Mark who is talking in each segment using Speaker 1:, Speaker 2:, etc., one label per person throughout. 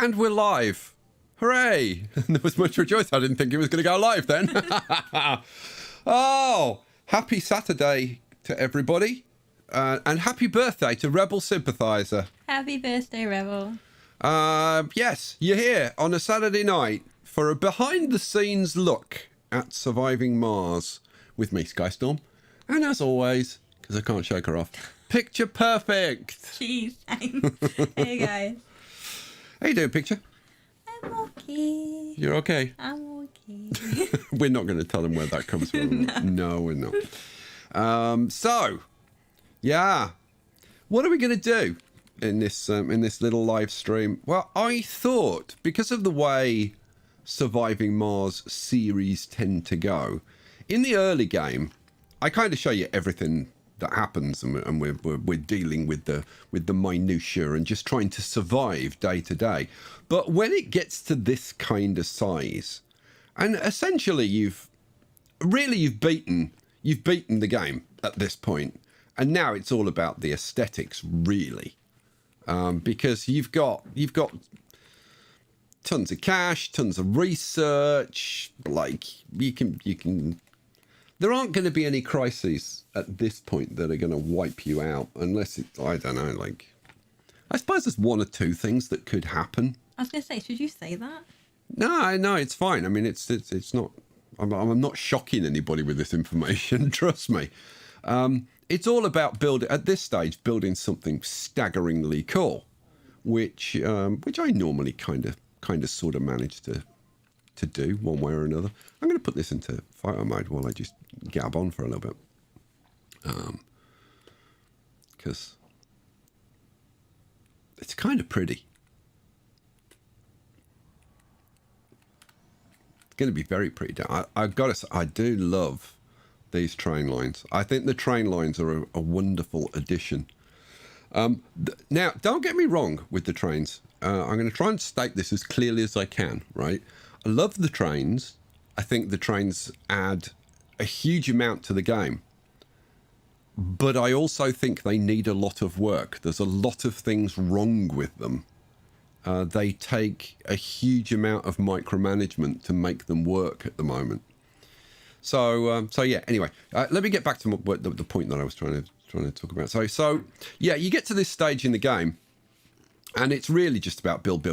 Speaker 1: And we're live. Hooray! There was much rejoice. I didn't think it was going to go live then. Oh, happy Saturday to everybody. And happy birthday to Rebel Sympathizer.
Speaker 2: Happy birthday, Rebel.
Speaker 1: Yes, you're here on a Saturday night for a behind-the-scenes look at surviving Mars with me, Skystorm. And as always, because I can't shake her off, Picture Perfect.
Speaker 2: Jeez, thanks. Hey, guys.
Speaker 1: How you doing, Picture?
Speaker 2: I'm okay.
Speaker 1: You're okay?
Speaker 2: I'm okay.
Speaker 1: We're not going to tell them where that comes from. No, we're not. So, yeah. What are we going to do in this little live stream? Well, I thought, because of the way Surviving Mars series tend to go, in the early game, I kind of show you everything that happens, and we're dealing with the minutiae and just trying to survive day to day. But when it gets to this kind of size, and essentially you've beaten the game at this point, and now it's all about the aesthetics, really, because you've got tons of cash, tons of research. Like you can. There aren't going to be any crises at this point that are going to wipe you out, unless it's, I don't know, like, I suppose there's one or two things that could happen.
Speaker 2: I was going to say, should you say that?
Speaker 1: No, it's fine. I mean, it's not, I'm not shocking anybody with this information, trust me. It's all about at this stage, building something staggeringly cool, which I normally kind of sort of manage to do one way or another. I'm going to put this into fighter mode while I just gab on for a little bit. Because it's kind of pretty. It's going to be very pretty. I've got to say, I do love these train lines. I think the train lines are a wonderful addition. Now, don't get me wrong with the trains. I'm going to try and state this as clearly as I can, right? I love the trains. I think the trains add a huge amount to the game. But I also think they need a lot of work. There's a lot of things wrong with them. They take a huge amount of micromanagement to make them work at the moment. So yeah, anyway, let me get back to the point that I was trying to talk about. So yeah, you get to this stage in the game, and it's really just about build.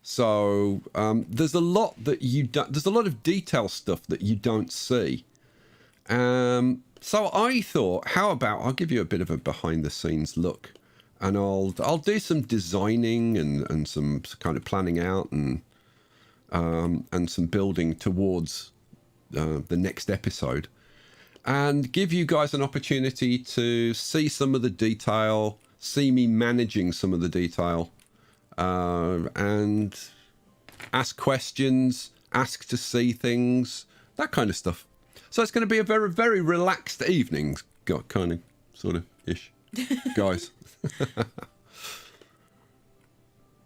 Speaker 1: So there's a lot that there's a lot of detail stuff that you don't see. So I thought, how about I'll give you a bit of a behind the scenes look, and I'll do some designing and some kind of planning out and some building towards the next episode, and give you guys an opportunity to see some of the detail, see me managing some of the detail, and ask questions, ask to see things, that kind of stuff. So it's going to be a very, very relaxed evening, kind of, sort of ish, guys.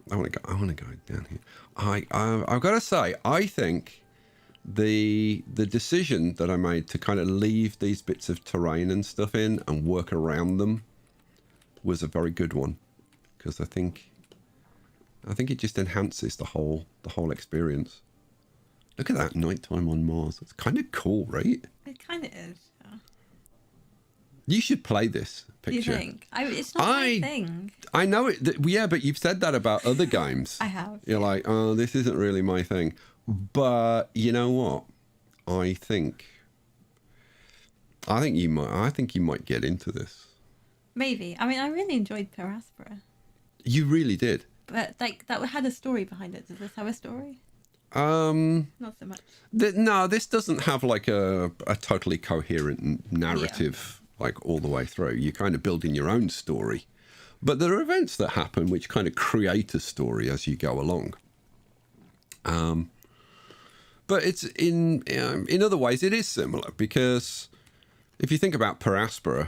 Speaker 1: I want to go down here. I've got to say, I think the decision that I made to kind of leave these bits of terrain and stuff in and work around them was a very good one, because I think it just enhances the whole experience. Look at that nighttime on Mars. It's kind of cool, right?
Speaker 2: It kind of is. Yeah.
Speaker 1: You should play this picture.
Speaker 2: Do you think? It's not my thing.
Speaker 1: I know it. Yeah, but you've said that about other games.
Speaker 2: I have.
Speaker 1: You're like, oh, this isn't really my thing. But you know what? I think you might get into this.
Speaker 2: Maybe. I mean, I really enjoyed Terraforming.
Speaker 1: You really did.
Speaker 2: But like that had a story behind it. Does this have a story? Not so much.
Speaker 1: No, this doesn't have like a totally coherent narrative, like all the way through. You're kind of building your own story, but there are events that happen which kind of create a story as you go along. But it's in other ways it is similar, because if you think about Paraspora,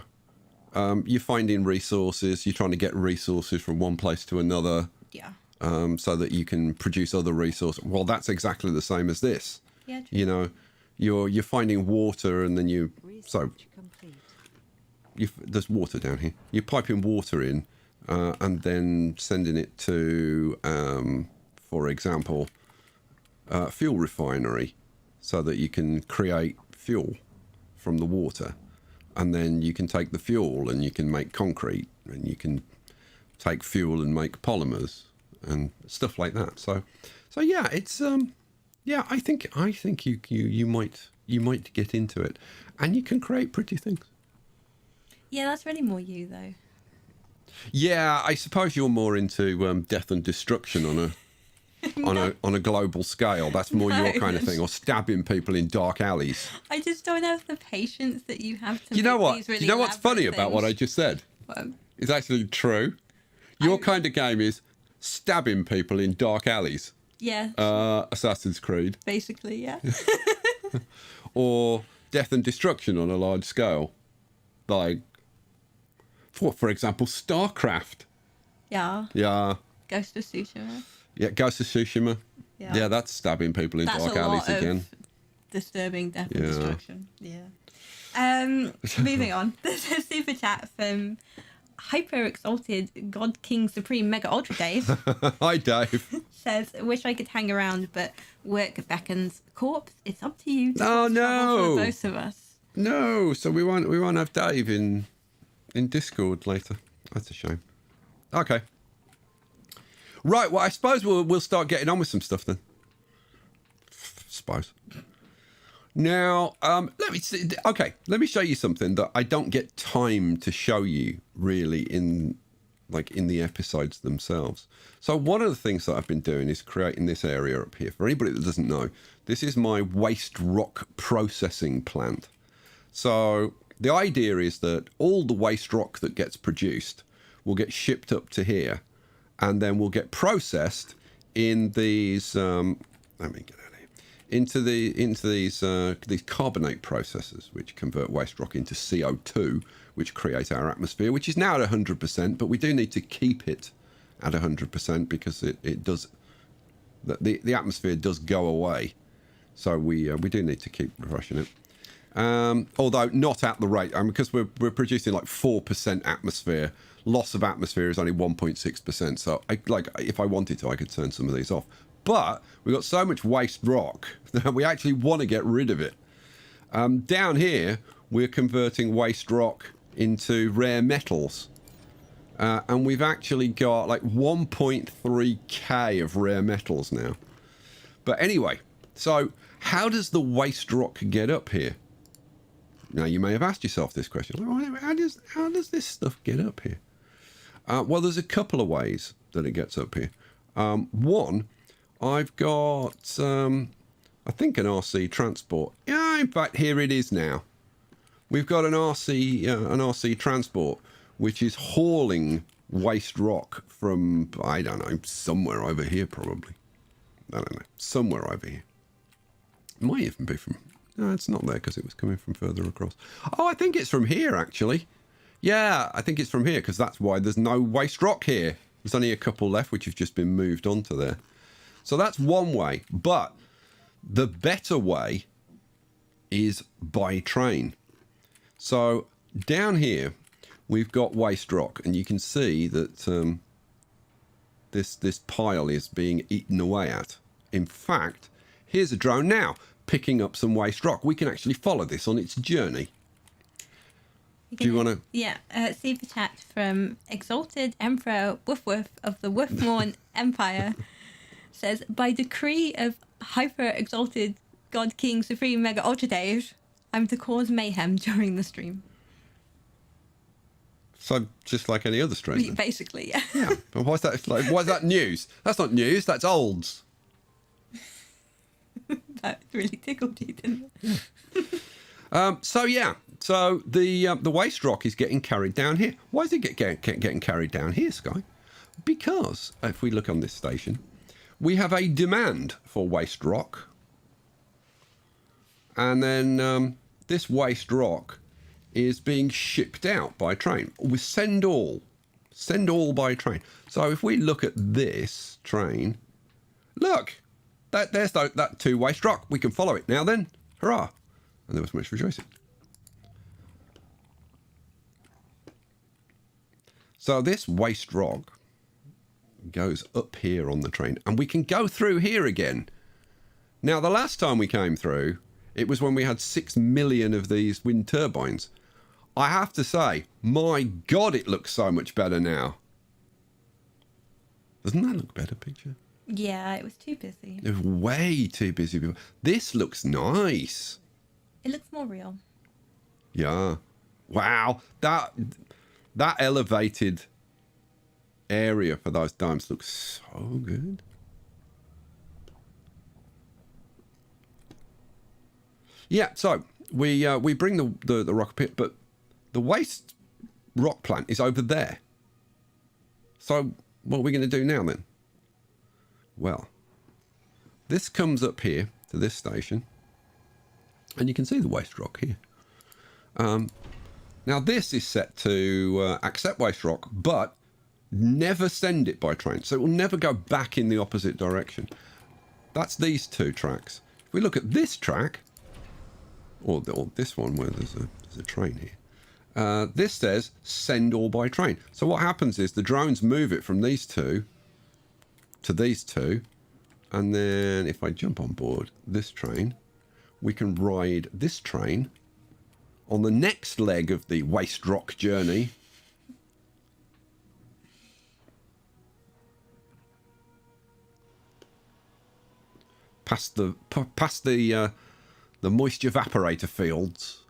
Speaker 1: you're finding resources, you're trying to get resources from one place to another.
Speaker 2: Yeah.
Speaker 1: So that you can produce other resources. Well, that's exactly the same as this.
Speaker 2: Yeah, true.
Speaker 1: You know, you're finding water, and then there's water down here. You're piping water in and then sending it to, for example, fuel refinery, so that you can create fuel from the water, and then you can take the fuel and you can make concrete, and you can take fuel and make polymers and stuff like that. So yeah, it's yeah, I think you might get into it, and you can create pretty things.
Speaker 2: Yeah, that's really more you though.
Speaker 1: Yeah, I suppose you're more into death and destruction on a on a global scale. That's more your kind of thing, or stabbing people in dark alleys.
Speaker 2: I just don't have the patience that you have to.
Speaker 1: You know what?
Speaker 2: These really
Speaker 1: you know what's funny
Speaker 2: elaborate
Speaker 1: about what I
Speaker 2: things.
Speaker 1: just said?
Speaker 2: What?
Speaker 1: It's actually true. Your kind of game is stabbing people in dark alleys.
Speaker 2: Yeah.
Speaker 1: Assassin's Creed.
Speaker 2: Basically, yeah.
Speaker 1: Or death and destruction on a large scale. Like, for example, StarCraft.
Speaker 2: Yeah.
Speaker 1: Yeah.
Speaker 2: Ghost of Tsushima.
Speaker 1: Yeah, Ghost of Tsushima.
Speaker 2: Yeah.
Speaker 1: That's stabbing people in
Speaker 2: That's
Speaker 1: dark
Speaker 2: a
Speaker 1: alleys
Speaker 2: lot
Speaker 1: again.
Speaker 2: of disturbing death and
Speaker 1: Yeah.
Speaker 2: destruction. Yeah. Moving on. There's a super chat from Hyper Exalted God King Supreme Mega Ultra Dave.
Speaker 1: Hi, Dave.
Speaker 2: Says, wish I could hang around, but work beckons. Corpse, it's up to you to
Speaker 1: Oh,
Speaker 2: cause trouble
Speaker 1: no.
Speaker 2: for both of us.
Speaker 1: No, so we won't have Dave in Discord later. That's a shame. Okay. Right, well, I suppose we'll start getting on with some stuff then. Suppose. Now, let me see. Okay, let me show you something that I don't get time to show you really in the episodes themselves. So one of the things that I've been doing is creating this area up here. For anybody that doesn't know, this is my waste rock processing plant. So the idea is that all the waste rock that gets produced will get shipped up to here, and then will get processed in these. Let me get out of here. Into these carbonate processes, which convert waste rock into CO2, which create our atmosphere, which is now at 100%, but we do need to keep it at 100% because it does. The atmosphere does go away, so we do need to keep refreshing it. Although not at the rate, because we're producing like 4% atmosphere. Loss of atmosphere is only 1.6%. So if I wanted to, I could turn some of these off. But we've got so much waste rock that we actually want to get rid of it. Down here, we're converting waste rock into rare metals. And we've actually got like 1.3k of rare metals now. But anyway, so how does the waste rock get up here? Now, you may have asked yourself this question. Like, how does this stuff get up here? Well, there's a couple of ways that it gets up here. One, I've got, I think, an RC transport. Yeah, in fact, here it is now. We've got an RC transport, which is hauling waste rock from, I don't know, somewhere over here, probably. I don't know, somewhere over here. It might even be from... No, it's not there because it was coming from further across. Oh, I think it's from here, actually. Yeah, I think it's from here because that's why there's no waste rock here. There's only a couple left, which have just been moved onto there. So that's one way. But the better way is by train. So down here, we've got waste rock, and you can see that this pile is being eaten away at. In fact, here's a drone now, picking up some waste rock. We can actually follow this on its journey. Do you want to?
Speaker 2: Yeah, super chat from Exalted Emperor Woof Woof of the Woofmorn Empire says, by decree of Hyper Exalted God King Supreme Mega Ultra Dave, I'm to cause mayhem during the stream.
Speaker 1: So just like any other stream. Then?
Speaker 2: Basically, yeah.
Speaker 1: Yeah. But why's that news? That's not news. That's olds.
Speaker 2: That really tickled you, didn't it?
Speaker 1: So yeah. So the waste rock is getting carried down here. Why is it getting carried down here, Sky? Because if we look on this station, we have a demand for waste rock, and then this waste rock is being shipped out by train. We send all by train. So if we look at this train, look, there's that two waste rock. We can follow it now. Then, hurrah! And there was much rejoicing. So this waste rock goes up here on the train, and we can go through here again. Now, the last time we came through, it was when we had 6 million of these wind turbines. I have to say, my God, it looks so much better now. Doesn't that look better, picture?
Speaker 2: Yeah, it was too busy.
Speaker 1: It was way too busy before. This looks nice.
Speaker 2: It looks more real.
Speaker 1: Yeah. Wow. That elevated area for those domes looks so good. Yeah, so we bring the rock pit, but the waste rock plant is over there. So what are we going to do now then? Well, this comes up here to this station, and you can see the waste rock here. Now this is set to accept waste rock, but never send it by train. So it will never go back in the opposite direction. That's these two tracks. If we look at this track, or this one where there's a train here, this says send all by train. So what happens is the drones move it from these two to these two, and then if I jump on board this train, we can ride this train on the next leg of the waste rock journey. Past the moisture evaporator fields.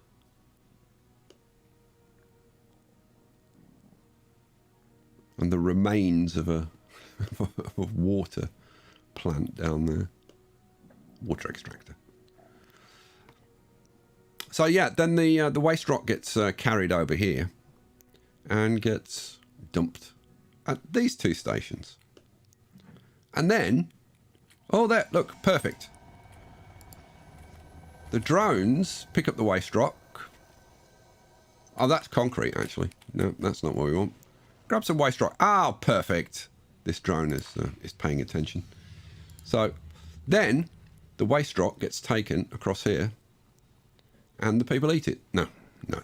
Speaker 1: And the remains of a water plant down there. Water extractor. So yeah, then the waste rock gets carried over here and gets dumped at these two stations. And then, oh there, look, perfect. The drones pick up the waste rock. Oh, that's concrete, actually. No, that's not what we want. Grab some waste rock. Oh, perfect. This drone is paying attention. So then the waste rock gets taken across here, and the people eat it. No, I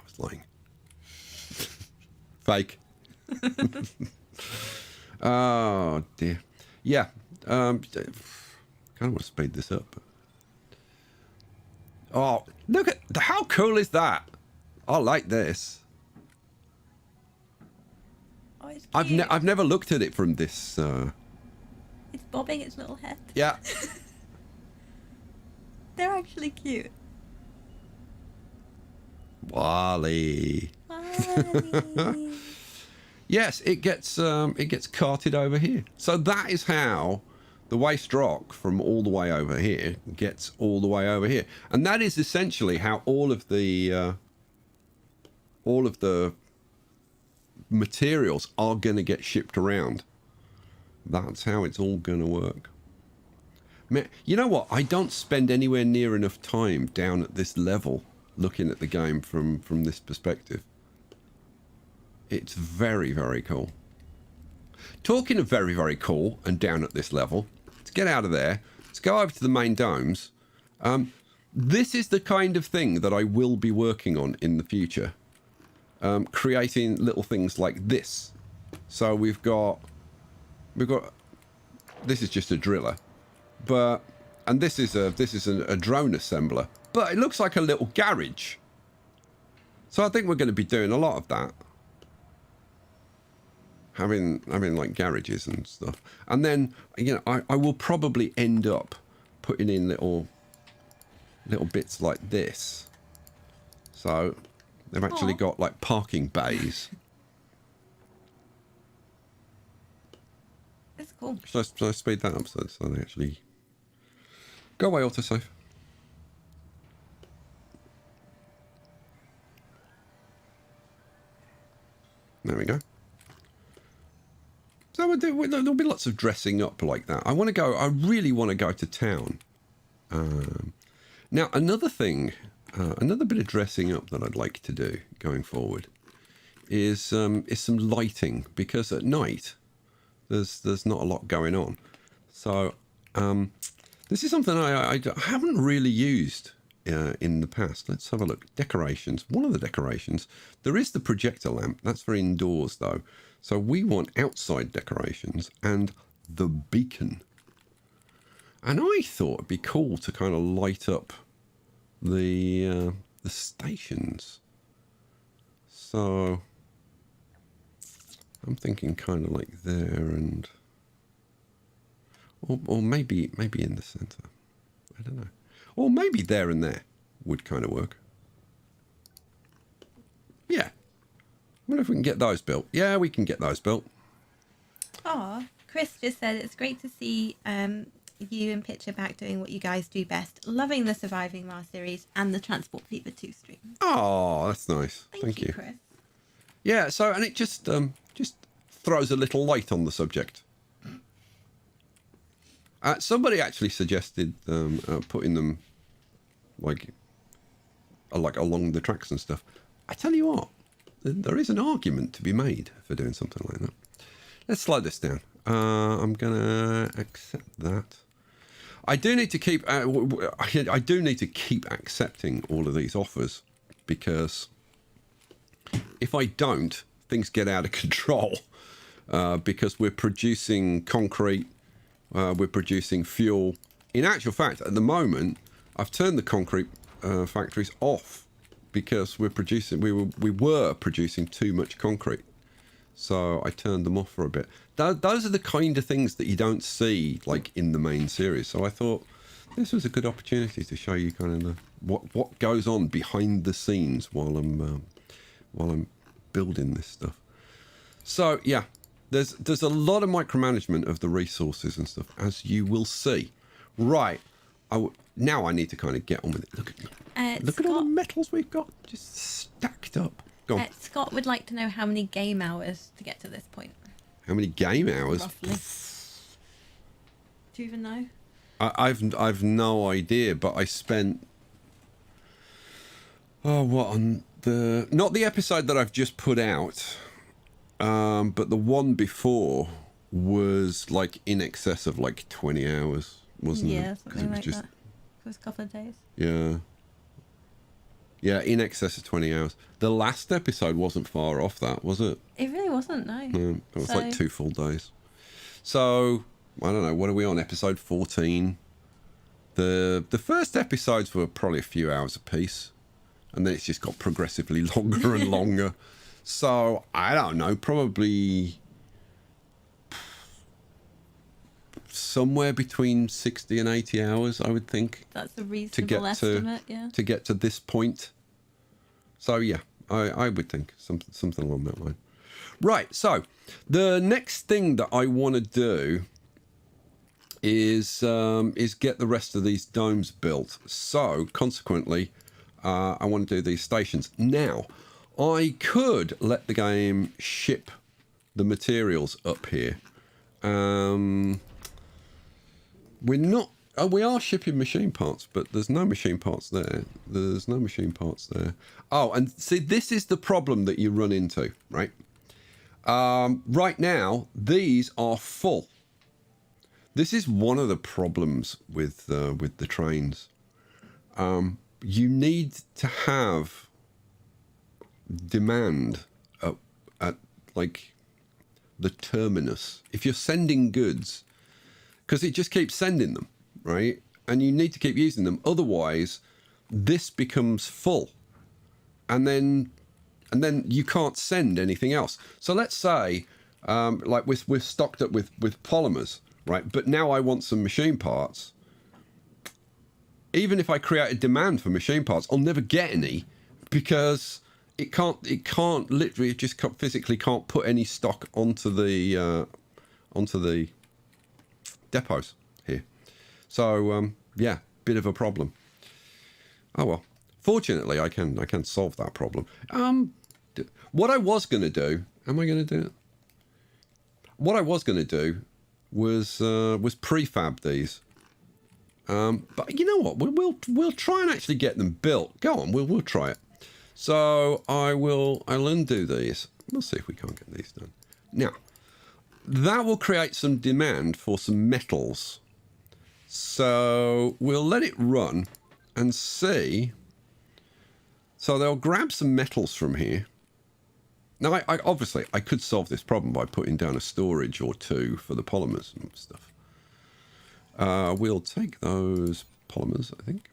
Speaker 1: was lying. Fake. Oh dear. Yeah. Kind of want to speed this up. Oh, look at how cool is that? I like this.
Speaker 2: Oh, it's cute.
Speaker 1: I've never looked at it from this.
Speaker 2: It's bobbing its little head.
Speaker 1: Yeah.
Speaker 2: They're actually cute.
Speaker 1: Wally.
Speaker 2: Wally.
Speaker 1: Yes, it gets carted over here. So that is how the waste rock from all the way over here gets all the way over here, and that is essentially how all of the materials are going to get shipped around. That's how it's all going to work. You know what? I don't spend anywhere near enough time down at this level looking at the game from this perspective. It's very, very cool. Talking of very, very cool and down at this level, let's get out of there. Let's go over to the main domes. This is the kind of thing that I will be working on in the future. Creating little things like this. So we've got this is just a driller, and this is a drone assembler, but it looks like a little garage. So I think we're going to be doing a lot of that. Having like garages and stuff, and then I will probably end up putting in little bits like this. So they've actually got like parking bays.
Speaker 2: That's cool.
Speaker 1: Should I speed that up so they actually go away autosave? There we go. So there'll be lots of dressing up like that. I really want to go to town. Now, another thing, another bit of dressing up that I'd like to do going forward is some lighting, because at night there's not a lot going on. So this is something I haven't really used in the past. Let's have a look. Decorations. One of the decorations, there is the projector lamp. That's for indoors, though. So we want outside decorations and the beacon. And I thought it'd be cool to kind of light up the stations. So I'm thinking kind of like there and... Or maybe in the centre. I don't know. Or maybe there and there would kind of work. Yeah. I wonder if we can get those built. Yeah, we can get those built.
Speaker 2: Oh, Chris just said it's great to see you and Picture back doing what you guys do best. Loving the Surviving Mars series and the Transport Fever 2 stream.
Speaker 1: Oh, that's nice. Thank you,
Speaker 2: Chris.
Speaker 1: Yeah, so, and it just throws a little light on the subject. Somebody actually suggested putting them like along the tracks and stuff. I tell you what, there is an argument to be made for doing something like that. Let's slow this down. I'm gonna accept that. I do need to keep. I do need to keep accepting all of these offers, because if I don't, things get out of control. Because we're producing concrete. We're producing fuel. In actual fact, at the moment, I've turned the concrete factories off because we were producing too much concrete. So I turned them off for a bit. Those are the kind of things that you don't see like in the main series. So I thought this was a good opportunity to show you kind of what goes on behind the scenes while I'm building this stuff. So yeah. There's a lot of micromanagement of the resources and stuff, as you will see. Right. Now I need to kind of get on with it. Look at all the metals we've got just stacked up. Go on.
Speaker 2: Scott would like to know how many game hours to get to this point.
Speaker 1: How many game hours?
Speaker 2: Roughly. Do you even know?
Speaker 1: I've no idea, but I spent... Oh, what on the... Not the episode that I've just put out... but the one before was like in excess of like 20 hours, wasn't it?
Speaker 2: Yeah, something like that. It was a couple of days.
Speaker 1: Yeah. Yeah, in excess of 20 hours. The last episode wasn't far off that, was it?
Speaker 2: It really wasn't, no.
Speaker 1: No, it was like 2 full days. So, I don't know, what are we on? Episode 14. The first episodes were probably a few hours apiece. And then it's just got progressively longer and longer. So, I don't know, probably somewhere between 60 and 80 hours, I would think.
Speaker 2: That's a reasonable estimate, yeah.
Speaker 1: To get to this point. So, yeah, I would think something along that line. Right, so the next thing that I want to do is get the rest of these domes built. So, consequently, I want to do these stations. Now... I could let the game ship the materials up here. We're not... Oh, we are shipping machine parts, but there's no machine parts there. There's no machine parts there. Oh, and see, this is the problem that you run into, right? Right now, these are full. This is one of the problems with the trains. You need to have... demand at like the terminus if you're sending goods, because it just keeps sending them, right? And you need to keep using them, otherwise this becomes full, and then you can't send anything else. So let's say like we're stocked up with polymers, right? But now I want some machine parts. Even if I create a demand for machine parts, I'll never get any, because it can't literally, it just physically can't put any stock onto the depots here. So yeah, bit of a problem. Oh well, fortunately I can solve that problem. What I was going to do, am I going to do it? What I was going to do was prefab these. But you know what? We'll try and actually get them built. Go on, we'll try it. So I'll undo these. We'll see if we can't get these done. Now, that will create some demand for some metals. So we'll let it run and see. So they'll grab some metals from here. Now, I obviously, I could solve this problem by putting down a storage or two for the polymers and stuff. We'll take those polymers, I think.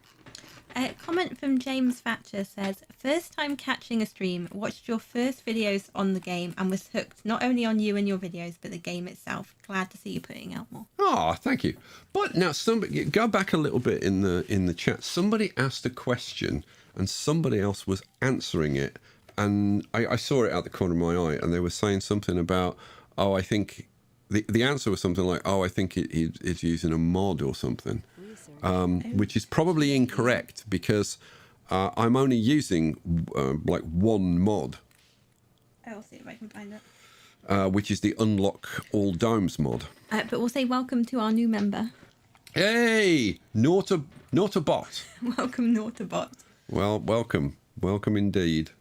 Speaker 2: A comment from James Thatcher says, first time catching a stream, watched your first videos on the game and was hooked not only on you and your videos, but the game itself. Glad to see you putting out more.
Speaker 1: Oh, thank you. But now, somebody go back a little bit in the chat. Somebody asked a question and somebody else was answering it. And I saw it out the corner of my eye, and they were saying something about, oh, I think the answer was something like, oh, I think it's using a mod or something, which is probably incorrect because I'm only using like one mod.
Speaker 2: I'll see if I can find it.
Speaker 1: Which is the Unlock All Domes mod.
Speaker 2: But we'll say welcome to our new member.
Speaker 1: Hey, Naughtobot.
Speaker 2: Welcome, Naughtobot.
Speaker 1: Well, welcome indeed.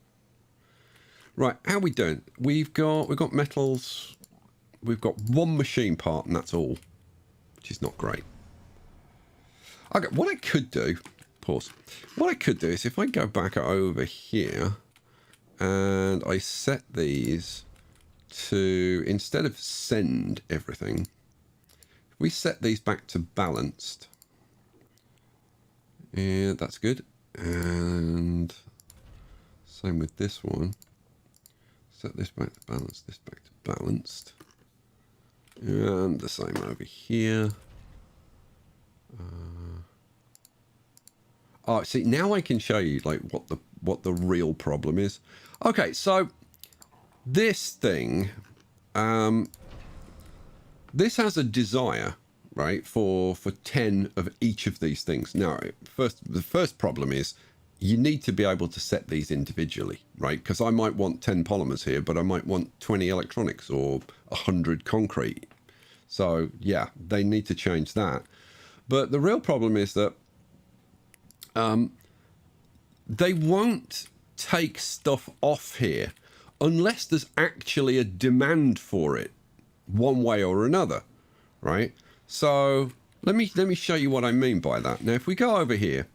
Speaker 1: Right, how we doing? We've got metals. We've got one machine part, and that's all, which is not great. Okay, what I could do, pause. What I could do is if I go back over here, and I set these to, instead of send everything, we set these back to balanced. Yeah, that's good. And same with this one. Set this back to balanced, this back to balanced. And the same over here. Oh, see, now I can show you like what the real problem is. Okay, so this thing, this has a desire, right, for 10 of each of these things. Now, the first problem is you need to be able to set these individually, right? Because I might want 10 polymers here, but I might want 20 electronics or 100 concrete. So, yeah, they need to change that. But the real problem is that they won't take stuff off here unless there's actually a demand for it one way or another, right? So let me show you what I mean by that. Now, if we go over here,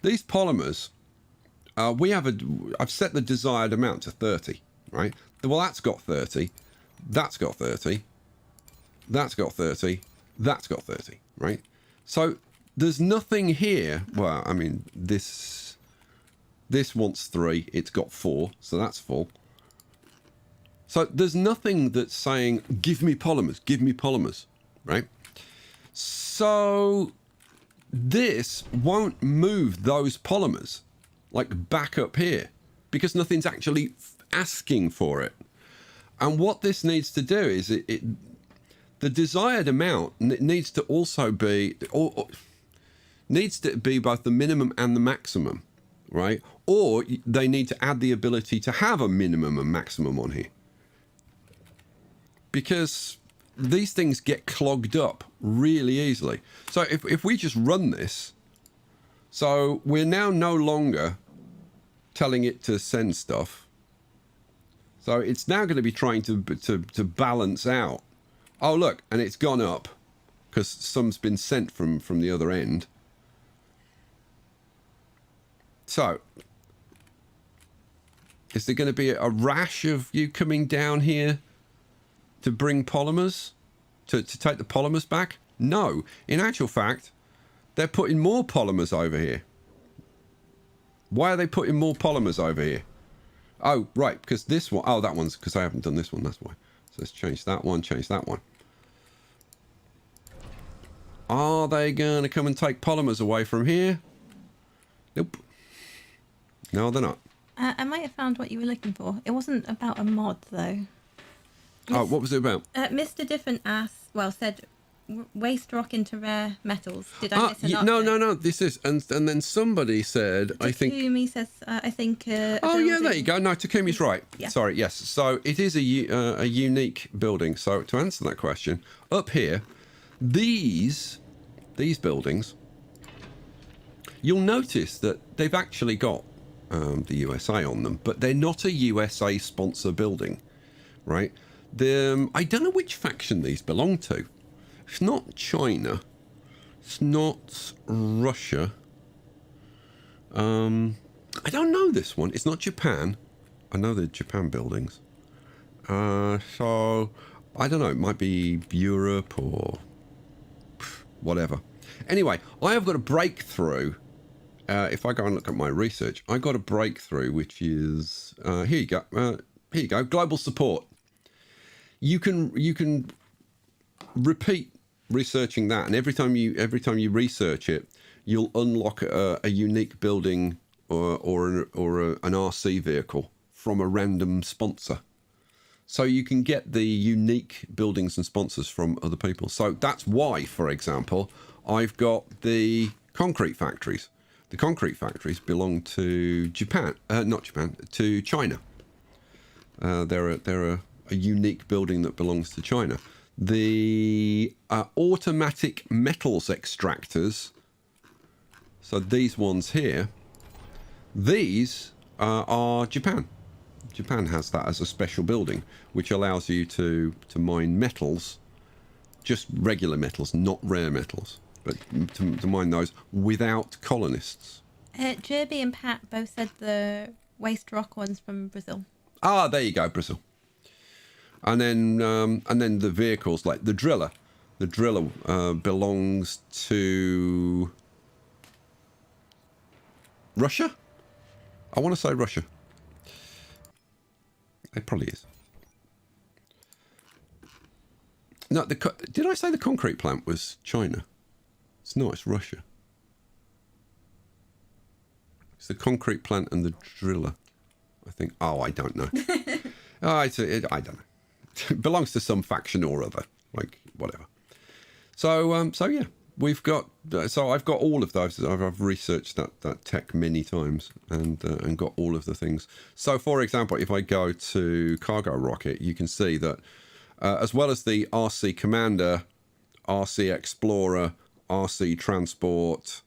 Speaker 1: these polymers, I've set the desired amount to 30, right? Well, that's got 30, that's got 30, that's got 30, that's got 30, right? So there's nothing here. Well, I mean, this wants 3, it's got 4, so that's full. So there's nothing that's saying, give me polymers, right? So this won't move those polymers like back up here because nothing's actually asking for it. And what this needs to do is the desired amount needs to also be, or needs to be both the minimum and the maximum, right? Or they need to add the ability to have a minimum and maximum on here. Because these things get clogged up really easily. So if we just run this, so we're now no longer telling it to send stuff. So it's now going to be trying to balance out. Oh, look, and it's gone up because some's been sent from the other end. So is there going to be a rash of you coming down here to bring polymers, to take the polymers back? No. In actual fact, they're putting more polymers over here. Why are they putting more polymers over here? Oh, right, because this one, oh, that one's, because I haven't done this one, that's why. So let's change that one, change that one. Are they going to come and take polymers away from here? Nope. No, they're not.
Speaker 2: I might have found what you were looking for. It wasn't about a mod, though.
Speaker 1: Oh, what was it about?
Speaker 2: Mr. Different said waste rock into rare metals. Did I miss an
Speaker 1: No. This is, and then somebody said, I think.
Speaker 2: Takumi says, I think.
Speaker 1: Oh yeah, there you go. No, Takumi's right.
Speaker 2: Yeah.
Speaker 1: Sorry, yes. So it is a unique building. So to answer that question, up here, these buildings, you'll notice that they've actually got the USA on them, but they're not a USA sponsor building, right? I don't know which faction these belong to. It's not China. It's not Russia. I don't know this one. It's not Japan. I know the Japan buildings. So I don't know. It might be Europe or whatever. Anyway, I have got a breakthrough. If I go and look at my research, I got a breakthrough, which is here you go. Here you go. Global support. You can repeat researching that, and every time you research it, you'll unlock a unique building or an RC vehicle from a random sponsor. So you can get the unique buildings and sponsors from other people. So that's why, for example, I've got the concrete factories. The concrete factories belong to Japan, not Japan, to China. They're a unique building that belongs to China. The automatic metals extractors, so these ones here, these are Japan. Japan has that as a special building, which allows you to mine metals, just regular metals, not rare metals, but to mine those without colonists.
Speaker 2: Jerby and Pat both said the waste rock ones from Brazil.
Speaker 1: Ah, there you go, Brazil. And then the vehicles, like the driller. The driller belongs to Russia? I want to say Russia. It probably is. No, did I say the concrete plant was China? It's not, it's Russia. It's the concrete plant and the driller, I think. Oh, I don't know. I don't know. It belongs to some faction or other, like whatever. So yeah, we've got. So I've got all of those. I've researched that tech many times and got all of the things. So for example, if I go to Cargo Rocket, you can see that as well as the RC Commander, RC Explorer, RC Transport,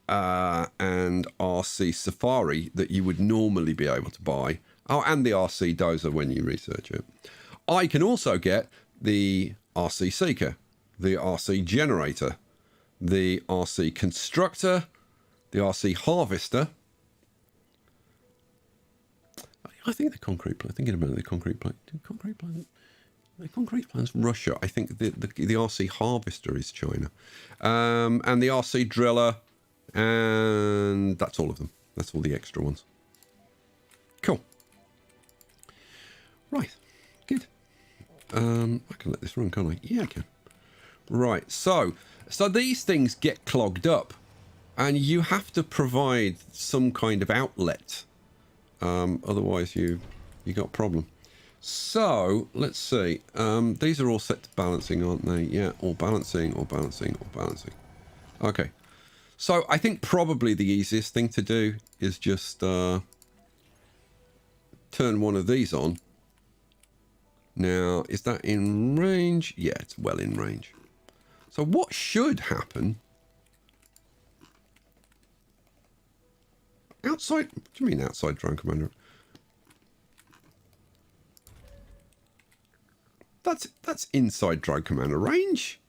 Speaker 1: and RC Safari that you would normally be able to buy. Oh, and the RC Dozer when you research it. I can also get the RC Seeker, the RC Generator, the RC Constructor, the RC Harvester. I think the concrete plant. Thinking about it, the concrete plant. The concrete plant's Russia. I think the RC Harvester is China, and the RC Driller, and that's all of them. That's all the extra ones. Cool. Right. Good. I can let this run, can't I? Yeah, I can. Right. So these things get clogged up, and you have to provide some kind of outlet. Otherwise, you got a problem. So let's see. These are all set to balancing, aren't they? Yeah, all balancing, all balancing, all balancing. Okay. So I think probably the easiest thing to do is just turn one of these on. Now, is that in range? Yeah, it's well in range. So what should happen? Outside? What do you mean outside Drone Commander? That's inside Drone Commander range.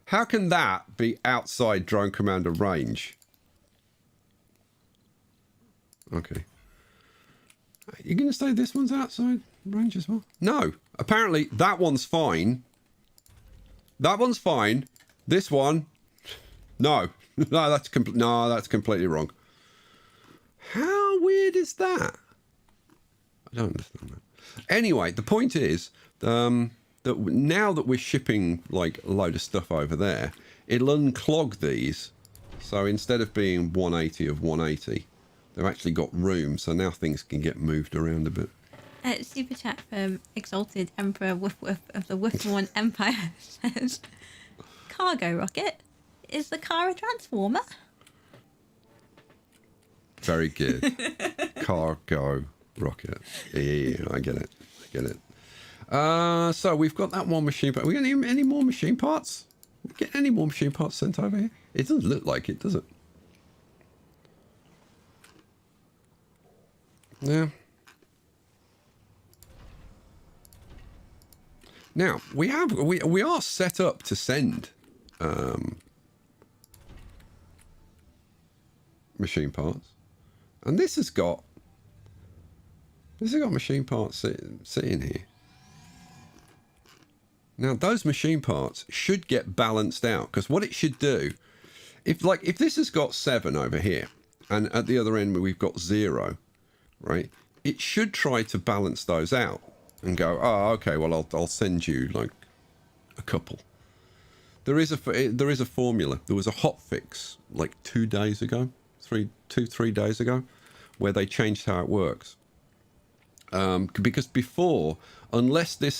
Speaker 1: How can that be outside Drone Commander range? Okay. You're going to say this one's outside range as well? No. Apparently, that one's fine. That one's fine. This one, no. No, that's completely wrong. How weird is that? I don't understand that. Anyway, the point is that now that we're shipping like a load of stuff over there, it'll unclog these. So instead of being 180 of 180, they've actually got room. So now things can get moved around a bit.
Speaker 2: Super chat from Exalted Emperor Woof Woof of the Woofmorn Empire says, Cargo Rocket, is the car a transformer?
Speaker 1: Very good. Cargo Rocket. Yeah, I get it. So we've got that one machine part. We got any more machine parts? We get any more machine parts sent over here? It doesn't look like it, does it? Yeah. Now we are set up to send machine parts, and this has got machine parts sitting here. Now those machine parts should get balanced out, because what it should do, if this has got 7 over here, and at the other end we've got 0, right? It should try to balance those out and go, oh, okay, well I'll send you like a couple. There is a formula. There was a hot fix like 2 days ago, 3 days ago, where they changed how it works. Because before, unless there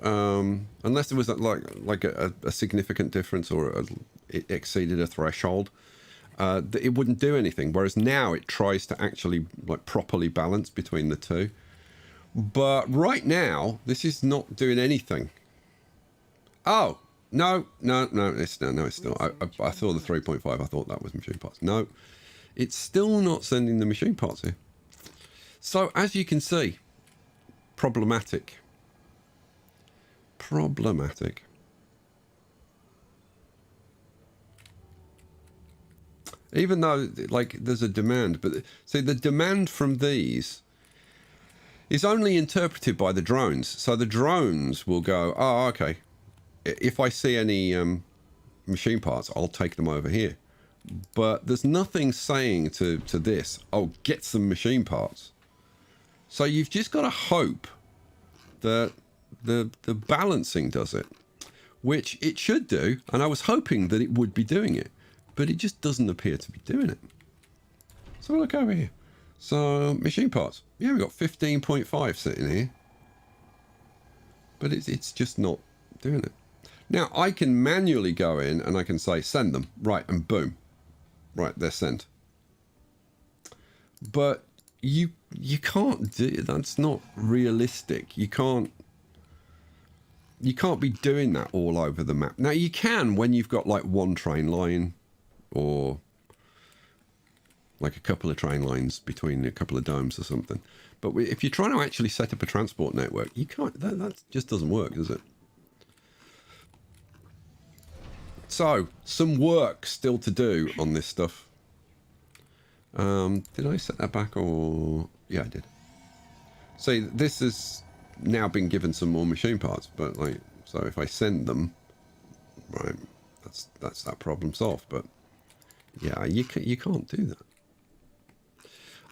Speaker 1: was a significant difference, or it exceeded a threshold, it wouldn't do anything. Whereas now it tries to actually like properly balance between the two. But right now, this is not doing anything. Oh, no, it's still. I saw the 3.5. I thought that was machine parts. No, it's still not sending the machine parts here. So as you can see, problematic. Even though like there's a demand, but see the demand from these is only interpreted by the drones. So the drones will go, oh, okay, if I see any machine parts, I'll take them over here. But there's nothing saying to this, oh, get some machine parts. So you've just got to hope that the balancing does it, which it should do. And I was hoping that it would be doing it, but it just doesn't appear to be doing it. So look over here. So machine parts. Yeah, we've got 15.5 sitting here, but it's just not doing it. Now I can manually go in and I can say send them, right, and boom, right, they're sent. But you can't do it. That's not realistic. You can't be doing that all over the map. Now you can when you've got like one train line or like a couple of train lines between a couple of domes or something. But if you're trying to actually set up a transport network, you can't. That just doesn't work, does it? So some work still to do on this stuff. Did I set that back, or yeah, I did. See, this has now been given some more machine parts, but like, so if I send them, right, that's that problem solved. But yeah, you can't do that.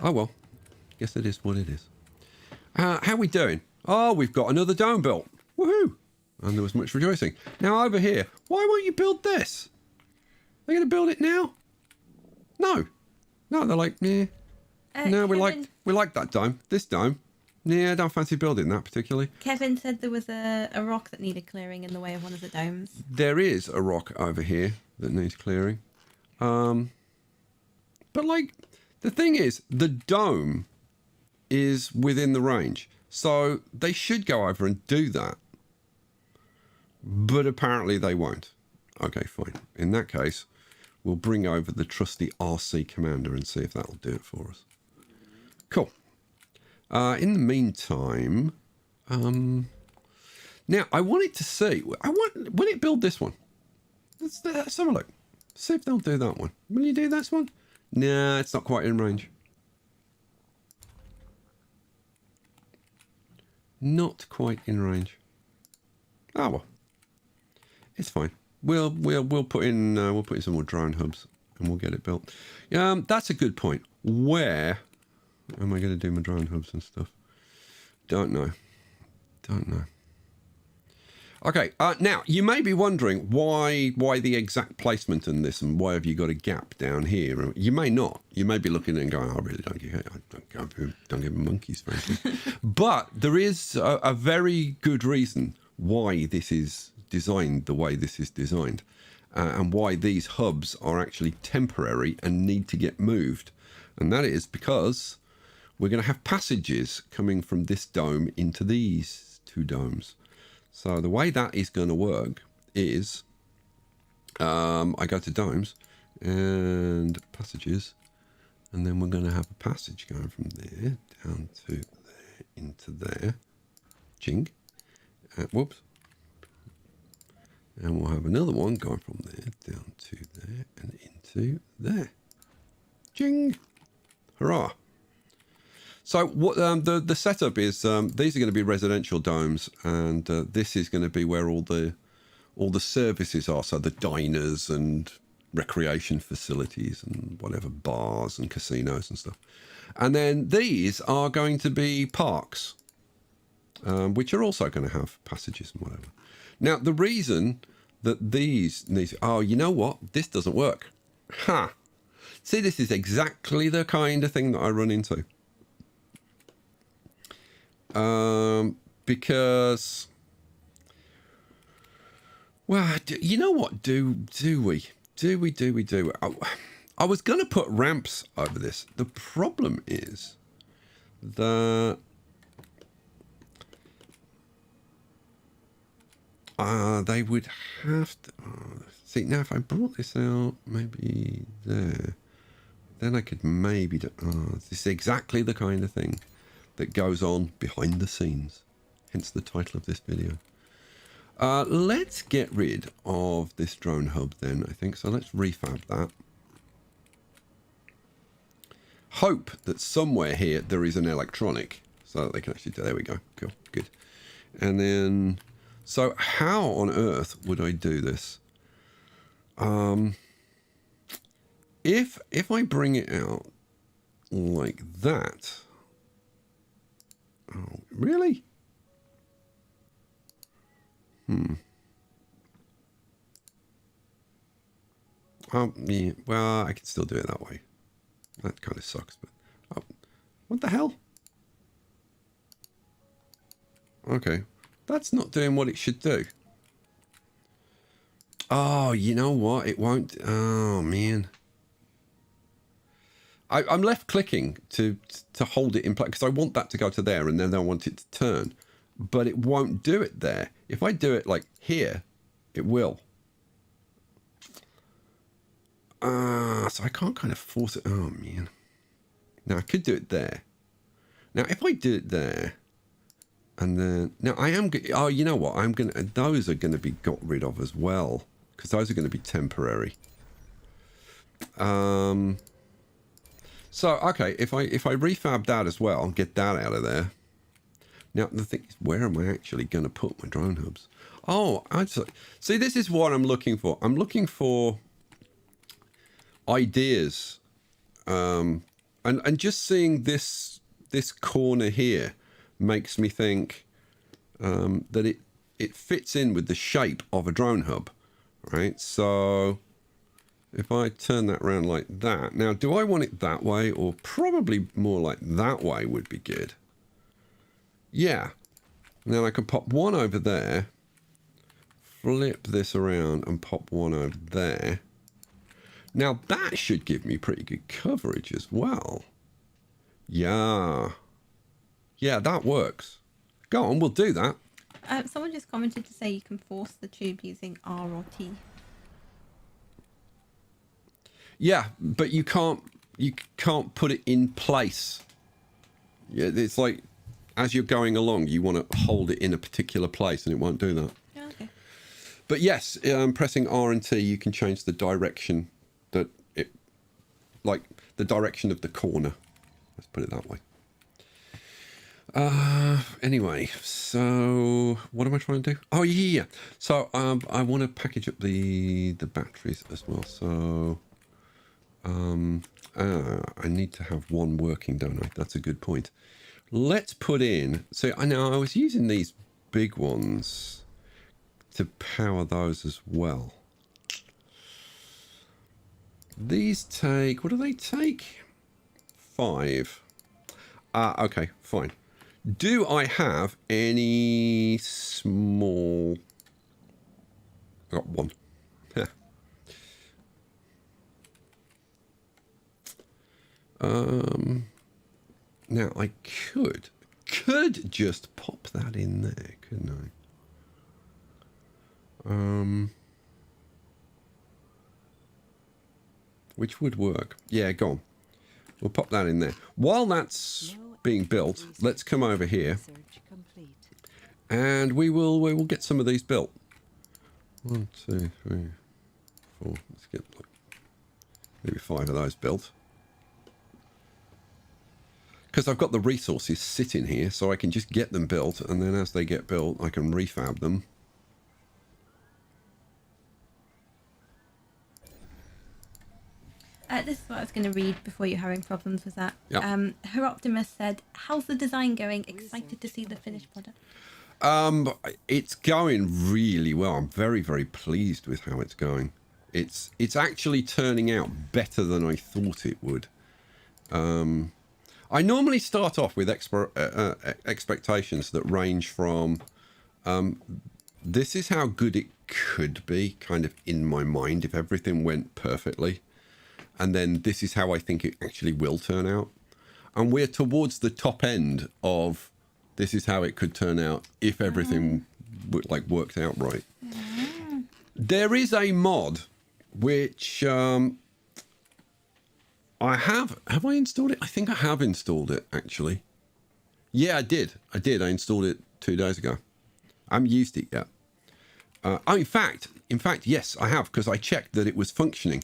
Speaker 1: Oh well, guess it is what it is. How we doing? Oh, we've got another dome built. Woohoo! And there was much rejoicing. Now over here, why won't you build this? They're going to build it now? No, they're like, yeah. No, we like that dome. This dome. Yeah, I don't fancy building that particularly.
Speaker 2: Kevin said there was a rock that needed clearing in the way of one of the domes.
Speaker 1: There is a rock over here that needs clearing. But like, the thing is, the dome is within the range. So they should go over and do that. But apparently they won't. Okay, fine. In that case, we'll bring over the trusty RC commander and see if that'll do it for us. Cool. In the meantime, now I wanted to see. Will it build this one? Let's have a look. See if they'll do that one. Will you do this one? Nah, it's not quite in range. Not quite in range. Oh well, it's fine. We'll put in some more drone hubs and we'll get it built. That's a good point. Where am I going to do my drone hubs and stuff? Don't know. Okay, now you may be wondering why the exact placement in this, and why have you got a gap down here? You may not. You may be looking at it and going, I really don't give a monkey's, frankly. But there is a very good reason why this is designed the way this is designed, and why these hubs are actually temporary and need to get moved. And that is because we're going to have passages coming from this dome into these two domes. So the way that is going to work is I go to domes and passages, and then we're going to have a passage going from there down to there into there. Ching. Whoops. And we'll have another one going from there down to there and into there. Ching. Hurrah. So what the setup is, these are going to be residential domes, and this is going to be where all the services are. So the diners and recreation facilities and whatever, bars and casinos and stuff. And then these are going to be parks, which are also going to have passages and whatever. Now, the reason that these oh, you know what? This doesn't work. Ha! See, this is exactly the kind of thing that I run into. Because, well, you know what? Do we? I was going to put ramps over this. The problem is that they would have to... see, now if I brought this out, maybe there, then I could maybe... this is exactly the kind of thing that goes on behind the scenes. Hence the title of this video. Let's get rid of this drone hub then, I think. So let's refab that. Hope that somewhere here there is an electronic so that they can actually do... There we go. Cool. Good. And then... So how on earth would I do this? If I bring it out like that... Oh, really? Yeah, well, I can still do it that way. That kind of sucks, but... Oh, what the hell? Okay. That's not doing what it should do. Oh, you know what? It won't... Oh, man. I'm left clicking to hold it in place because I want that to go to there and then I want it to turn. But it won't do it there. If I do it like here, it will. So I can't kind of force it. Oh, man. Now, I could do it there. Now, if I do it there, and then... Now, I am... Oh, you know what? I'm going to... Those are going to be got rid of as well, because those are going to be temporary. So, okay, if I refab that as well, get that out of there. Now, the thing is, where am I actually going to put my drone hubs? Oh, see, this is what I'm looking for. I'm looking for ideas. And just seeing this corner here makes me think that it fits in with the shape of a drone hub, right? So if I turn that around like that, now do I want it that way or probably more like that way would be good? Yeah. Now I can pop one over there, flip this around and pop one over there. Now that should give me pretty good coverage as well. Yeah. Yeah, that works. Go on, we'll do that.
Speaker 2: Someone just commented to say you can force the tube using R or T.
Speaker 1: Yeah, but you can't put it in place. Yeah, it's like as you're going along, you want to hold it in a particular place, and it won't do that.
Speaker 2: Oh, okay.
Speaker 1: But yes, pressing R and T, you can change the direction that it, like the direction of the corner. Let's put it that way. Anyway, so what am I trying to do? Oh yeah. So I want to package up the batteries as well. So I need to have one working, don't I? That's a good point. Let's put in. So I know I was using these big ones to power those as well. These take. What do they take? 5. Okay, fine. Do I have any small... I got one. Now I could just pop that in there, couldn't I? Which would work. Yeah, go on. We'll pop that in there. While that's being built, let's come over here and we will get some of these built. 1, 2, 3, 4. Let's get like maybe 5 of those built. because I've got the resources sitting here, so I can just get them built, and then as they get built, I can refab them.
Speaker 2: This is what I was going to read before you're having problems with that.
Speaker 1: Yep.
Speaker 2: Her Optimist said, "How's the design going? Excited to see the finished product."
Speaker 1: It's going really well. I'm very, very pleased with how it's going. It's actually turning out better than I thought it would. I normally start off with expectations that range from this is how good it could be, kind of in my mind, if everything went perfectly. And then this is how I think it actually will turn out. And we're towards the top end of this is how it could turn out if everything worked out right. There is a mod which I have I installed it? I think I have installed it, actually. Yeah, I did. I installed it 2 days ago. I haven't used it yet. In fact, yes, I have, because I checked that it was functioning.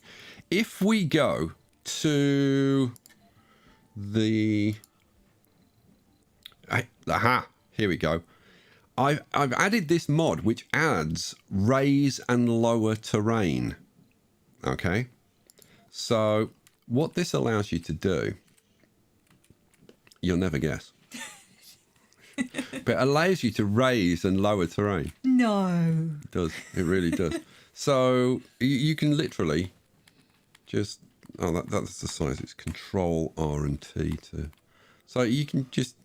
Speaker 1: If we go to the... here we go. I've added this mod which adds raise and lower terrain. Okay? So what this allows you to do, you'll never guess. But it allows you to raise and lower terrain.
Speaker 2: No.
Speaker 1: It does. It really does. So you can literally just... Oh, that's the size. It's Control R and T to... So you can just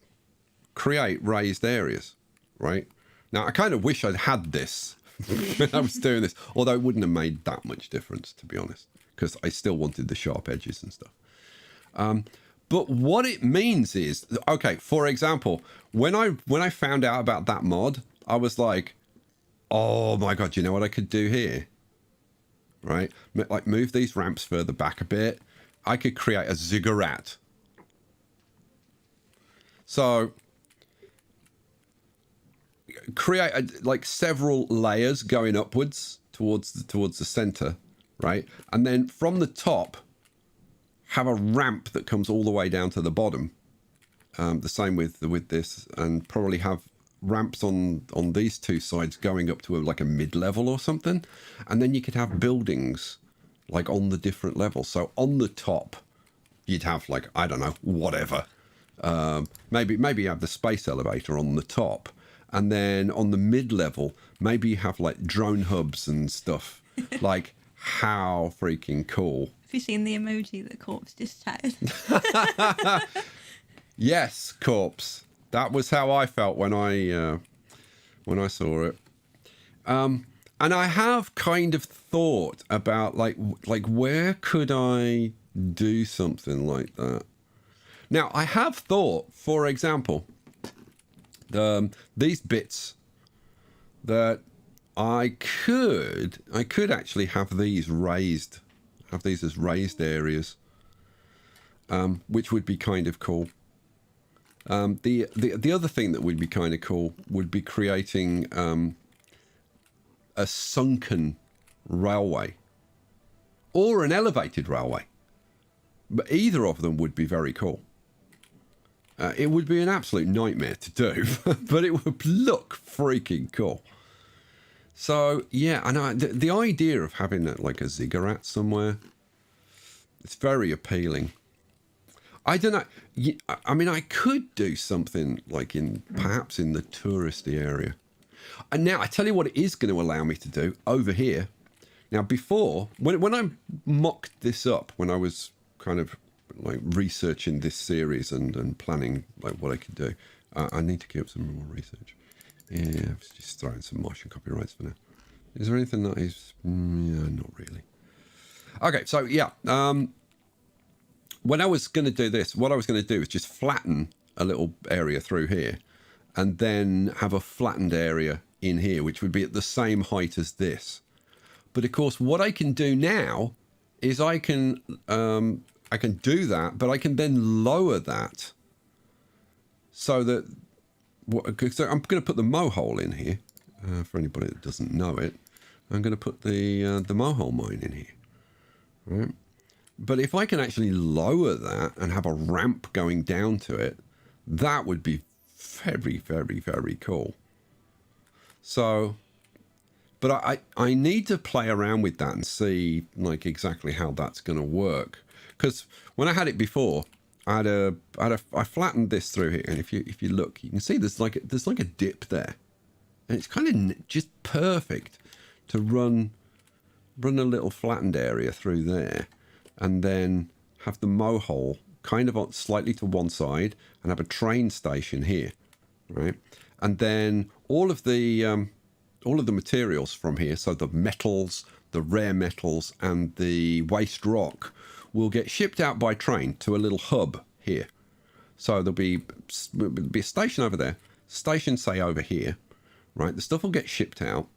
Speaker 1: create raised areas, right? Now, I kind of wish I'd had this when I was doing this, although it wouldn't have made that much difference, to be honest, because I still wanted the sharp edges and stuff. But what it means is, okay, for example, when I found out about that mod, I was like, oh my God, you know what I could do here? Right? Like move these ramps further back a bit. I could create a ziggurat. So create like several layers going upwards towards the center, right? And then from the top, have a ramp that comes all the way down to the bottom. The same with this, and probably have ramps on these two sides going up to like a mid-level or something. And then you could have buildings like on the different levels. So on the top, you'd have like, I don't know, whatever. Maybe you have the space elevator on the top. And then on the mid-level, maybe you have like drone hubs and stuff. Like, how freaking cool.
Speaker 2: Have you seen the emoji that Corpse just chatted?
Speaker 1: Yes, Corpse. That was how I felt when I saw it. And I have kind of thought about like where could I do something like that? Now, I have thought, for example, these bits that I could actually have these raised, have these as raised areas, which would be kind of cool. The other thing that would be kind of cool would be creating a sunken railway or an elevated railway. But either of them would be very cool. It would be an absolute nightmare to do, but it would look freaking cool. So, yeah, and the idea of having like a ziggurat somewhere, it's very appealing. I don't know. I mean, I could do something like perhaps in the touristy area. And now I tell you what it is going to allow me to do over here. Now, before, when I mocked this up, when I was kind of like researching this series and planning like what I could do, I need to keep up some more research. Yeah, I was just throwing some Martian copyrights for now. Is there anything that is... yeah, not really. Okay, so yeah. When I was going to do this, what I was going to do is just flatten a little area through here and then have a flattened area in here, which would be at the same height as this. But of course, what I can do now is I can do that, but I can then lower that so that... So I'm going to put the mohole in here. For anybody that doesn't know it, I'm going to put the mohole mine in here. Right? But if I can actually lower that and have a ramp going down to it, that would be very, very, very cool. So, but I need to play around with that and see like exactly how that's going to work. Because when I had it before, I flattened this through here, and if you look, you can see there's like a dip there, and it's kind of just perfect to run a little flattened area through there, and then have the mow hole kind of on slightly to one side, and have a train station here, right? And then all of the materials from here, so the metals, the rare metals, and the waste rock, will get shipped out by train to a little hub here. So there'll be a station over there, station say over here, right? The stuff will get shipped out.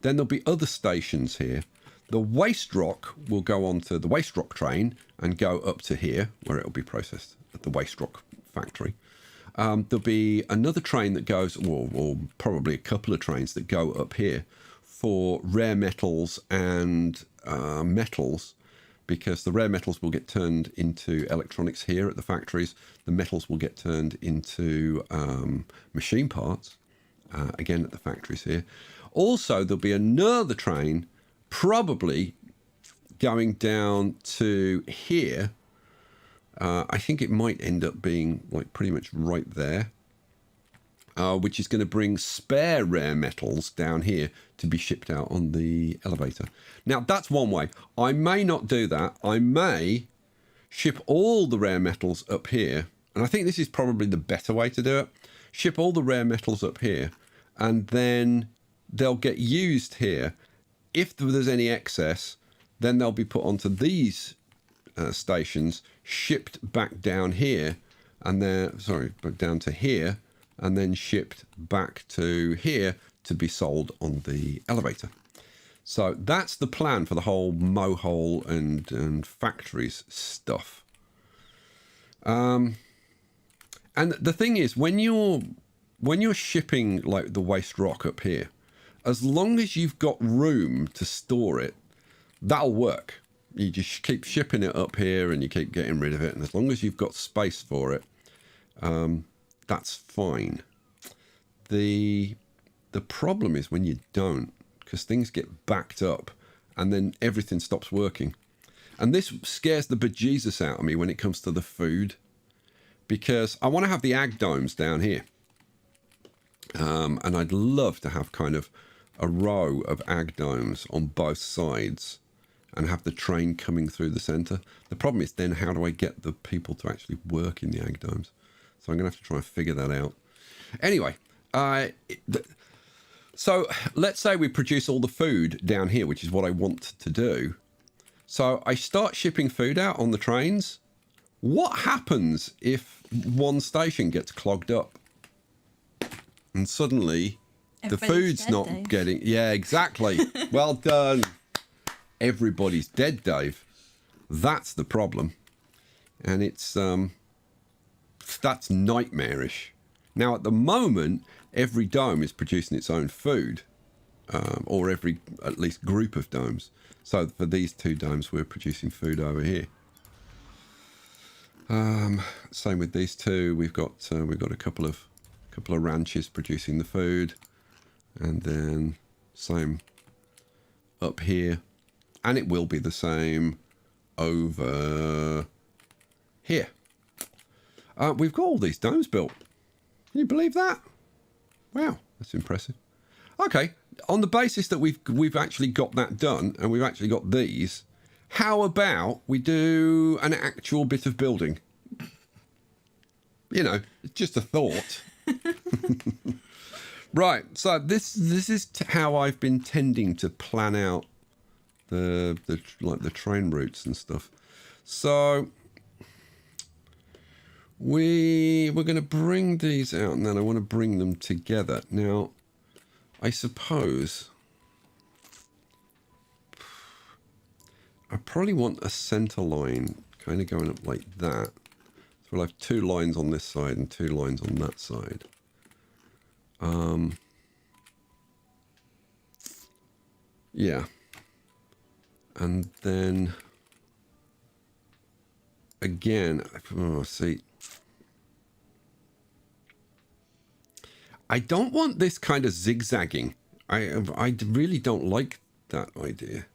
Speaker 1: Then there'll be other stations here. The waste rock will go onto the waste rock train and go up to here, where it'll be processed at the waste rock factory. There'll be another train that goes, or probably a couple of trains that go up here for rare metals and metals, because the rare metals will get turned into electronics here at the factories. The metals will get turned into machine parts, again at the factories here. Also, there'll be another train probably going down to here. I think it might end up being like pretty much right there, which is going to bring spare rare metals down here to be shipped out on the elevator. Now, that's one way. I may not do that. I may ship all the rare metals up here, and I think this is probably the better way to do it. Ship all the rare metals up here, and then they'll get used here. If there's any excess, then they'll be put onto these stations, shipped back down here, and then back down to here, and then shipped back to here to be sold on the elevator. So that's the plan for the whole mow hole and factories stuff. And the thing is, when you're shipping like the waste rock up here, as long as you've got room to store it, that'll work. You just keep shipping it up here and you keep getting rid of it. And as long as you've got space for it, that's fine. The problem is when you don't, because things get backed up and then everything stops working. And this scares the bejesus out of me when it comes to the food, because I want to have the ag domes down here. And I'd love to have kind of a row of ag domes on both sides and have the train coming through the center. The problem is then how do I get the people to actually work in the ag domes? So I'm going to have to try and figure that out. Anyway, so let's say we produce all the food down here, which is what I want to do. So I start shipping food out on the trains. What happens if one station gets clogged up? And suddenly the food's not
Speaker 2: Dave.
Speaker 1: getting... Yeah, exactly. Well done. Everybody's dead, Dave. That's the problem. And it's... that's nightmarish. Now, at the moment, every dome is producing its own food. Or every, at least, group of domes. So for these two domes, we're producing food over here. Same with these two. We've got a couple of ranches producing the food, and then same up here, and it will be the same over here. We've got all these domes built. Can you believe that? Wow, that's impressive. Okay, on the basis that we've actually got that done, and we've actually got these, how about we do an actual bit of building? You know, it's just a thought. Right, so this is how I've been tending to plan out the train routes and stuff. So we're going to bring these out, and then I want to bring them together. Now, I suppose I probably want a center line kind of going up like that. So we'll have two lines on this side and two lines on that side. Yeah. And then again, see, I don't want this kind of zigzagging. I really don't like that idea.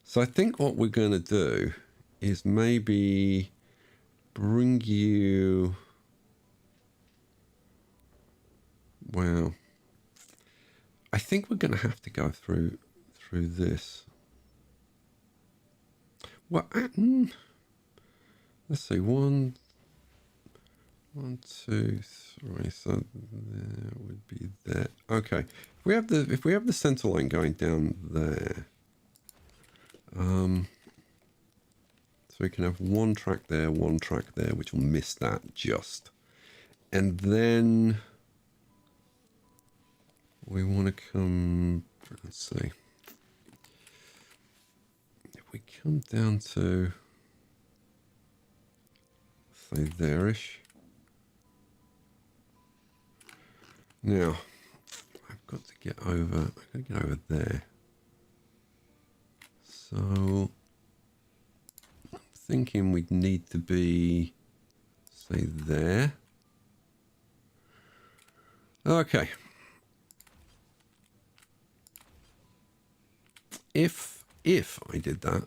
Speaker 1: So I think what we're going to do is maybe bring you... Well, I think we're going to have to go through this. Well, let's see, one, two, three. So there would be there. Okay, if we have the center line going down there, so we can have one track there, which will miss that just, and then we want to come. Let's see. We come down to, say, there-ish. Now, I've got to get over there. So, I'm thinking we'd need to be, say, there. Okay. If I did that,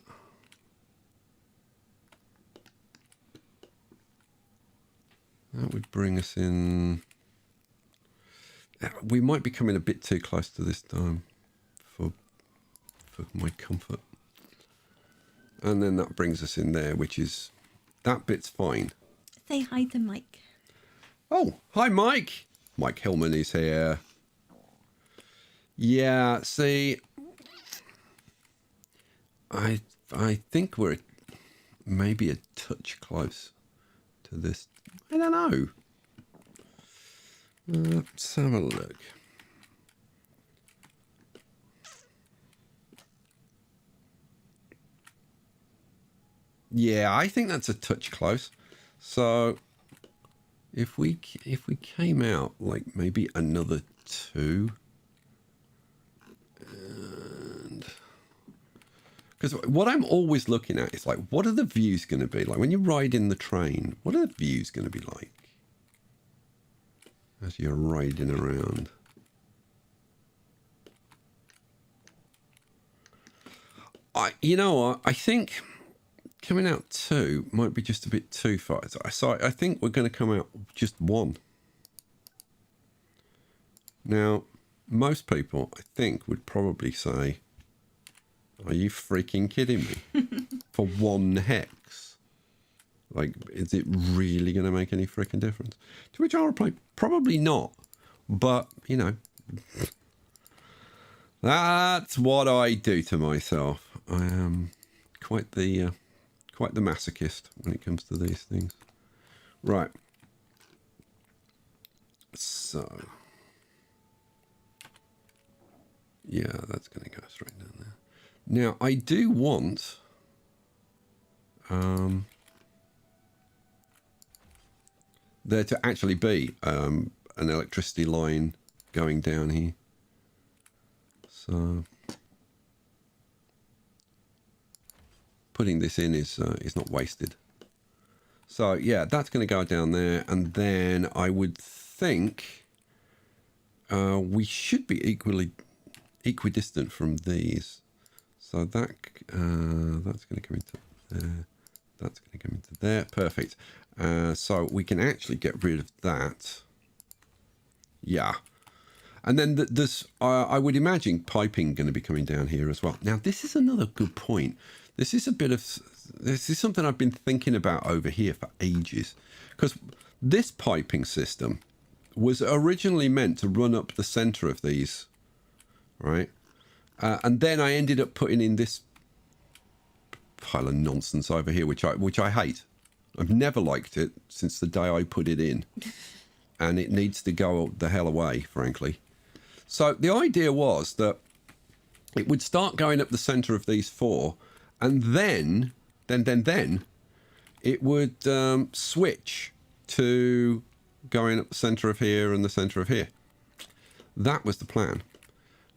Speaker 1: that would bring us in. We might be coming a bit too close to this time for my comfort. And then that brings us in there, which is, that bit's fine.
Speaker 2: Say hi to Mike.
Speaker 1: Oh, hi, Mike. Mike Hillman is here. Yeah, see, I think we're maybe a touch close to this. I don't know. Let's have a look. Yeah, I think that's a touch close. So if we came out like maybe another 2. Because what I'm always looking at is like, what are the views going to be like when you ride in the train? What are the views going to be like as you're riding around? I think coming out 2 might be just a bit too far. So I think we're going to come out just 1. Now, most people, I think, would probably say, are you freaking kidding me? For 1 hex? Like, is it really going to make any freaking difference? To which I'll reply, probably not. But, that's what I do to myself. I am quite the masochist when it comes to these things. Right. So, yeah, that's going to go straight down there. Now, I do want there to actually be an electricity line going down here. So putting this in is not wasted. So yeah, that's going to go down there, and then I would think we should be equidistant from these. So that's going to come into there. That's going to come into there. Perfect. So we can actually get rid of that. Yeah. And then there's, I would imagine, piping going to be coming down here as well. Now, this is another good point. This is something I've been thinking about over here for ages. Because this piping system was originally meant to run up the center of these, right? And then I ended up putting in this pile of nonsense over here, which I hate. I've never liked it since the day I put it in. And it needs to go the hell away, frankly. So the idea was that it would start going up the center of these 4, and then it would switch to going up the center of here and the center of here. That was the plan.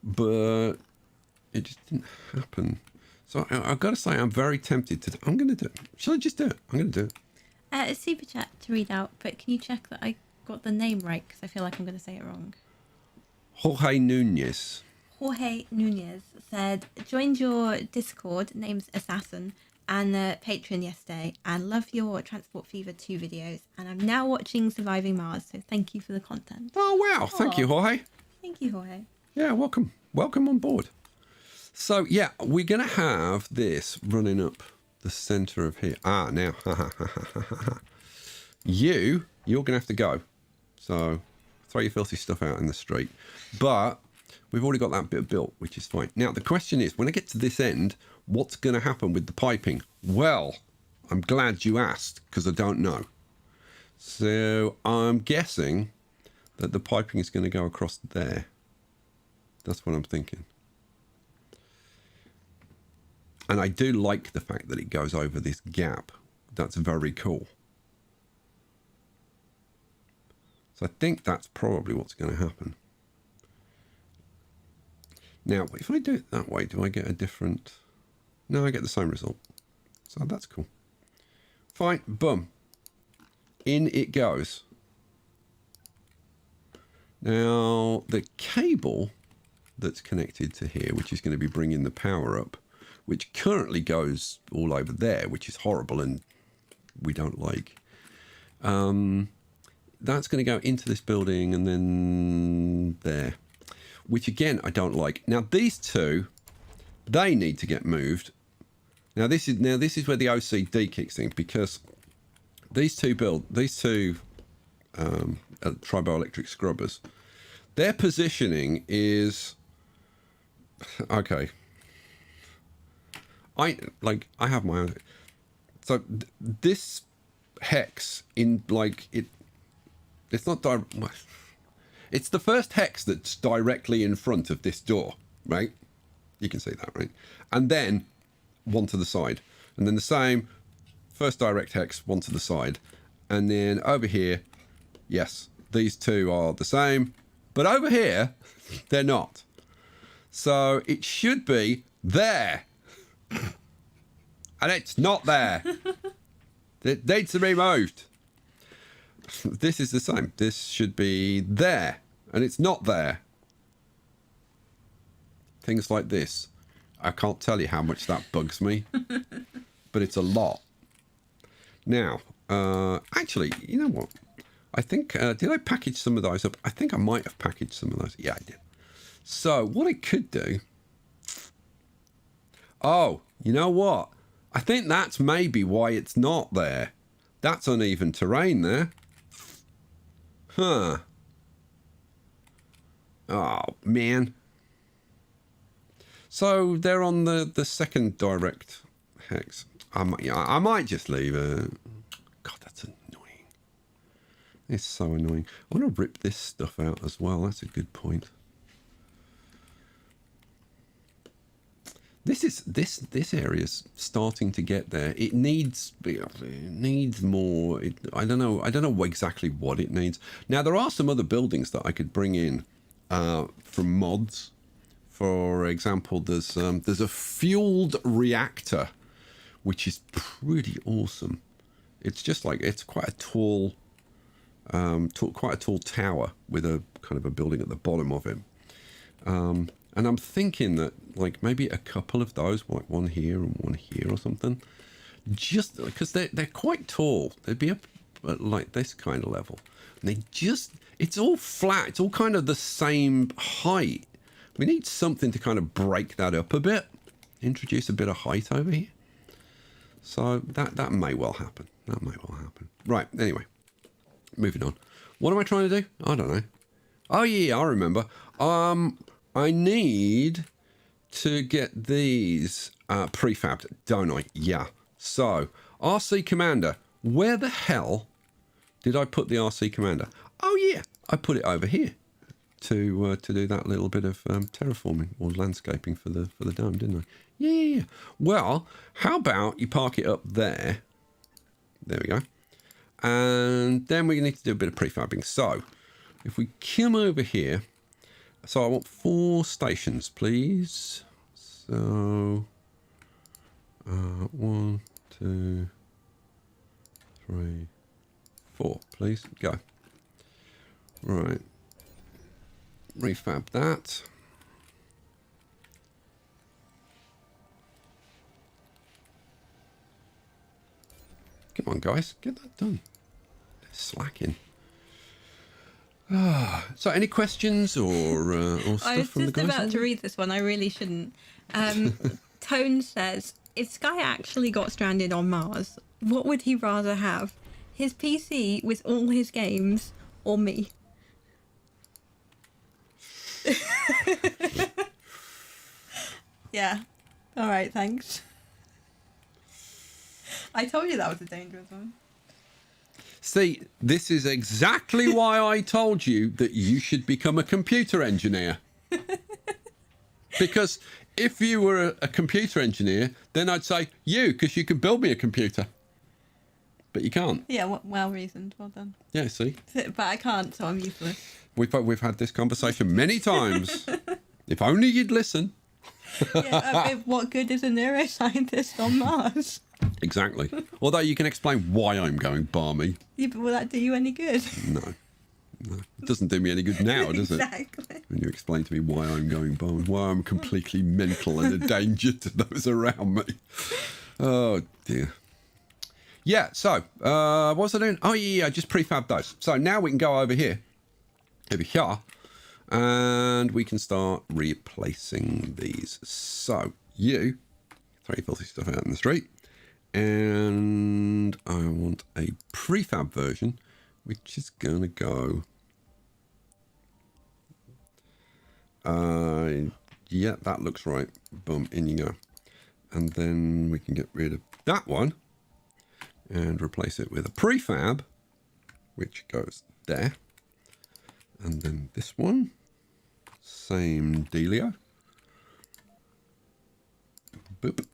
Speaker 1: But it just didn't happen. So I've got to say, I'm very tempted to... I'm going to do it. Shall I just do it? I'm going to do it.
Speaker 2: A super chat to read out, but can you check that I got the name right? Because I feel like I'm going to say it wrong.
Speaker 1: Jorge Nunez.
Speaker 2: Jorge Nunez said, joined your Discord, name's Assassin, and Patreon yesterday, and love your Transport Fever 2 videos, and I'm now watching Surviving Mars, so thank you for the content.
Speaker 1: Oh, wow. Thank you, Jorge.
Speaker 2: Thank you, Jorge.
Speaker 1: Yeah, welcome. Welcome on board. So, yeah, we're going to have this running up the center of here. Ah, now. You're going to have to go. So, throw your filthy stuff out in the street. But we've already got that bit built, which is fine. Now, the question is, when I get to this end, what's going to happen with the piping? Well, I'm glad you asked, because I don't know. So, I'm guessing that the piping is going to go across there. That's what I'm thinking. And I do like the fact that it goes over this gap. That's very cool. So I think that's probably what's going to happen. Now, if I do it that way, do I get a different... No, I get the same result. So that's cool. Fine, boom. In it goes. Now, the cable that's connected to here, which is going to be bringing the power up, which currently goes all over there, which is horrible and we don't like. That's going to go into this building and then there, which again, I don't like. Now, these two, they need to get moved. Now, this is where the OCD kicks in, because these two triboelectric scrubbers, their positioning is, okay. I have my own. So this hex in it's not it's the first hex that's directly in front of this door, right? You can see that, right? And then one to the side, and then the same first direct hex, one to the side, and then over here, yes, these two are the same, but over here they're not. So it should be there. And it's not there. It needs to be moved. This is the same. This should be there. And it's not there. Things like this. I can't tell you how much that bugs me. But it's a lot. Now, actually, you know what? I think, did I package some of those up? I think I might have packaged some of those. Yeah, I did. So what I could do... Oh, you know what? I think that's maybe why it's not there. That's uneven terrain there. Huh. Oh, man. So they're on the second direct hex. I might just leave it. God, that's annoying. It's so annoying. I want to rip this stuff out as well. That's a good point. This area's starting to get there. It needs more. I don't know exactly what it needs. Now there are some other buildings that I could bring in from mods. For example, there's a fueled reactor, which is pretty awesome. It's just like, it's quite a tall tower with a kind of a building at the bottom of it. And I'm thinking that, like, maybe a couple of those, like one here and one here or something, just because they're quite tall. They'd be up at like this kind of level. And it's all flat. It's all kind of the same height. We need something to kind of break that up a bit, introduce a bit of height over here. So that may well happen. That may well happen. Right, anyway, moving on. What am I trying to do? I don't know. Oh, yeah, I remember. I need to get these prefabbed, don't I? Yeah. So, RC Commander. Where the hell did I put the RC Commander? Oh, yeah. I put it over here to do that little bit of terraforming or landscaping for the dome, didn't I? Yeah. Well, how about you park it up there? There we go. And then we need to do a bit of prefabbing. So, if we come over here... So I want 4 stations, please. So, 1, 2, 3, 4, please. Go. Right. Refab that. Come on, guys. Get that done. They're slacking. So any questions or stuff from the guys?
Speaker 2: I was just about to read this one. I really shouldn't. Tone says, if Sky actually got stranded on Mars, what would he rather have? His PC with all his games or me? Yeah. All right, thanks. I told you that was a dangerous one.
Speaker 1: See, this is exactly why I told you that you should become a computer engineer. Because if you were a computer engineer, then I'd say you, because you could build me a computer. But you can't.
Speaker 2: Yeah, well reasoned. Well done.
Speaker 1: Yeah, see?
Speaker 2: But I can't, so I'm useless.
Speaker 1: We've had this conversation many times. If only you'd listen.
Speaker 2: Yeah, what good is a neuroscientist on Mars?
Speaker 1: Exactly. Although you can explain why I'm going balmy.
Speaker 2: Yeah, but will that do you any good?
Speaker 1: No. It doesn't do me any good now, does it?
Speaker 2: Exactly.
Speaker 1: When you explain to me why I'm going balmy, why I'm completely mental and a danger to those around me. Oh, dear. Yeah, so, what was I doing? Oh, yeah, I just prefab those. So now we can go over here, and we can start replacing these. So, you, throw your filthy stuff out in the street. And I want a prefab version, which is going to go... yeah, that looks right. Boom, in you go. And then we can get rid of that one and replace it with a prefab, which goes there. And then this one, same dealio. Boop.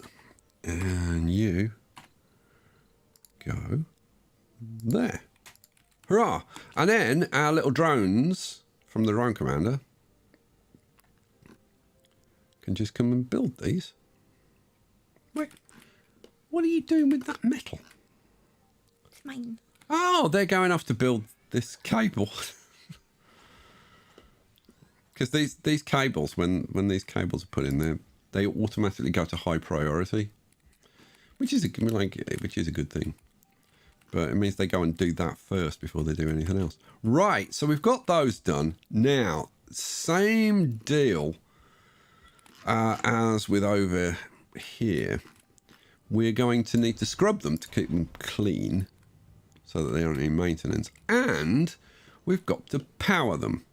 Speaker 1: And you... go there. Hurrah! And then our little drones from the drone commander can just come and build these. Wait, what are you doing with that metal?
Speaker 2: It's mine.
Speaker 1: Oh, they're going off to build this cable. Because these cables, when these cables are put in there, they automatically go to high priority, which is a good thing. But it means they go and do that first before they do anything else. Right, so we've got those done. Now, same deal as with over here. We're going to need to scrub them to keep them clean so that they don't need maintenance. And we've got to power them.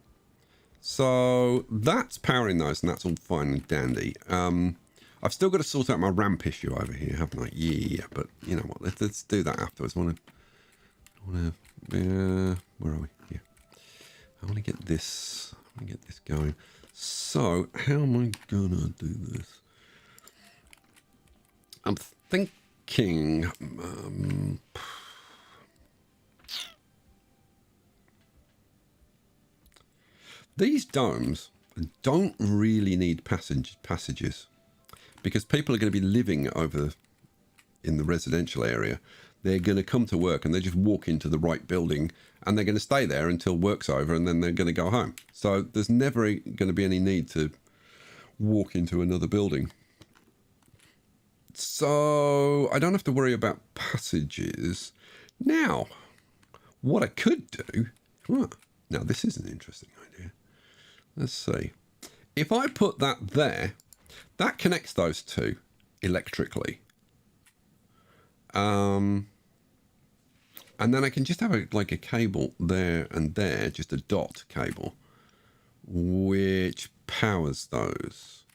Speaker 1: So that's powering those, and that's all fine and dandy. I've still got to sort out my ramp issue over here, haven't I? Yeah, but you know what? Let's do that afterwards. Where are we? Yeah. I want to get this. Going. So how am I gonna do this? I'm thinking. These domes don't really need passages. Because people are going to be living over in the residential area. They're going to come to work and they just walk into the right building and they're going to stay there until work's over and then they're going to go home. So there's never going to be any need to walk into another building. So I don't have to worry about passages. Now, what I could do... now, this is an interesting idea. Let's see. If I put that there... that connects those two electrically. And then I can just have a cable there and there, just a dot cable, which powers those.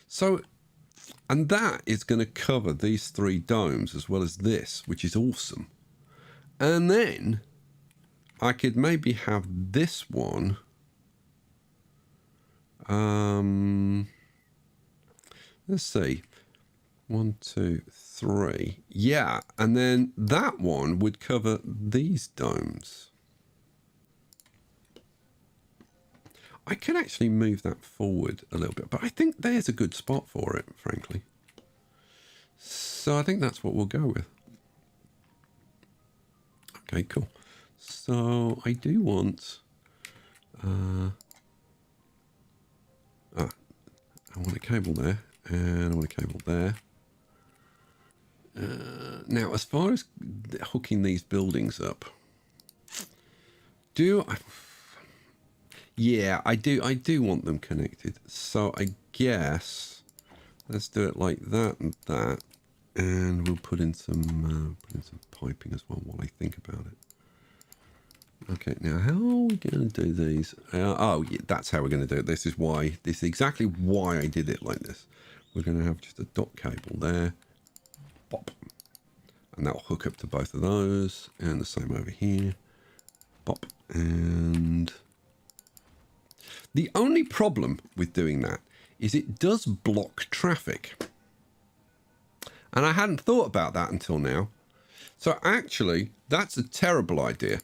Speaker 1: So, and that is going to cover these three domes as well as this, which is awesome. And then I could maybe have this one. Let's see. 1, 2, 3. Yeah, and then that one would cover these domes. I could actually move that forward a little bit, but I think there's a good spot for it, frankly. So I think that's what we'll go with. Okay, cool. So I do want... I want a cable there, and I want a cable there. Now, as far as hooking these buildings up, yeah, I do want them connected. So I guess let's do it like that and that, and we'll put in some piping as well while I think about it. Okay, now how are we going to do these? Oh, yeah, that's how we're going to do it. This is exactly why I did it like this. We're going to have just a dot cable there, bop, and that'll hook up to both of those, and the same over here, bop, and the only problem with doing that is it does block traffic, and I hadn't thought about that until now. So actually, that's a terrible idea.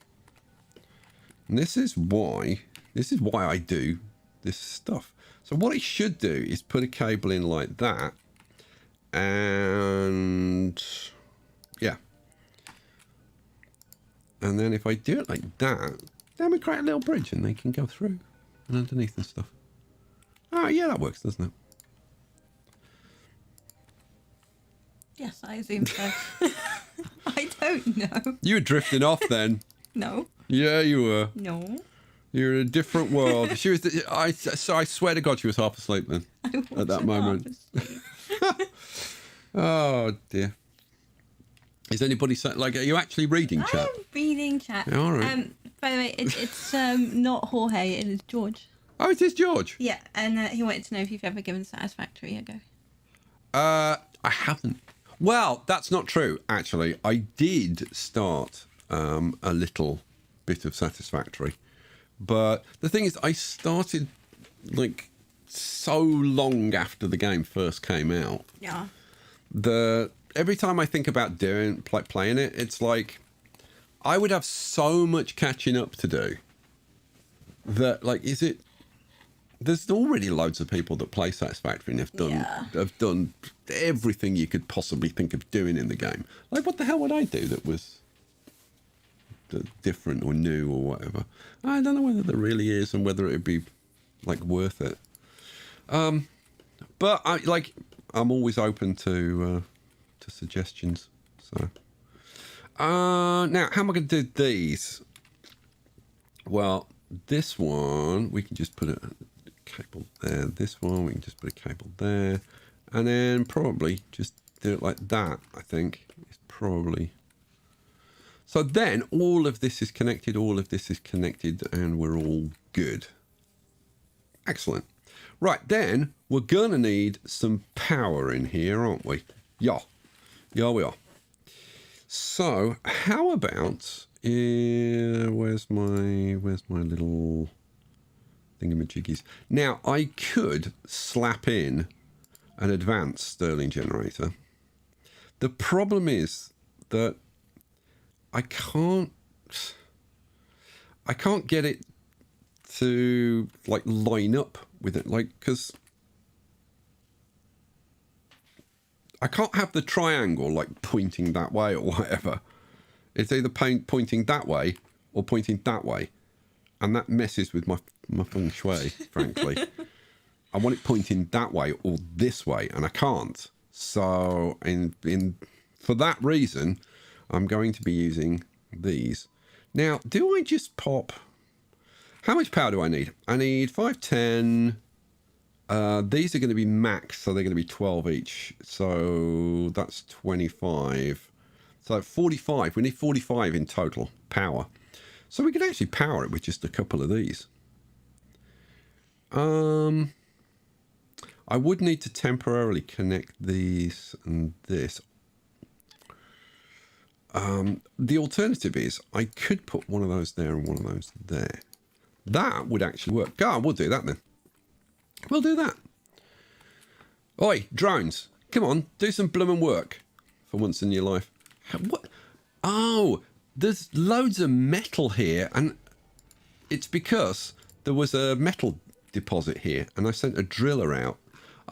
Speaker 1: And this is why I do this stuff. So what I should do is put a cable in like that, and yeah. And then if I do it like that, then we create a little bridge and they can go through and underneath and stuff. Oh yeah, that works, doesn't it?
Speaker 2: Yes, I assume so. I don't know.
Speaker 1: You were drifting off then.
Speaker 2: No.
Speaker 1: Yeah, you were.
Speaker 2: No.
Speaker 1: You're in a different world. She was. I swear to God, she was half asleep then. At that moment. Oh dear. Is anybody like? Are you actually reading chat?
Speaker 2: I'm reading chat.
Speaker 1: Yeah, all right.
Speaker 2: By the way, it's not Jorge. It is George.
Speaker 1: Oh, it is George.
Speaker 2: Yeah, and he wanted to know if you've ever given Satisfactory a go.
Speaker 1: I haven't. Well, that's not true. Actually, I did start a little bit of Satisfactory, but the thing is, I started like so long after the game first came out.
Speaker 2: Yeah.
Speaker 1: Every time I think about playing it, it's like I would have so much catching up to do that, like, there's already loads of people that play Satisfactory and have done everything you could possibly think of doing in the game. Like, what the hell would I do that was different or new or whatever? I don't know whether there really is and whether it would be like worth it. But I'm always open to suggestions. So now, how am I going to do these? Well, this one we can just put a cable there. This one we can just put a cable there, and then probably just do it like that. I think it's probably. So then all of this is connected. All of this is connected, and we're all good. Excellent. Right, then we're gonna need some power in here, aren't we? Yeah, we are. So how about where's my little thingamajiggies? Now I could slap in an advanced Stirling generator. The problem is that I can't get it to like line up with it, like, because I can't have the triangle like pointing that way or whatever. It's either pointing that way or pointing that way, and that messes with my feng shui, frankly. I want it pointing that way or this way, and I can't. So for that reason, I'm going to be using these. Now, do I just pop... How much power do I need? I need 510. These are going to be max, so they're going to be 12 each. So that's 25. So 45. We need 45 in total power. So we could actually power it with just a couple of these. I would need to temporarily connect these and this. The alternative is I could put one of those there and one of those there. That would actually work. We'll do that then. We'll do that. Oi, drones. Come on, do some bloomin' work for once in your life. What? Oh, there's loads of metal here, and it's because there was a metal deposit here, and I sent a driller out.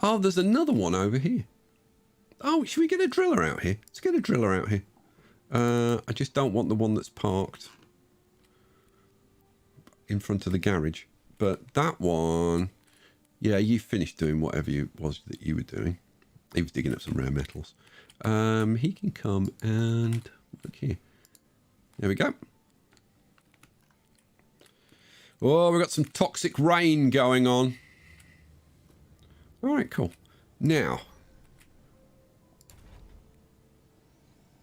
Speaker 1: Oh, there's another one over here. Oh, should we get a driller out here? Let's get a driller out here. I just don't want the one that's parked in front of the garage. But that one, yeah, you finished doing whatever it was that you were doing. He was digging up some rare metals. He can come and look here. There we go. Oh, we've got some toxic rain going on. All right, cool. Now,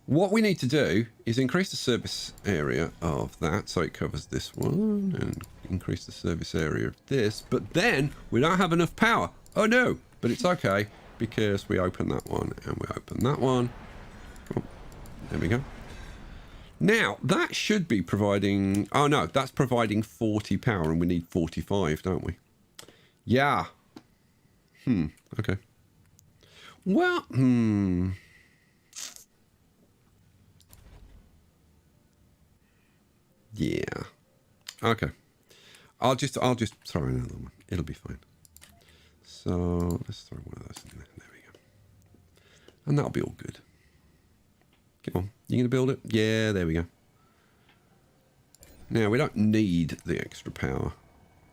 Speaker 1: what we need to do is increase the service area of that so it covers this one and increase the service area of this. But then we don't have enough power. Oh, no. But it's okay because we open that one and we open that one. Oh, there we go. Now, that should be providing... Oh, no, that's providing 40 power and we need 45, don't we? Yeah. Okay. Well, yeah. Okay. I'll just throw in another one. It'll be fine. So, let's throw one of those in there. There we go. And that'll be all good. Come on. You going to build it? Yeah, there we go. Now, we don't need the extra power,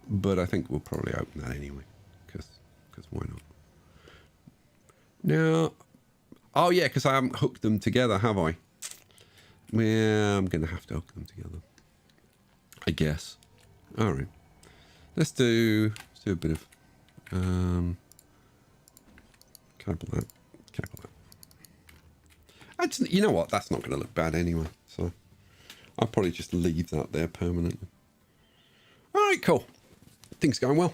Speaker 1: but I think we'll probably open that anyway, because why not? Now, oh yeah, because I haven't hooked them together, have I? Well, I'm going to have to hook them together, I guess. All right. Let's do a bit of cable that. You know what? That's not going to look bad anyway. So I'll probably just leave that there permanently. All right, cool. Things going well.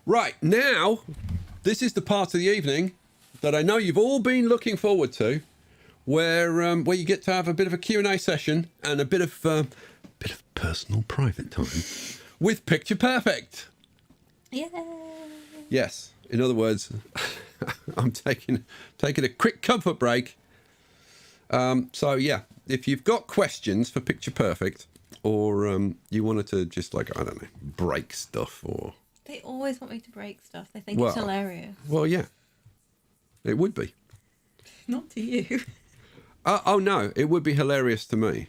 Speaker 1: Right, now, this is the part of the evening that I know you've all been looking forward to, where you get to have a bit of a Q&A session and a bit of personal private time with Picture Perfect.
Speaker 2: Yeah.
Speaker 1: Yes. In other words, I'm taking a quick comfort break. So yeah, if you've got questions for Picture Perfect, or you wanted to just I don't know, break stuff, or
Speaker 2: they always want me to break stuff. They think it's hilarious.
Speaker 1: Well, yeah, it would be.
Speaker 2: Not to you.
Speaker 1: Oh no, it would be hilarious to me.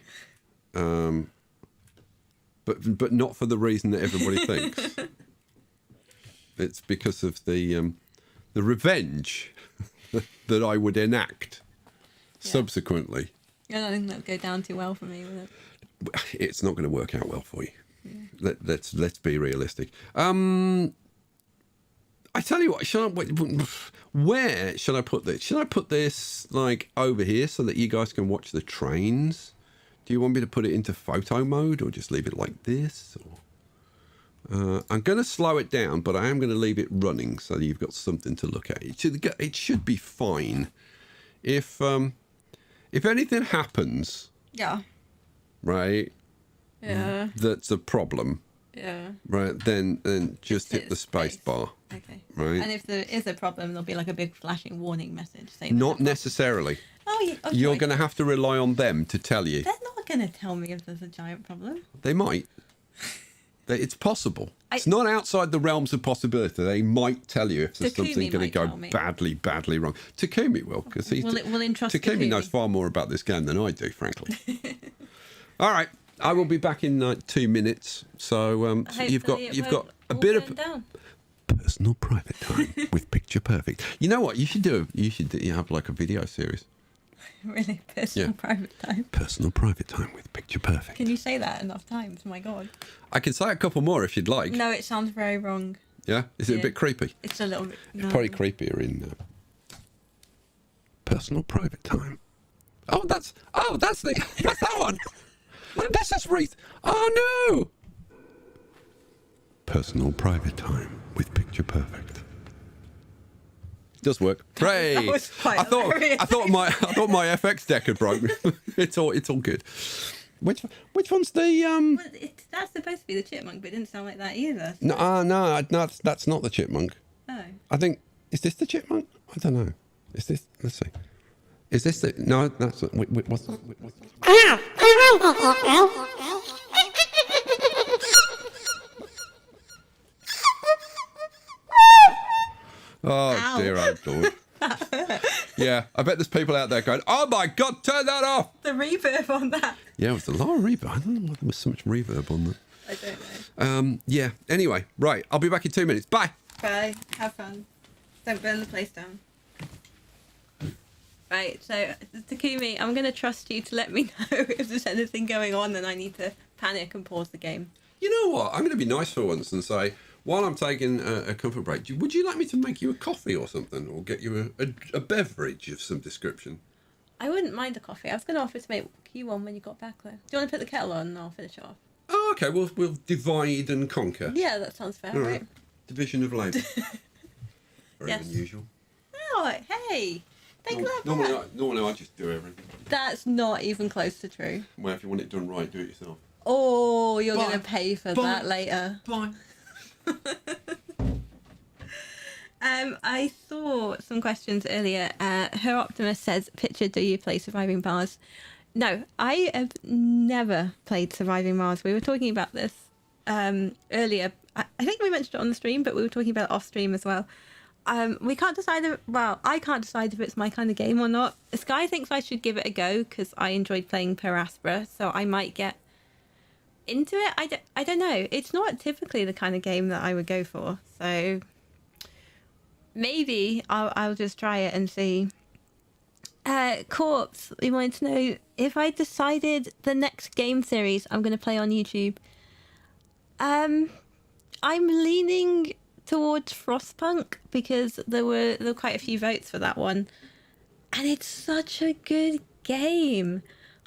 Speaker 1: But not for the reason that everybody thinks. It's because of the revenge that I would enact subsequently.
Speaker 2: I don't think that'll go down too well for me with it.
Speaker 1: It's not going to work out well for you. Yeah. Let's be realistic. I tell you what, where should I put this? Should I put this over here so that you guys can watch the trains? Do you want me to put it into photo mode or just leave it like this? Or I'm going to slow it down, but I am going to leave it running so that you've got something to look at. It should be fine. If anything happens, right, that's a problem. Yeah. Right, then just hit the space bar.
Speaker 2: Okay.
Speaker 1: Right.
Speaker 2: And if there is a problem, there'll be a big flashing warning message saying.
Speaker 1: Not necessarily.
Speaker 2: Oh, yeah. Okay.
Speaker 1: You're going to have to rely on them to tell you.
Speaker 2: They're not going to tell me if there's a giant problem.
Speaker 1: They might. It's possible. It's not outside the realms of possibility. They might tell you if there's something going to go badly wrong. Takumi will, because Takumi knows far more about this game than I do, frankly. All right, I will be back in 2 minutes. So you've got a bit of personal private time with Picture Perfect. You know what you should do? You have a video series.
Speaker 2: Really? Personal private time?
Speaker 1: Personal private time with Picture Perfect.
Speaker 2: Can you say that enough times? Oh my God.
Speaker 1: I can say a couple more if you'd like.
Speaker 2: No, it sounds very wrong.
Speaker 1: Yeah? Is it a bit creepy?
Speaker 2: It's a little bit...
Speaker 1: It's probably creepier in personal private time. That's that one. This is Wreath. Oh no! Personal private time with Picture Perfect. Does work. Hooray! I thought my FX deck had broken. It's all good. Which one's the
Speaker 2: Well, that's supposed to be the chipmunk, but it didn't sound like that either. So.
Speaker 1: No, that's not the chipmunk.
Speaker 2: Oh.
Speaker 1: I think, is this the chipmunk? I don't know. Is this? Let's see. Is this the? No, that's what's. Oh, ow. Dear old dog. Yeah, I bet there's people out there going, oh my God, turn that off.
Speaker 2: The reverb on that.
Speaker 1: Yeah, it was a lot of reverb. I don't know why there was so much reverb on that.
Speaker 2: I don't know.
Speaker 1: Yeah, anyway, right. I'll be back in 2 minutes. Bye.
Speaker 2: Bye. Have fun. Don't burn the place down. Right, so Takumi, I'm going to trust you to let me know if there's anything going on and I need to panic and pause the game.
Speaker 1: You know what? I'm going to be nice for once and say, while I'm taking a comfort break, would you like me to make you a coffee or something, or get you a beverage of some description?
Speaker 2: I wouldn't mind a coffee. I was going to offer to make you one when you got back, though. Do you want to put the kettle on and I'll finish it off?
Speaker 1: Oh, okay. We'll divide and conquer.
Speaker 2: Yeah, that sounds fair, right?
Speaker 1: Division of labour. Very
Speaker 2: Yes.
Speaker 1: unusual.
Speaker 2: Oh, hey! Think about that.
Speaker 1: Normally I just do everything.
Speaker 2: That's not even close to true.
Speaker 1: Well, if you want it done right, do it yourself.
Speaker 2: Oh, you're
Speaker 1: Bye.
Speaker 2: going to pay for
Speaker 1: Bye.
Speaker 2: that later.
Speaker 1: Bye.
Speaker 2: I saw some questions earlier. Her Optimist says, "Picture, do you play Surviving Mars?" No, I have never played Surviving Mars. We were talking about this earlier. I think we mentioned it on the stream, but we were talking about it off stream as well. We can't decide. I can't decide if it's my kind of game or not. Sky thinks I should give it a go because I enjoyed playing Per Aspera, so I might get into it. I don't know. It's not typically the kind of game that I would go for, so maybe I'll just try it and see. Corpse, we wanted to know if I decided the next game series I'm going to play on YouTube. I'm leaning towards Frostpunk because there were quite a few votes for that one, and it's such a good game.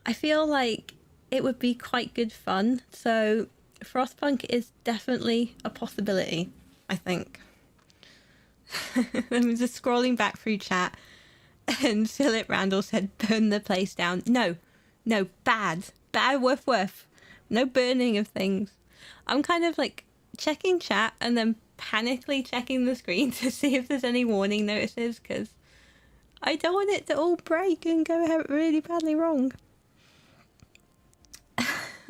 Speaker 2: I feel like it would be quite good fun, so Frostpunk is definitely a possibility, I think. I'm just scrolling back through chat, and Philip Randall said, burn the place down. No, bad woof. No burning of things. I'm kind of like checking chat and then panically checking the screen to see if there's any warning notices, because I don't want it to all break and go really badly wrong.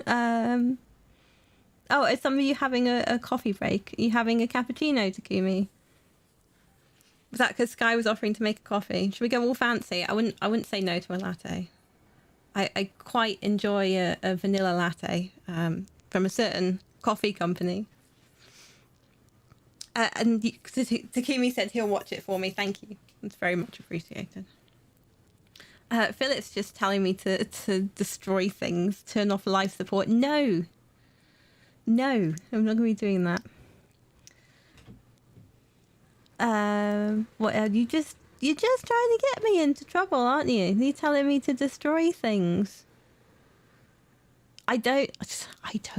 Speaker 2: Oh, is some of you having a coffee break? Are you having a cappuccino, Takumi? Was that because Sky was offering to make a coffee? Should we go all fancy? I wouldn't say no to a latte. I quite enjoy a vanilla latte from a certain coffee company. And Takumi said he'll watch it for me. Thank you. It's very much appreciated. Philip's just telling me to destroy things, turn off live support. No, I'm not going to be doing that. What you're just trying to get me into trouble, aren't you? You're telling me to destroy things. I don't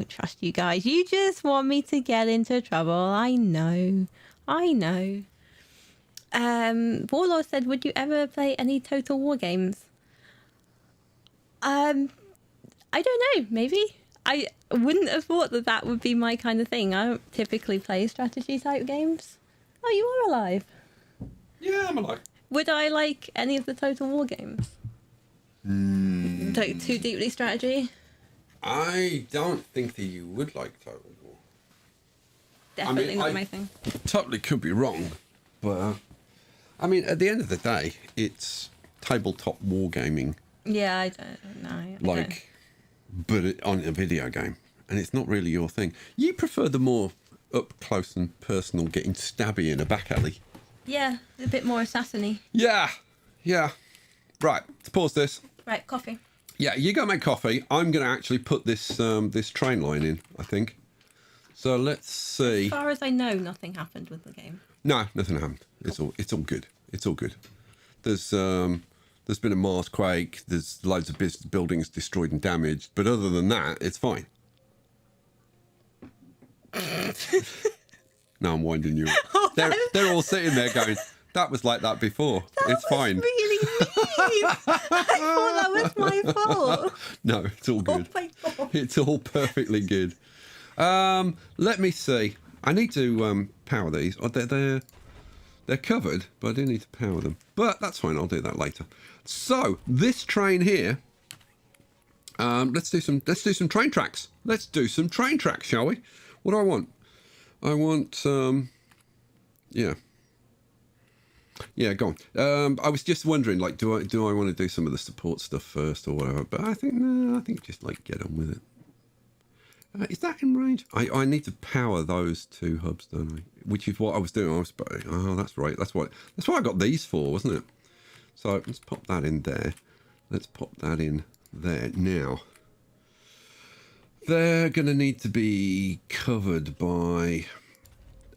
Speaker 2: trust you guys. You just want me to get into trouble. I know. Warlord said, would you ever play any Total War games? I don't know, maybe. I wouldn't have thought that would be my kind of thing. I don't typically play strategy type games. Oh, you are alive.
Speaker 1: Yeah, I'm alive.
Speaker 2: Would I like any of the Total War games? Too deeply strategy?
Speaker 1: I don't think that you would like Total War.
Speaker 2: Definitely not my thing.
Speaker 1: Totally could be wrong, but I mean, at the end of the day, it's tabletop wargaming.
Speaker 2: Yeah, I don't know.
Speaker 1: But on a video game, and it's not really your thing. You prefer the more up close and personal, getting stabby in a back alley.
Speaker 2: Yeah, a bit more assassin-y.
Speaker 1: Yeah. Right, let's pause this.
Speaker 2: Right, coffee.
Speaker 1: Yeah, you go make coffee. I'm going to actually put this this train line in, I think. So let's see.
Speaker 2: As far as I know, nothing happened with the game.
Speaker 1: No, nothing happened. It's all good. It's all good. There's been a Mars quake. There's loads of buildings destroyed and damaged. But other than that, it's fine. No, I'm winding you up. Oh, they're all sitting there going, that was like that before. It's fine.
Speaker 2: Really mean. I thought that was my fault.
Speaker 1: No, it's all good.
Speaker 2: Oh my God.
Speaker 1: It's all perfectly good. Let me see. I need to power these. Oh, they're covered, but I do need to power them. But that's fine. I'll do that later. So this train here. Let's do some train tracks. Let's do some train tracks, shall we? What do I want? I want yeah. Yeah, go on. I was just wondering, like, do I want to do some of the support stuff first or whatever? But I think no, I think just like get on with it. Is that in range? I need to power those two hubs, don't I? Which is what I was doing. Oh, that's right. That's what I got these for, wasn't it? So let's pop that in there. Let's pop that in there. Now, they're going to need to be covered by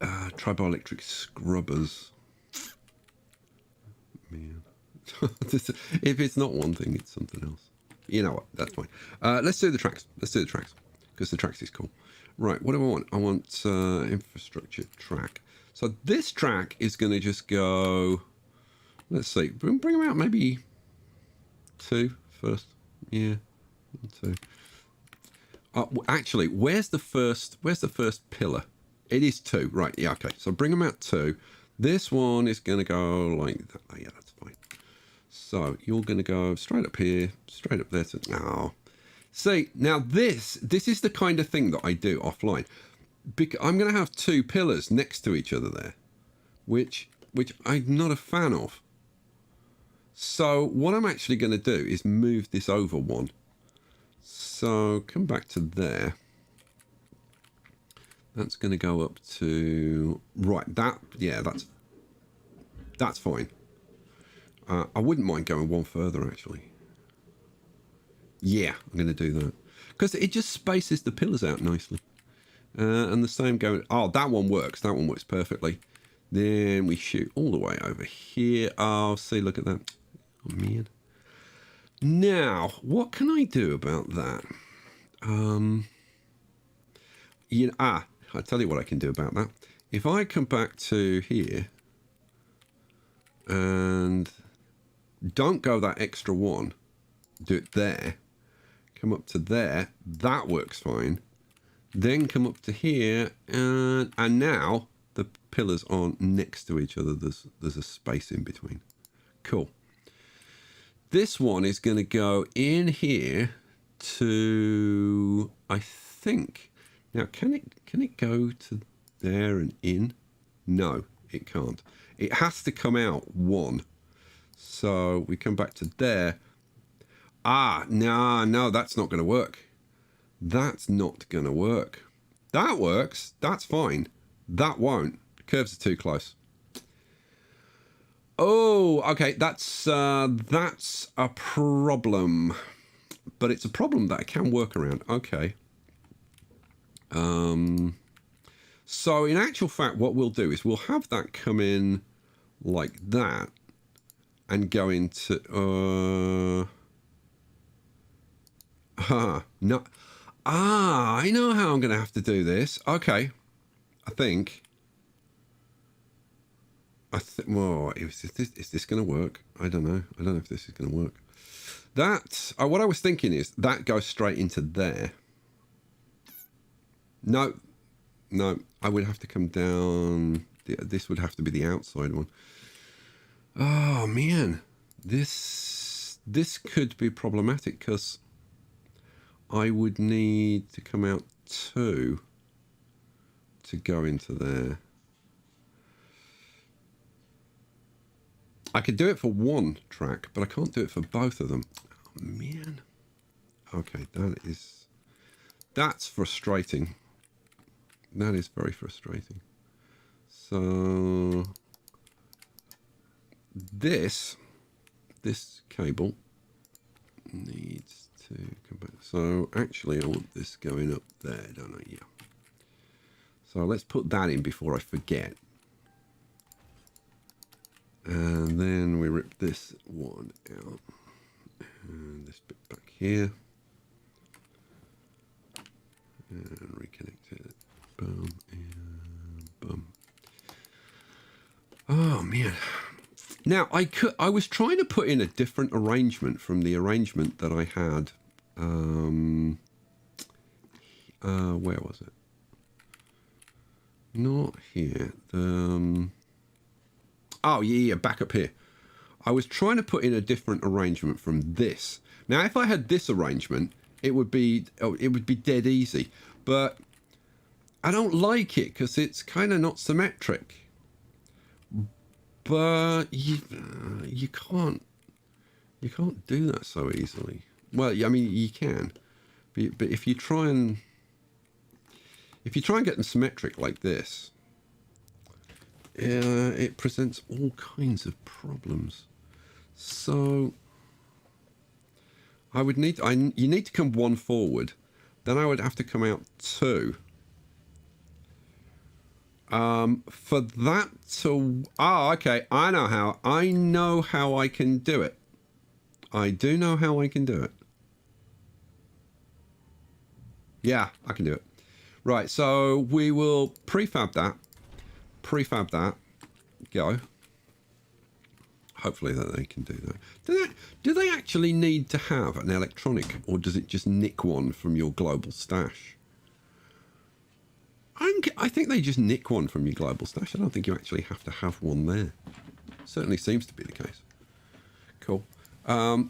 Speaker 1: triboelectric scrubbers. Man. If it's not one thing, it's something else. You know what? That's fine. Let's do the tracks. Let's do the tracks. Because the tracks is cool. Right, what do I want? I want infrastructure track. So this track is going to just go... Let's see. Bring them out maybe 2 first. Yeah, 2. Actually, where's the first pillar? It is 2. Right, yeah, okay. So bring them out 2. This one is going to go like that. Oh, yeah, that's fine. So you're going to go straight up here, straight up there to... Oh. See, now this is the kind of thing that I do offline. I'm going to have 2 pillars next to each other there, which I'm not a fan of. So what I'm actually going to do is move this over 1. So come back to there. That's going to go up to... Right, that's fine. I wouldn't mind going 1 further, actually. Yeah, I'm going to do that. Because it just spaces the pillars out nicely. And the same going... Oh, that one works. That one works perfectly. Then we shoot all the way over here. Oh, see, look at that. Oh, man. Now, what can I do about that? I'll tell you what I can do about that. If I come back to here and don't go that extra 1, do it there, come up to there, that works fine. Then come up to here, and now the pillars aren't next to each other. There's a space in between. Cool. This one is going to go in here to, I think. Now, can it go to there and in? No, it can't. It has to come out 1. So we come back to there. No, that's not going to work. That's not going to work. That works. That's fine. That won't. Curves are too close. Oh, okay. That's a problem. But it's a problem that I can work around. Okay. So in actual fact, what we'll do is we'll have that come in like that and go into... no. I know how I'm going to have to do this. Okay. I think... Well, is this going to work? I don't know. I don't know if this is going to work. That... what I was thinking is that goes straight into there. No. No. I would have to come down... This would have to be the outside one. Oh, man. This could be problematic because I would need to come out 2 to go into there. I could do it for 1 track, but I can't do it for both of them. Oh, man. Okay, that's frustrating. That is very frustrating. So this cable needs to come back. So actually I want this going up there, don't I? Yeah. So let's put that in before I forget. And then we rip this one out. And this bit back here. And reconnect it. Boom and boom. Oh man. Now I was trying to put in a different arrangement from the arrangement that I had. Where was it? Not here. Oh yeah, back up here. I was trying to put in a different arrangement from this. Now, if I had this arrangement, it would be dead easy. But I don't like it because it's kind of not symmetric. but you can't do that so easily. Well, I mean, you can, but if you try and get them symmetric like this, it presents all kinds of problems. So you need to come one forward, then I would have to come out two. For that to... okay, I know how I can do it. I do know how I can do it. Yeah, I can do it. Right, so we will prefab that. Go. Hopefully that they can do that. Do they actually need to have an electronic, or does it just nick one from your global stash? I think they just nick one from your global stash. I don't think you actually have to have one there. Certainly seems to be the case. Cool.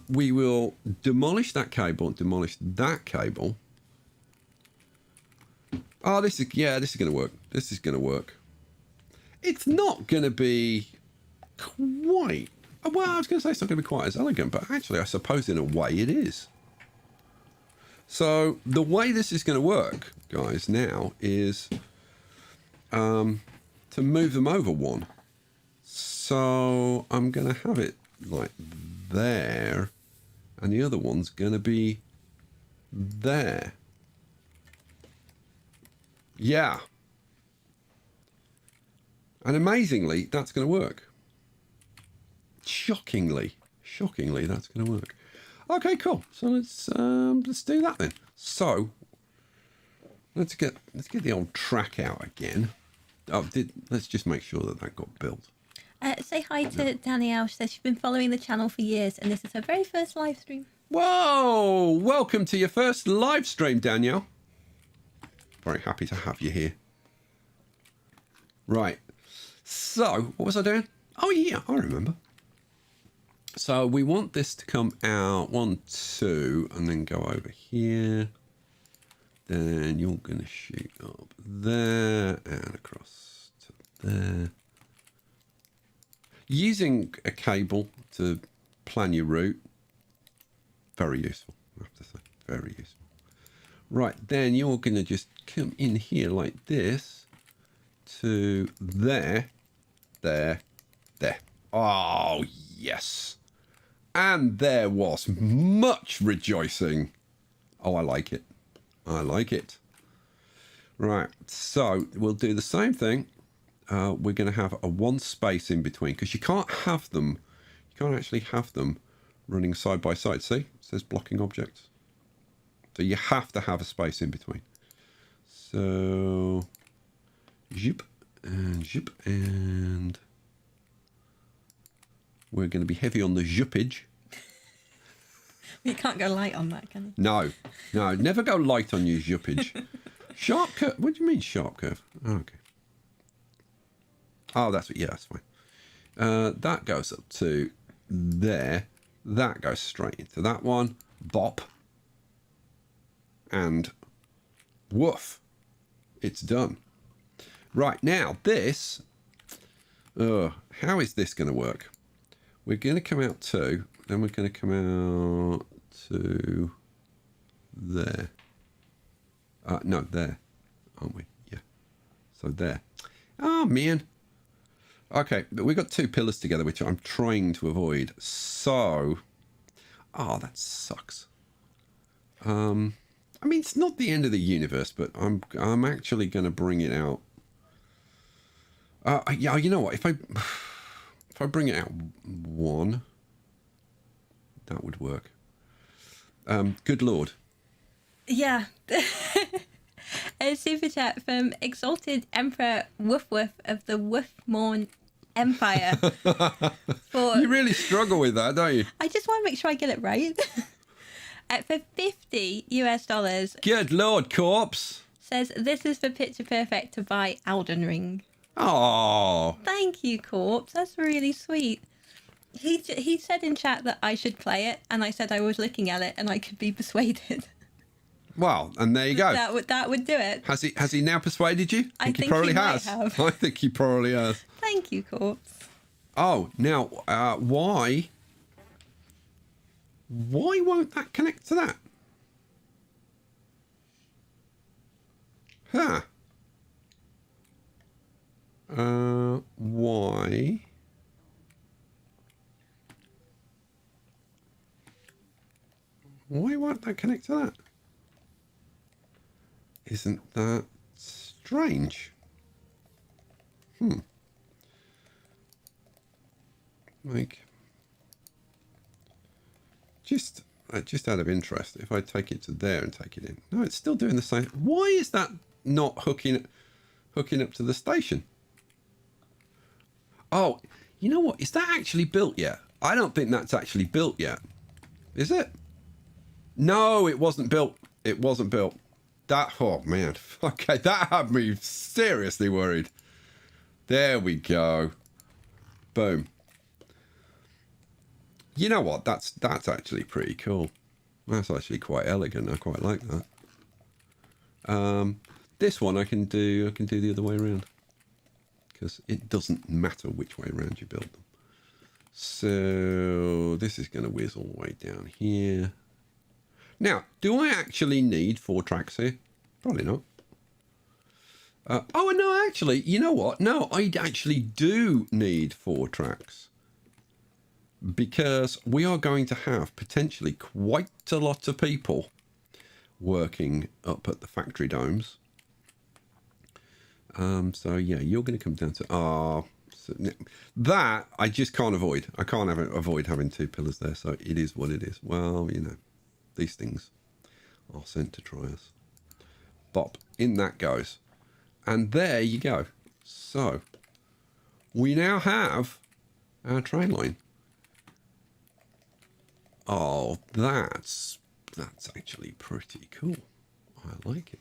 Speaker 1: We will demolish that cable and demolish that cable. Oh, this is going to work. This is going to work. It's not going to be quite... Well, I was going to say it's not going to be quite as elegant, but actually I suppose in a way it is. So the way this is going to work, guys, now is to move them over one. So I'm going to have it like there, and the other one's going to be there. Yeah. And amazingly, that's going to work. Shockingly, that's going to work. Okay, cool. So let's do that then. So let's get the old track out again. Let's just make sure that got built.
Speaker 2: Say hi to Danielle. She says she's been following the channel for years, and this is her very first live stream.
Speaker 1: Whoa! Welcome to your first live stream, Danielle. Very happy to have you here. Right. So, what was I doing? Oh, yeah, I remember. So, we want this to come out 1, 2, and then go over here. Then you're going to shoot up there and across to there. Using a cable to plan your route, very useful, I have to say, very useful. Right, then you're going to just come in here like this to there, there, there. Oh, yes. And there was much rejoicing. Oh, I like it. I like it. Right, so we'll do the same thing. We're going to have a one space in between, because you can't have them. You can't actually have them running side by side. See, it says blocking objects. So you have to have a space in between. So, zip, and we're going to be heavy on the zippage.
Speaker 2: You can't go light on that, can you?
Speaker 1: No, never go light on your zippage. Sharp curve. What do you mean sharp curve? Oh, okay. Oh, that's fine. That goes up to there. That goes straight into that one. Bop. And woof. It's done. Right, now this... how is this going to work? We're going to come out to... Then we're going to come out to... There. No, there. Aren't we? Yeah. So there. Oh, man. Okay, but we've got two pillars together, which I'm trying to avoid. So... Oh, that sucks. I mean, it's not the end of the universe, but I'm actually going to bring it out. Yeah, you know what? If I bring it out one, that would work. Good Lord.
Speaker 2: Yeah. A super chat from Exalted Emperor Woof Woof of the Woofmorn Empire.
Speaker 1: You really struggle with that, don't you?
Speaker 2: I just want to make sure I get it right. For $50 US.
Speaker 1: Good Lord, Corpse.
Speaker 2: Says, this is for Picture Perfect to buy Elden Ring.
Speaker 1: Oh.
Speaker 2: Thank you, Corpse. That's really sweet. He said in chat that I should play it, and I said I was looking at it and I could be persuaded.
Speaker 1: Well, and there you go.
Speaker 2: That would do it.
Speaker 1: Has he now persuaded you?
Speaker 2: I think
Speaker 1: he probably
Speaker 2: he might
Speaker 1: has.
Speaker 2: have.
Speaker 1: I think he probably has.
Speaker 2: Thank you, Corpse.
Speaker 1: Oh, now, why won't that connect to that? Huh. Why? Why won't that connect to that? Isn't that strange? Like, just out of interest, if I take it to there and take it in, no, it's still doing the same. Why is that not hooking up to the station? Oh, you know what? Is that actually built yet? I don't think that's actually built yet. Is it? No, it wasn't built. It wasn't built. That, oh man. Okay, that had me seriously worried. There we go. Boom. You know what? That's actually pretty cool. That's actually quite elegant. I quite like that. This one I can do the other way around, because it doesn't matter which way around you build them. So this is going to whiz all the way down here. Now, do I actually need 4 tracks here? Probably not. Oh, no, actually, you know what? No, I actually do need 4 tracks. Because we are going to have potentially quite a lot of people working up at the factory domes. So, yeah, you're going to come down to... So that I just can't avoid. I can't avoid having 2 pillars there, so it is what it is. Well, you know, these things are sent to try us. Bop, in that goes. And there you go. So, we now have our train line. Oh, that's actually pretty cool. I like it.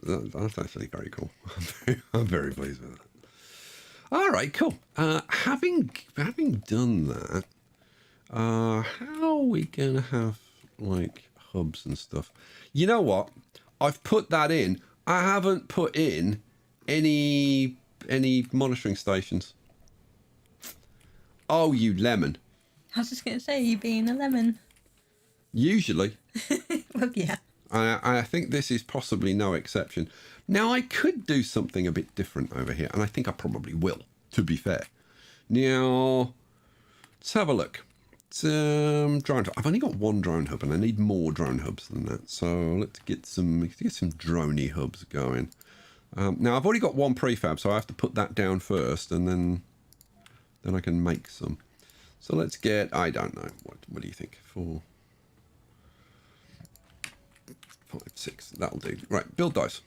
Speaker 1: That's actually very cool. I'm very pleased with that. All right, cool. Having done that, how are we gonna have like hubs and stuff? You know what? I've put that in. I haven't put in any monitoring stations. Oh, you lemon.
Speaker 2: I was just going to say, you being a lemon.
Speaker 1: Usually.
Speaker 2: Well, yeah.
Speaker 1: I think this is possibly no exception. Now, I could do something a bit different over here, and I think I probably will, to be fair. Now, let's have a look. Drone hub. I've only got 1 drone hub, and I need more drone hubs than that. So let's get some droney hubs going. Now, I've already got 1 prefab, so I have to put that down first, and then I can make some. So let's get, I don't know, what do you think? 4, 5, 6, that'll do. Right, build dice,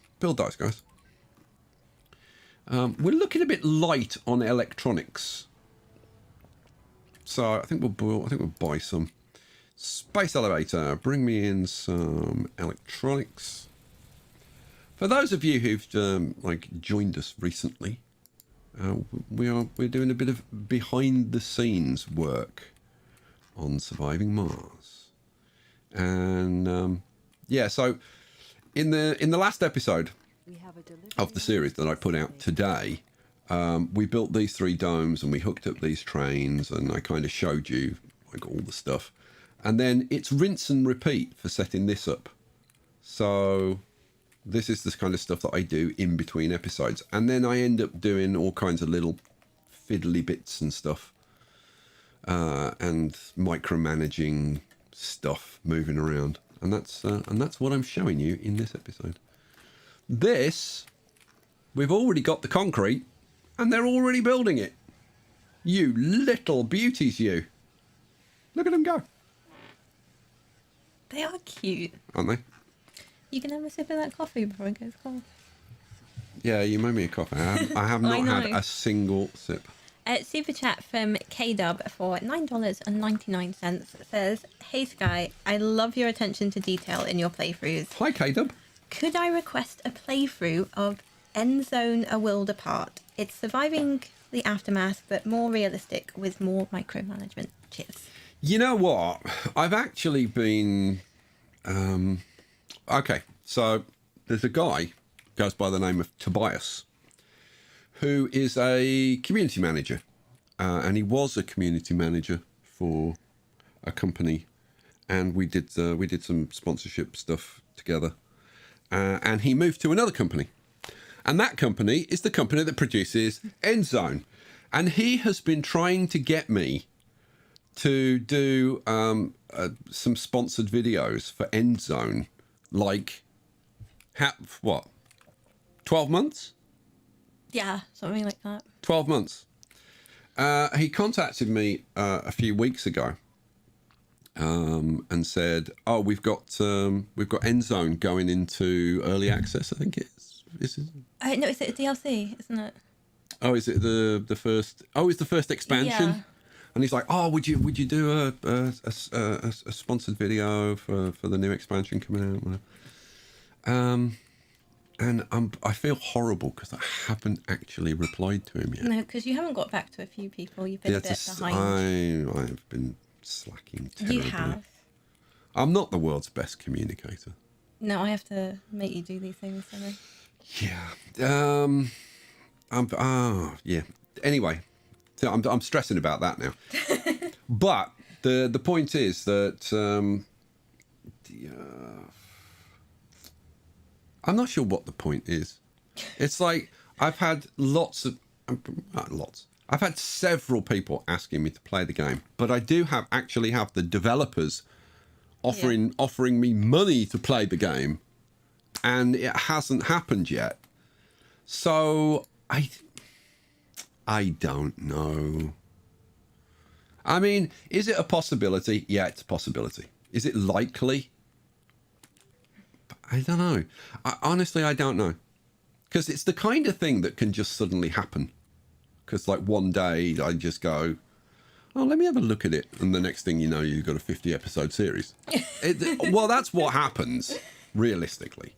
Speaker 1: guys. We're looking a bit light on electronics, so I think we'll buy some. Space elevator, bring me in some electronics. For those of you who've joined us recently, we're doing a bit of behind the scenes work on Surviving Mars, and yeah. So in the last episode of the series that I put out today, we built these 3 domes and we hooked up these trains, and I kind of showed you like all the stuff, and then it's rinse and repeat for setting this up. So this is the kind of stuff that I do in between episodes. And then I end up doing all kinds of little fiddly bits and stuff. And micromanaging stuff, moving around. And that's what I'm showing you in this episode. This, we've already got the concrete, and they're already building it. You little beauties, you. Look at them go.
Speaker 2: They are cute.
Speaker 1: Aren't they?
Speaker 2: You can have a sip of that coffee before it goes cold.
Speaker 1: Yeah, you made me a coffee. I have not had a single sip.
Speaker 2: Super chat from KDub for $9.99 says, "Hey Sky, I love your attention to detail in your playthroughs.
Speaker 1: Hi, KDub.
Speaker 2: Could I request a playthrough of End Zone: A World Apart? It's surviving the aftermath, but more realistic with more micromanagement. Cheers."
Speaker 1: You know what? I've actually been... okay, so there's a guy goes by the name of Tobias, who is a community manager. And he was a community manager for a company. And we did some sponsorship stuff together. And he moved to another company. And that company is the company that produces Endzone. And he has been trying to get me to do some sponsored videos for Endzone. Like, 12 months?
Speaker 2: Yeah, something like that.
Speaker 1: 12 months. He contacted me a few weeks ago and said, "Oh, we've got Endzone going into early access. I think it is.
Speaker 2: No, it's a DLC, isn't it?
Speaker 1: Oh, is it the first? Oh, it's the first expansion."
Speaker 2: Yeah.
Speaker 1: And he's like, "Oh, would you do a sponsored video for the new expansion coming out?" Whatever. And I feel horrible because I haven't actually replied to him yet.
Speaker 2: No, because you haven't got back to a few people. You've been a bit behind.
Speaker 1: I've been slacking terribly.
Speaker 2: You have.
Speaker 1: I'm not the world's best communicator.
Speaker 2: No, I have to make you do these things.
Speaker 1: Yeah. Yeah. Anyway, so I'm stressing about that now. But the point is that I'm not sure what the point is. It's like I've had I've had several people asking me to play the game, but I do actually have the developers offering me money to play the game, and it hasn't happened yet. So I don't know. I mean, is it a possibility? Yeah, it's a possibility. Is it likely? I don't know. Honestly, I don't know. Because it's the kind of thing that can just suddenly happen. Because, like, one day I just go, "Oh, let me have a look at it." And the next thing you know, you've got a 50-episode series. Well, that's what happens, realistically.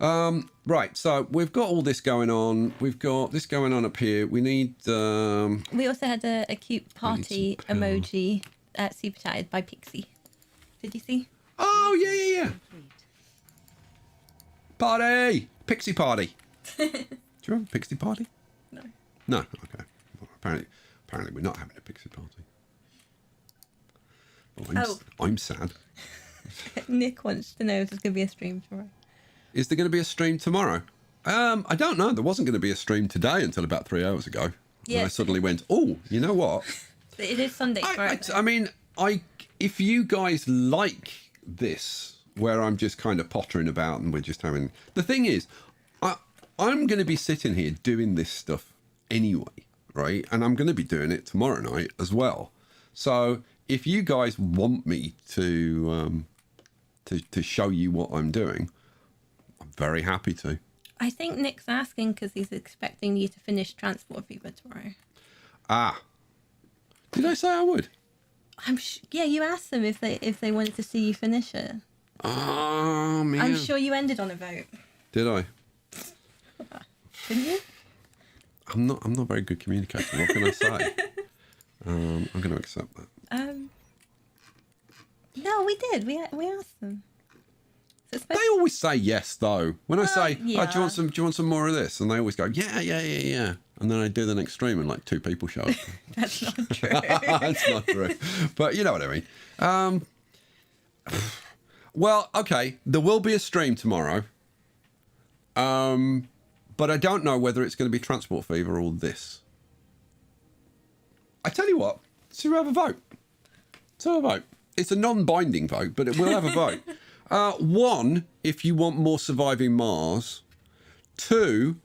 Speaker 1: Right, so we've got all this going on. We've got this going on up here. We need...
Speaker 2: We also had a cute party emoji super chatted by Pixie. Did you see?
Speaker 1: Oh, yeah. Party! Pixie party. Do you have a Pixie party? No, okay. Well, apparently we're not having a Pixie party. Well, I'm sad.
Speaker 2: Nick wants to know if there's going to be a stream tomorrow.
Speaker 1: Is there going to be a stream tomorrow? I don't know. There wasn't going to be a stream today until about 3 hours ago. Yeah. And I suddenly went, "Oh, you know what?"
Speaker 2: It is Sunday tomorrow.
Speaker 1: I mean, if you guys like this, where I'm just kind of pottering about and we're just having... The thing is, I'm going to be sitting here doing this stuff anyway, right? And I'm going to be doing it tomorrow night as well. So if you guys want me to show you what I'm doing, I'm very happy to.
Speaker 2: I think Nick's asking because he's expecting you to finish Transport Fever tomorrow.
Speaker 1: Did I say I would?
Speaker 2: Yeah, you asked them if they wanted to see you finish it.
Speaker 1: Oh, man.
Speaker 2: I'm sure you ended on a vote.
Speaker 1: Did I?
Speaker 2: Didn't you?
Speaker 1: I'm not a very good communicator. What can I say? I'm going to accept that.
Speaker 2: No, we did. We asked them. So
Speaker 1: they always say yes, though. When I say,
Speaker 2: yeah.
Speaker 1: "Oh, do you want some more of this?" and they always go, "Yeah," and then I do the next stream and like 2 people show up.
Speaker 2: That's not true.
Speaker 1: That's not true. But you know what I mean. Well, okay, there will be a stream tomorrow. But I don't know whether it's going to be Transport Fever or this. I tell you what, so we'll have a vote. It's a non-binding vote, but it will have a vote. 1, if you want more Surviving Mars. 2,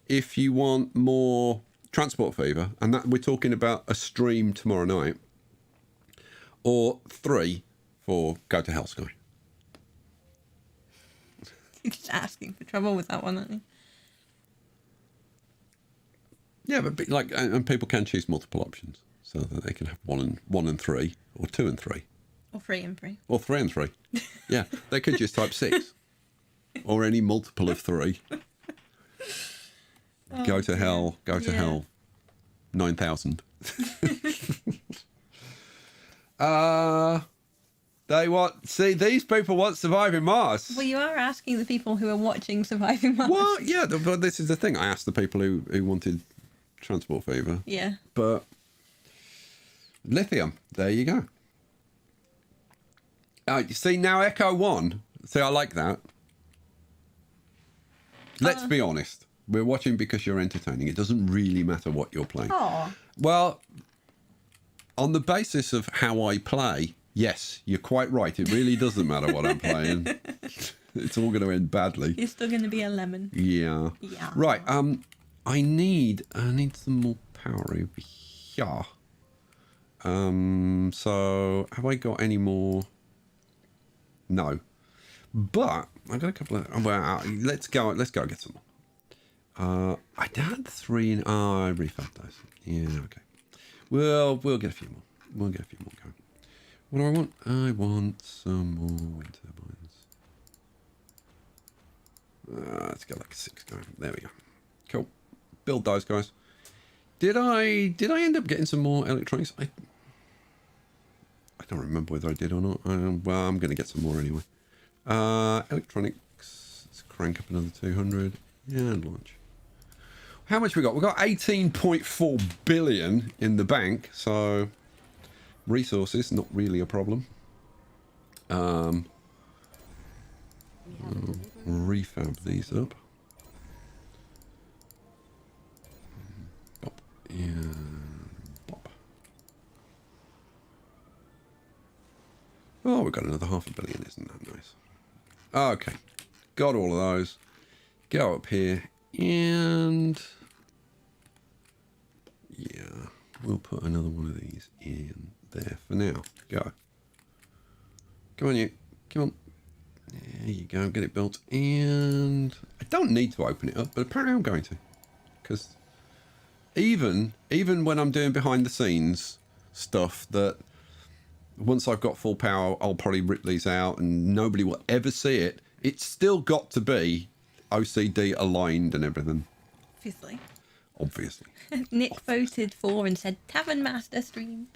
Speaker 1: if you want more Transport Fever, and that we're talking about a stream tomorrow night. Or 3 for Go to Hell Sky.
Speaker 2: You're just asking for trouble with that one, aren't you?
Speaker 1: Yeah, but like, and people can choose multiple options, so that they can have 1 and 3, or 2 and 3,
Speaker 2: or 3 and 3,
Speaker 1: or 3 and 3. Yeah, they could just type 6, or any multiple of 3. Go to hell. 9,000. They want... See, these people want Surviving Mars.
Speaker 2: Well, you are asking the people who are watching Surviving Mars.
Speaker 1: Well, yeah, but this is the thing. I asked the people who wanted Transport Fever.
Speaker 2: Yeah.
Speaker 1: But lithium, there you go. You see, now Echo 1. See, I like that. Let's be honest. We're watching because you're entertaining. It doesn't really matter what you're playing.
Speaker 2: Oh.
Speaker 1: Well, on the basis of how I play, yes, you're quite right. It really doesn't matter what I'm playing. It's all going to end badly.
Speaker 2: You're still going to be a lemon.
Speaker 1: Yeah.
Speaker 2: Yeah.
Speaker 1: Right. I need some more power over here. So have I got any more? No. But I got a couple of. Well, let's go get some more. I had 3. I refabbed those. Yeah. Okay. We'll get a few more. We'll get a few more going. What do I want? I want some more wind turbines. Let's get like a 6 going. There we go. Cool. Build those guys. Did I end up getting some more electronics? I don't remember whether I did or not. Well, I'm going to get some more anyway. Electronics. Let's crank up another 200. Yeah, and launch. How much we got? We've got 18.4 billion in the bank. So resources, not really a problem. Refab these up. Bop. And bop. Oh, we've got another 500 million, isn't that nice? Okay. Got all of those. Go up here and... yeah, we'll put another one of these in there for now. Go. Come on, you. Come on. There you go. Get it built. And I don't need to open it up, but apparently I'm going to. Because even when I'm doing behind the scenes stuff that once I've got full power, I'll probably rip these out and nobody will ever see it. It's still got to be OCD aligned and everything. Obviously.
Speaker 2: Nick voted for and said Tavern Master stream.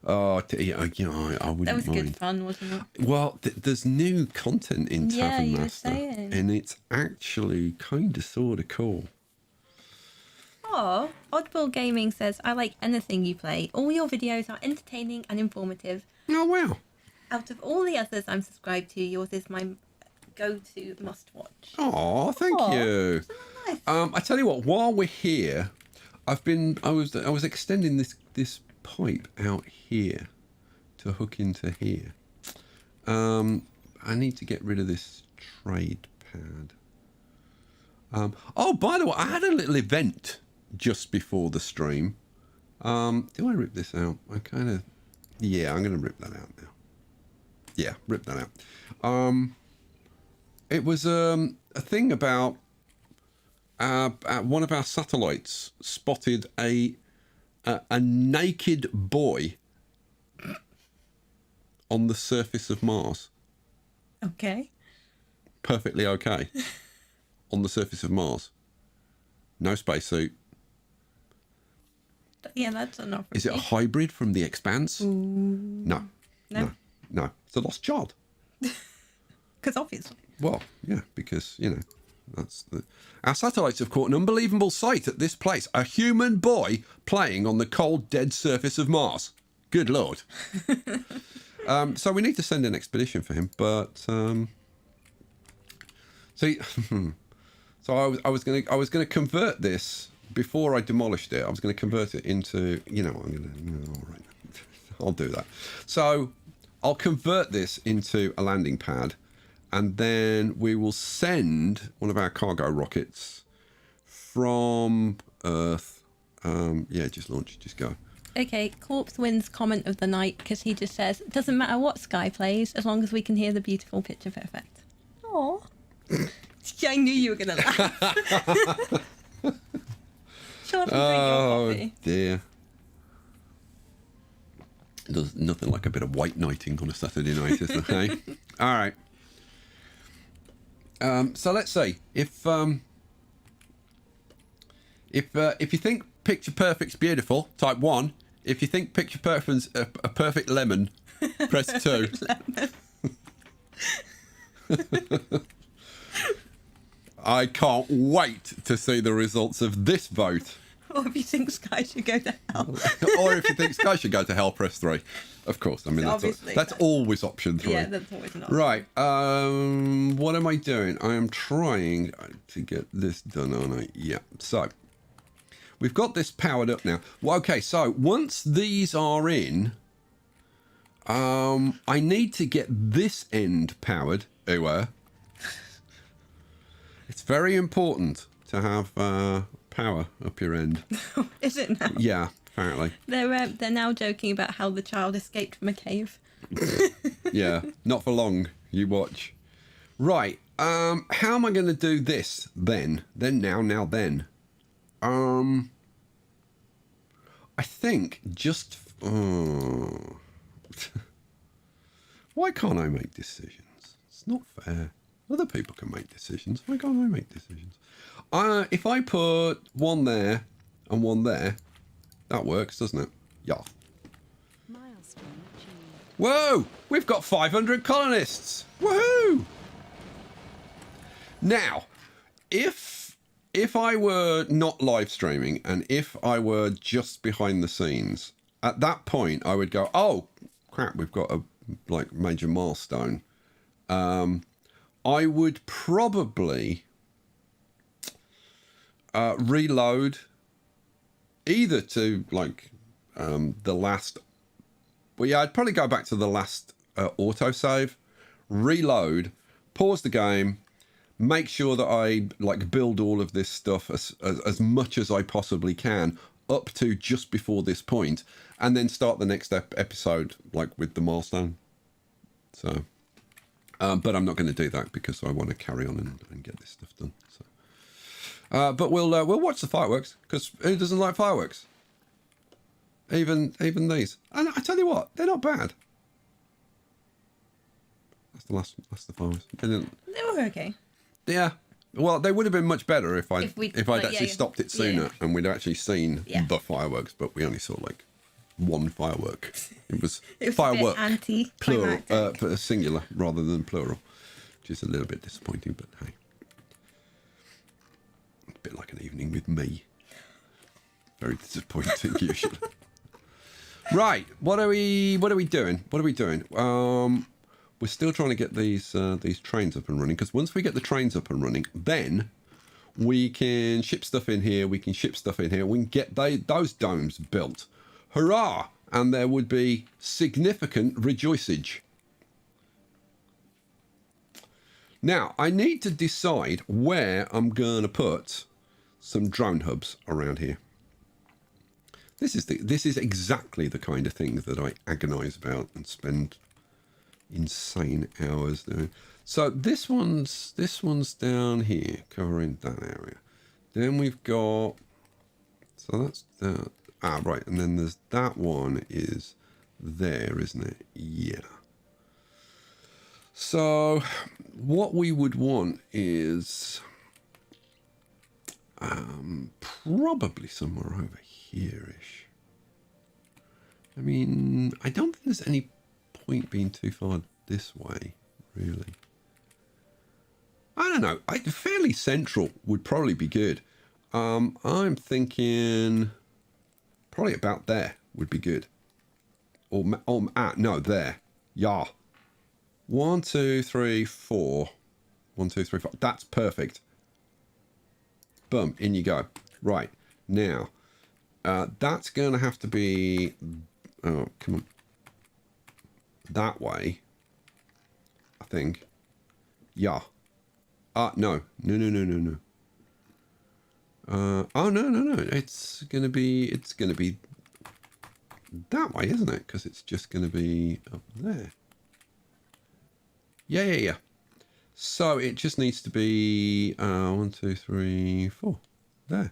Speaker 1: Oh, yeah, I wouldn't
Speaker 2: That was
Speaker 1: mind.
Speaker 2: good fun, wasn't it?
Speaker 1: Well, there's new content in Tavern
Speaker 2: you were
Speaker 1: Master,
Speaker 2: saying.
Speaker 1: and it's actually kind of sort of cool.
Speaker 2: Oh, Oddball Gaming says, I like anything you play. All your videos are entertaining and informative.
Speaker 1: Oh, wow.
Speaker 2: Out of all the others I'm subscribed to, yours is my go-to must-watch.
Speaker 1: Oh, thank you.
Speaker 2: Nice.
Speaker 1: I tell you what, while we're here, I was extending this pipe out here to hook into here. I need to get rid of this trade pad. Oh, by the way, I had a little event just before the stream. Do I rip this out? I'm going to rip that out now. Yeah, rip that out. It was a thing about one of our satellites spotted a naked boy on the surface of Mars.
Speaker 2: Okay.
Speaker 1: Perfectly okay. On the surface of Mars. No spacesuit.
Speaker 2: Yeah, that's enough.
Speaker 1: Is it a hybrid from The Expanse?
Speaker 2: Ooh.
Speaker 1: No. It's a lost child.
Speaker 2: Because obviously.
Speaker 1: Well, yeah, because, our satellites have caught an unbelievable sight at this place. A human boy playing on the cold, dead surface of Mars. Good Lord. So we need to send an expedition for him, but... see, so I was going to convert this, before I demolished it, I was going to convert it into, all right, I'll do that. So I'll convert this into a landing pad, and then we will send one of our cargo rockets from Earth. Just launch, just go.
Speaker 2: Okay, Corpse wins comment of the night because he just says, doesn't matter what Sky plays as long as we can hear the beautiful picture perfect. Aww. I knew you were going to laugh. Sean, drink your coffee.
Speaker 1: Dear. There's nothing like a bit of white knighting on a Saturday night, is there? Hey? All right. So let's see if you think picture perfect's beautiful, type 1. If you think picture perfect's a perfect lemon, press 2. I can't wait to see the results of this vote.
Speaker 2: Or if you think Sky should go to hell.
Speaker 1: Or if you think Sky should go to hell, press 3. Of course. I mean, that's always option 3.
Speaker 2: Yeah, that's always an option.
Speaker 1: Right. What am I doing? I am trying to get this done, aren't I? Yeah. So, we've got this powered up now. Well, okay, so once these are in, I need to get this end powered. Anywhere. It's very important to have power up your end.
Speaker 2: Is it now?
Speaker 1: Yeah, apparently.
Speaker 2: They're now joking about how the child escaped from a cave.
Speaker 1: Yeah, not for long. You watch. Right. How am I going to do this then? Then. I think just. Why can't I make decisions? It's not fair. Other people can make decisions. Why can't I make decisions? If I put one there and one there, that works, doesn't it? Yeah.
Speaker 3: Milestone achieved.
Speaker 1: Whoa! We've got 500 colonists! Woohoo! Now, if I were not live streaming and if I were just behind the scenes, at that point I would go, oh crap, we've got a major milestone. I would probably reload either to the last. Well, yeah, I'd probably go back to the last autosave, reload, pause the game, make sure that I build all of this stuff as much as I possibly can up to just before this point, and then start the next episode with the milestone. So. But I'm not going to do that because I want to carry on and get this stuff done. So, but we'll watch the fireworks because who doesn't like fireworks? Even these. And I tell you what, they're not bad. That's the fireworks.
Speaker 2: They were okay.
Speaker 1: Yeah. Well, they would have been much better if I'd actually
Speaker 2: yeah.
Speaker 1: stopped it sooner and we'd actually seen
Speaker 2: Yeah.
Speaker 1: the fireworks. But we only saw one firework. It was
Speaker 2: firework.
Speaker 1: Plural, singular rather than plural, which is a little bit disappointing. But hey, a bit like an evening with me. Very disappointing usually. Right, what are we doing? We're still trying to get these trains up and running because once we get the trains up and running, then we can ship stuff in here. We can ship stuff in here. We can get those domes built. Hurrah! And there would be significant rejoicage. Now, I need to decide where I'm going to put some drone hubs around here. This is exactly the kind of thing that I agonise about and spend insane hours doing. So this one's down here, covering that area. Then we've got. So that's that. Ah, right, and then there's that one is there, isn't it? Yeah. So what we would want is probably somewhere over here-ish. I mean, I don't think there's any point being too far this way, really. I don't know. Fairly central would probably be good. I'm thinking probably about there would be good. No, there. Yeah. 1, 2, 3, 4. 1, 2, 3, 4. That's perfect. Boom, in you go. Right, now, that's going to have to be... Oh, come on. That way, I think. Yeah. No. Oh, no. It's gonna be that way, isn't it? Because it's just gonna be up there. Yeah. So it just needs to be 1, 2, 3, 4. There.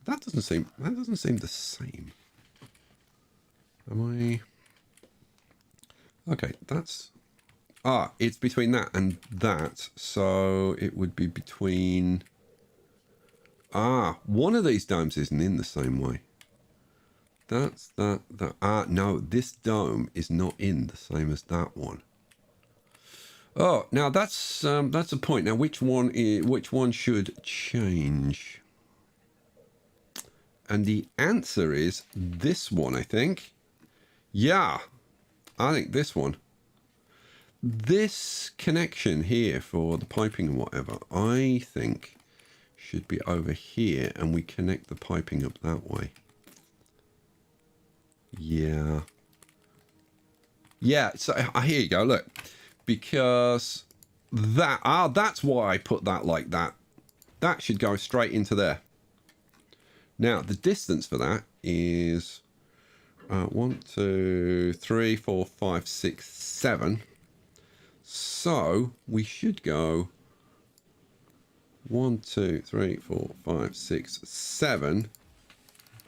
Speaker 1: That doesn't seem the same. Am I? Okay, that's. It's between that and that, so it would be between... one of these domes isn't in the same way. That's that. No, this dome is not in the same as that one. Oh, now that's a point. Now, which one should change? And the answer is this one, I think. Yeah, I think this one. This connection here for the piping and whatever, I think should be over here, and we connect the piping up that way. Yeah. Yeah, so here you go, look. Because that's why I put that like that. That should go straight into there. Now, the distance for that is 1, 2, 3, 4, 5, 6, 7. So we should go 1, 2, 3, 4, 5, 6, 7.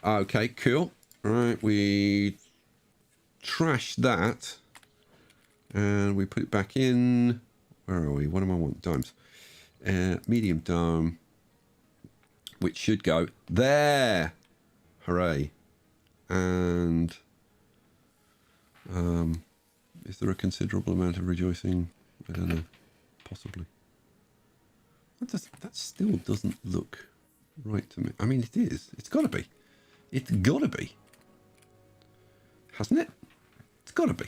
Speaker 1: Okay, cool. All right, we trash that and we put it back in. Where are we? What do I want? Domes. Medium dome, which should go there. Hooray. And is there a considerable amount of rejoicing? I don't know. Possibly. That still doesn't look right to me. I mean, it is. It's got to be. It's got to be. Hasn't it? It's got to be.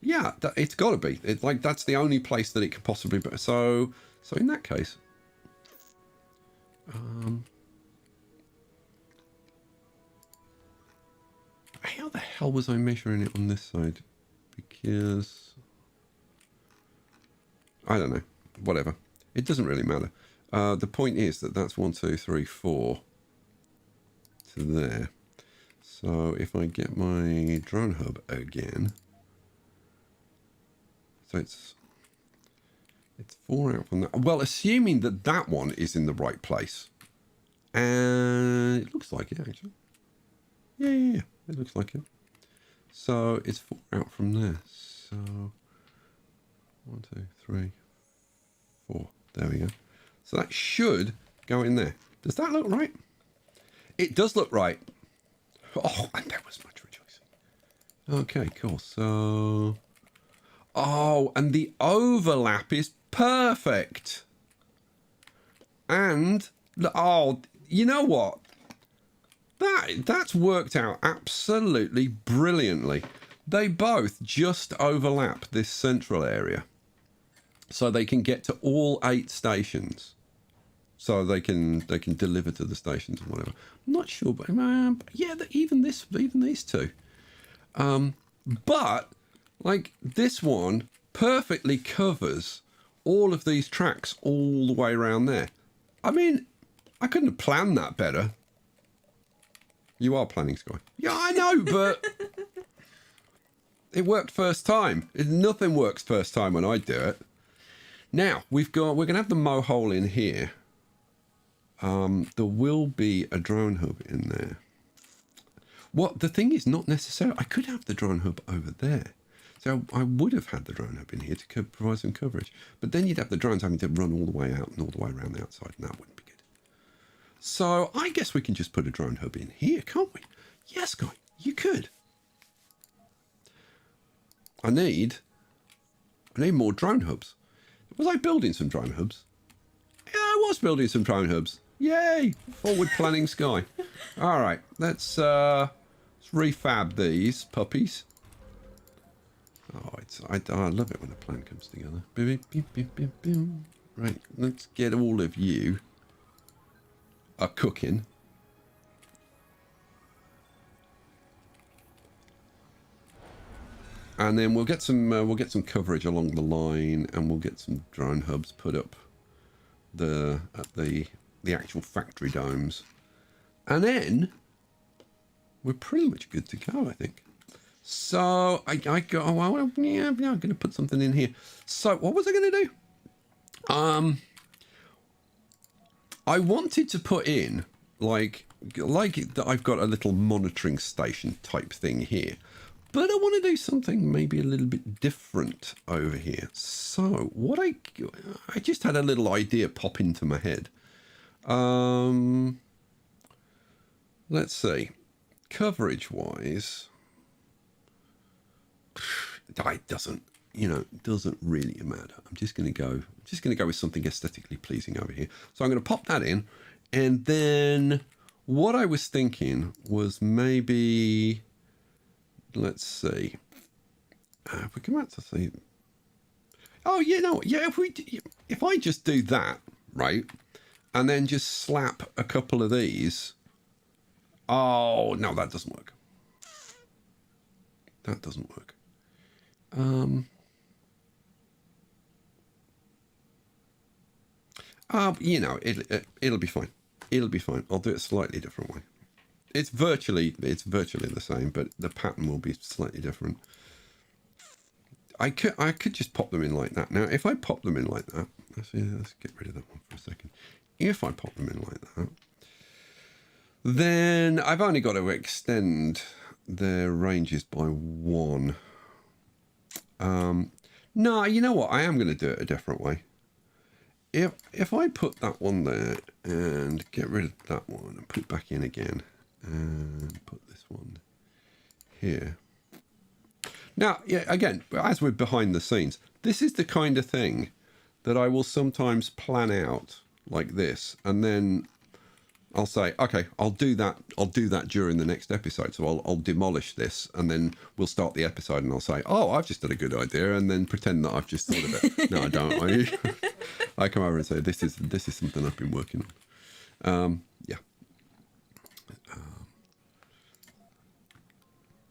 Speaker 1: Yeah, it's got to be. It's like that's the only place that it could possibly be. So in that case, how the hell was I measuring it on this side? Because I don't know. Whatever. It doesn't really matter. The point is that that's 1, 2, 3, 4 to there. So if I get my drone hub again, so it's 4 out from that. Well, assuming that that one is in the right place, and it looks like it actually. Yeah, it looks like it. So it's 4 out from there. So 1, 2, 3, 4. There we go. So that should go in there. Does that look right? It does look right. Oh, and there was much rejoicing. Okay, cool. So, oh, and the overlap is perfect. And, oh, you know what? That's worked out absolutely brilliantly. They both just overlap this central area. So they can get to all 8 stations. So they can deliver to the stations and whatever. I'm not sure, but yeah, even these two. But like this one perfectly covers all of these tracks all the way around there. I mean, I couldn't have planned that better. You are planning, Sky. Yeah, I know, but it worked first time. Nothing works first time when I do it. Now we're gonna have the mow hole in here. There will be a drone hub in there. What the thing is, not necessarily. I could have the drone hub over there. So I would have had the drone hub in here to provide some coverage. But then you'd have the drones having to run all the way out and all the way around the outside, and that wouldn't be good. So I guess we can just put a drone hub in here, can't we? Yes, guy, you could. I need more drone hubs. Was I building some drone hubs? Yeah, I was building some drone hubs. Yay! Forward planning, Sky. All right, let's refab these puppies. Oh, I love it when a plan comes together. Right, let's get all of you a cooking. And then we'll get some coverage along the line, and we'll get some drone hubs put up at the actual factory domes, and then we're pretty much good to go, I think. So I'm going to put something in here. So what was I going to do? I wanted to put in like I've got a little monitoring station type thing here. But I want to do something maybe a little bit different over here. So what I just had a little idea pop into my head. Let's see. Coverage-wise, it doesn't really matter. I'm just going to go with something aesthetically pleasing over here. So I'm going to pop that in, and then what I was thinking was maybe, let's see, if we come out to see, if I just do that, right, and then just slap a couple of these. Oh no, that doesn't work. That doesn't work. It'll be fine. It'll be fine. I'll do it a slightly different way. It's virtually the same, but the pattern will be slightly different. I could just pop them in like that. Now, if I pop them in like that, let's get rid of that one for a second. If I pop them in like that, then I've only got to extend their ranges by 1. No, you know what? I am going to do it a different way. If I put that one there and get rid of that one and put it back in again and put this one here. Now, yeah, again, as we're behind the scenes, this is the kind of thing that I will sometimes plan out like this, and then I'll say, okay, I'll do that during the next episode. So I'll demolish this, and then we'll start the episode, and I'll say, oh, I've just had a good idea, and then pretend that I've just thought of it. No, I don't. I come over and say, this is something I've been working on. Yeah.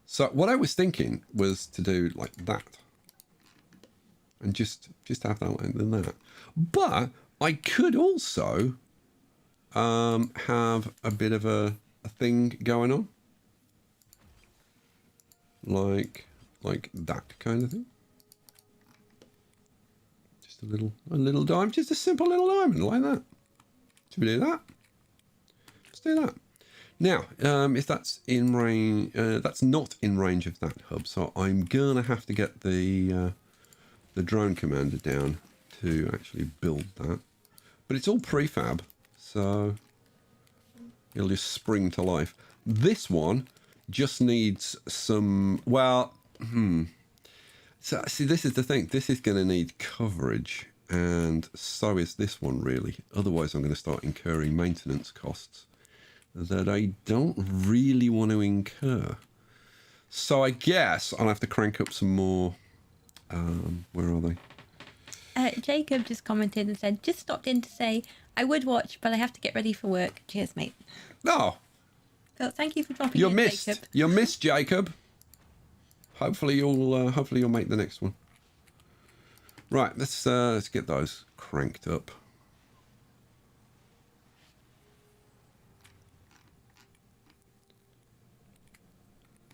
Speaker 1: So what I was thinking was to do like that, and just have that and then that. But I could also have a bit of a thing going on, like that kind of thing. Just a little diamond, just a simple little diamond like that. Should we do that? Let's do that. Now, if that's in range, that's not in range of that hub, so I'm gonna have to get the drone commander down to actually build that. But it's all prefab, so it'll just spring to life. This one just needs some, so see, this is the thing. This is going to need coverage, and so is this one, really. Otherwise, I'm going to start incurring maintenance costs that I don't really want to incur. So I guess I'll have to crank up some more. Where are they?
Speaker 2: Jacob just commented and said, just stopped in to say, I would watch, but I have to get ready for work. Cheers, mate.
Speaker 1: Oh.
Speaker 2: So thank you for dropping
Speaker 1: You're
Speaker 2: in,
Speaker 1: missed.
Speaker 2: Jacob.
Speaker 1: You're missed, Jacob. Hopefully you'll make the next one. Right, let's get those cranked up.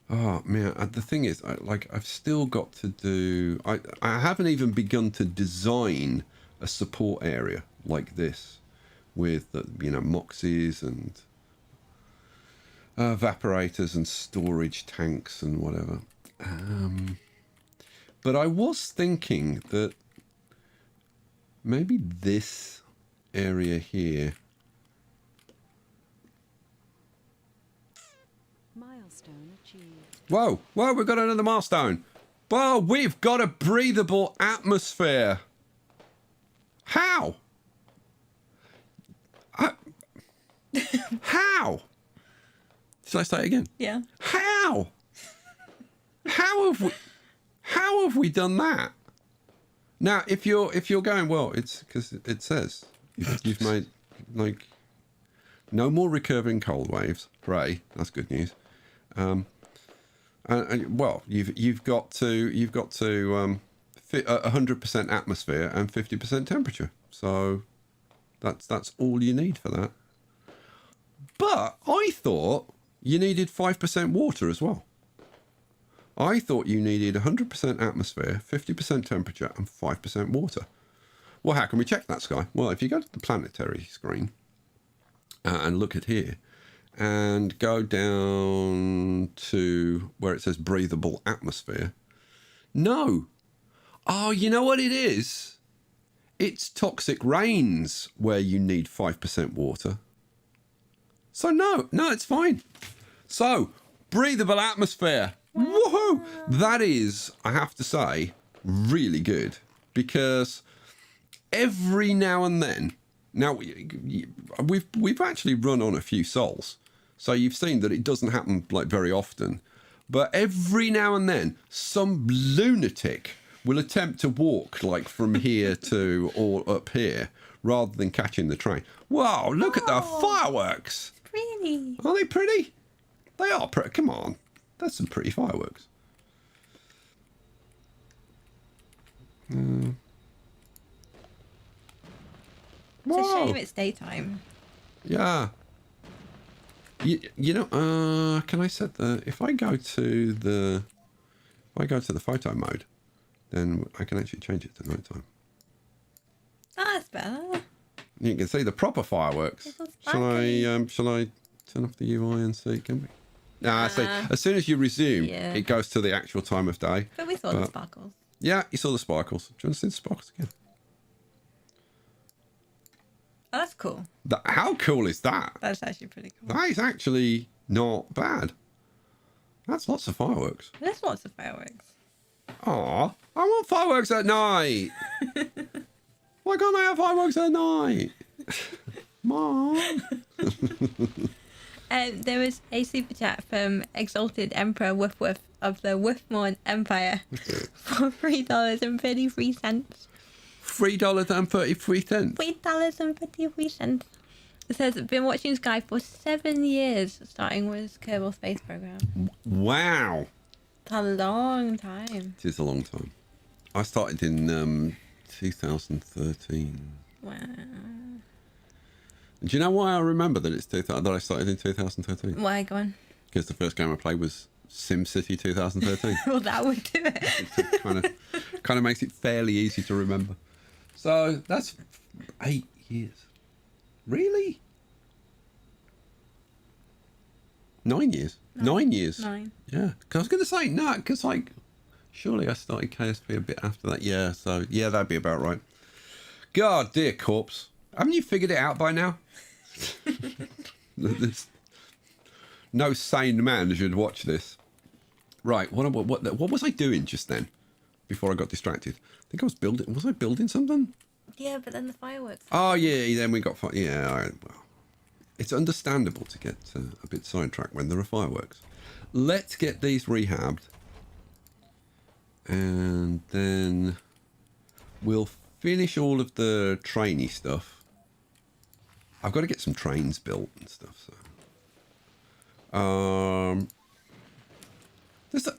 Speaker 1: Oh man, the thing is, I've still got to do. I haven't even begun to design a support area like this, with moxies and evaporators and storage tanks and whatever. But I was thinking that maybe this area here.
Speaker 3: Milestone achieved.
Speaker 1: Whoa, we've got another milestone. Whoa, we've got a breathable atmosphere. How? How? Shall I say it again?
Speaker 2: Yeah.
Speaker 1: How? How have we done that? Now, if you're going, well, it's because it says you've made like no more recurring cold waves. Hooray! That's good news. Well, you've got to 100% atmosphere and 50% temperature. So that's all you need for that. But I thought you needed 5% water as well. I thought you needed 100% atmosphere, 50% temperature, and 5% water. Well, how can we check that, Sky? Well, if you go to the planetary screen and look at here, and go down to where it says breathable atmosphere. No. Oh, you know what it is? it's toxic rains where you need 5% water. So no, it's fine. So, breathable atmosphere. Woohoo! That is, I have to say, really good. Because every now and then, now we've actually run on a few sols. So you've seen that it doesn't happen like very often. But every now and then, some lunatic will attempt to walk like from here to or up here rather than catching the train. Wow, look at the fireworks.
Speaker 2: Pretty.
Speaker 1: Are they pretty? They are pretty. Come on. That's some pretty fireworks.
Speaker 2: It's a shame it's daytime.
Speaker 1: Yeah. You know, can I set the... If I go to the photo mode, then I can actually change it to nighttime.
Speaker 2: Oh, that's better.
Speaker 1: You can see the proper fireworks. Shall I turn off the UI and see? Can we? Nah, see. As soon as you resume, it goes to the actual time of day.
Speaker 2: But we saw the sparkles.
Speaker 1: Yeah, you saw the sparkles. Do you want to see the sparkles again?
Speaker 2: Oh, that's cool.
Speaker 1: How cool is that?
Speaker 2: That's actually pretty cool.
Speaker 1: That is actually not bad. That's lots of fireworks.
Speaker 2: There's lots of fireworks.
Speaker 1: Aw, I want fireworks at night. Why can't I have fireworks at night? Mom.
Speaker 2: There was a super chat from Exalted Emperor Woof Woof of the Woofmorn Empire for $3.33.
Speaker 1: $3.33.
Speaker 2: $3.33. It says, been watching this guy for 7 years, starting with Kerbal Space Program.
Speaker 1: Wow.
Speaker 2: It's a long time.
Speaker 1: It is a long time. I started in 2013.
Speaker 2: Wow.
Speaker 1: Do you know why I remember that that I started in 2013?
Speaker 2: Why, go on.
Speaker 1: Because the first game I played was SimCity 2013.
Speaker 2: Well, that would do it.
Speaker 1: It kind of makes it fairly easy to remember. So that's 8 years. Really? 9 years. 9 years.
Speaker 2: 9.
Speaker 1: Yeah. 'Cause I was going to say, no, because like, surely I started KSP a bit after that. Yeah, so yeah, that'd be about right. God, dear corpse. Haven't you figured it out by now? No sane man should watch this. Right, what was I doing just then? Before I got distracted. I think I was building... Was I building something?
Speaker 2: Yeah, but then the fireworks.
Speaker 1: Oh, yeah, then we got... Yeah, all right, well. It's understandable to get a bit sidetracked when there are fireworks. Let's get these rehabbed. And then we'll finish all of the trainy stuff. I've got to get some trains built and stuff, so...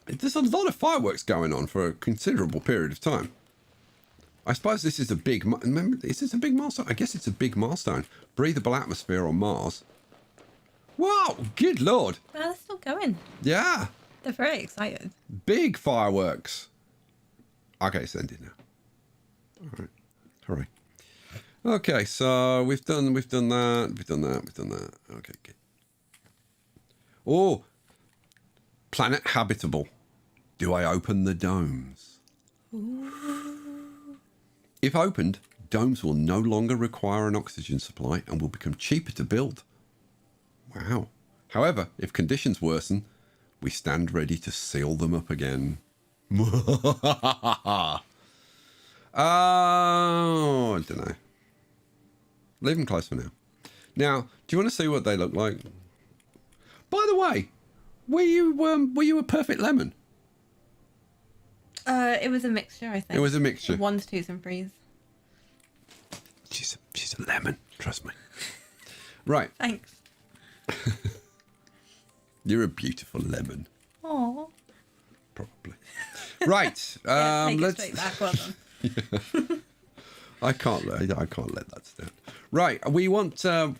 Speaker 1: There's a lot of fireworks going on for a considerable period of time. I suppose this is a big... Is this a big milestone? I guess it's a big milestone. Breathable atmosphere on Mars. Wow, good lord.
Speaker 2: Well, they're still going.
Speaker 1: Yeah.
Speaker 2: They're very excited.
Speaker 1: Big fireworks. Okay, send it now. All right. Hooray. Okay, so we've done that. Okay, good. Oh, planet habitable. Do I open the domes?
Speaker 2: Ooh.
Speaker 1: If opened, domes will no longer require an oxygen supply and will become cheaper to build. Wow. However, if conditions worsen, we stand ready to seal them up again. Oh, I don't know. Leave them close for now. Now, do you want to see what they look like? By the way, were you a perfect lemon?
Speaker 2: It was a mixture, I think.
Speaker 1: It was a mixture.
Speaker 2: 1s, 2s, and 3s.
Speaker 1: She's a lemon, trust me. Right.
Speaker 2: Thanks.
Speaker 1: You're a beautiful lemon.
Speaker 2: Aww.
Speaker 1: Probably. Right.
Speaker 2: Take
Speaker 1: let's.
Speaker 2: it straight back. Well done.
Speaker 1: I can't let that stand. Right. We want some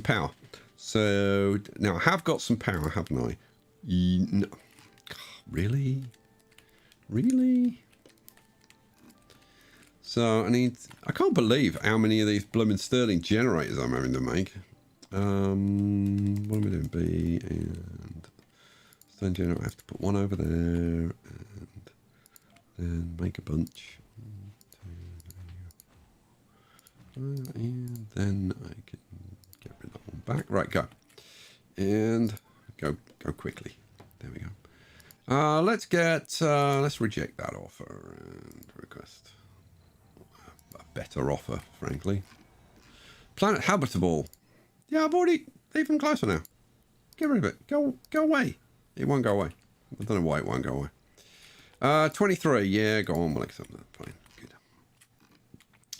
Speaker 1: power. So now I have got some power, haven't I? No. Really? So I can't believe how many of these blooming Stirling generators I'm having to make. What am I doing? B and stone generator. I have to put one over there and then make a bunch. back. Right, go. And go quickly. There we go. Let's reject that offer and request a better offer, frankly. Planet habitable. Yeah, I've already even closer now. Get rid of it. Go away. It won't go away. I don't know why it won't go away. 23. Yeah, go on. We'll accept that. Fine. Good.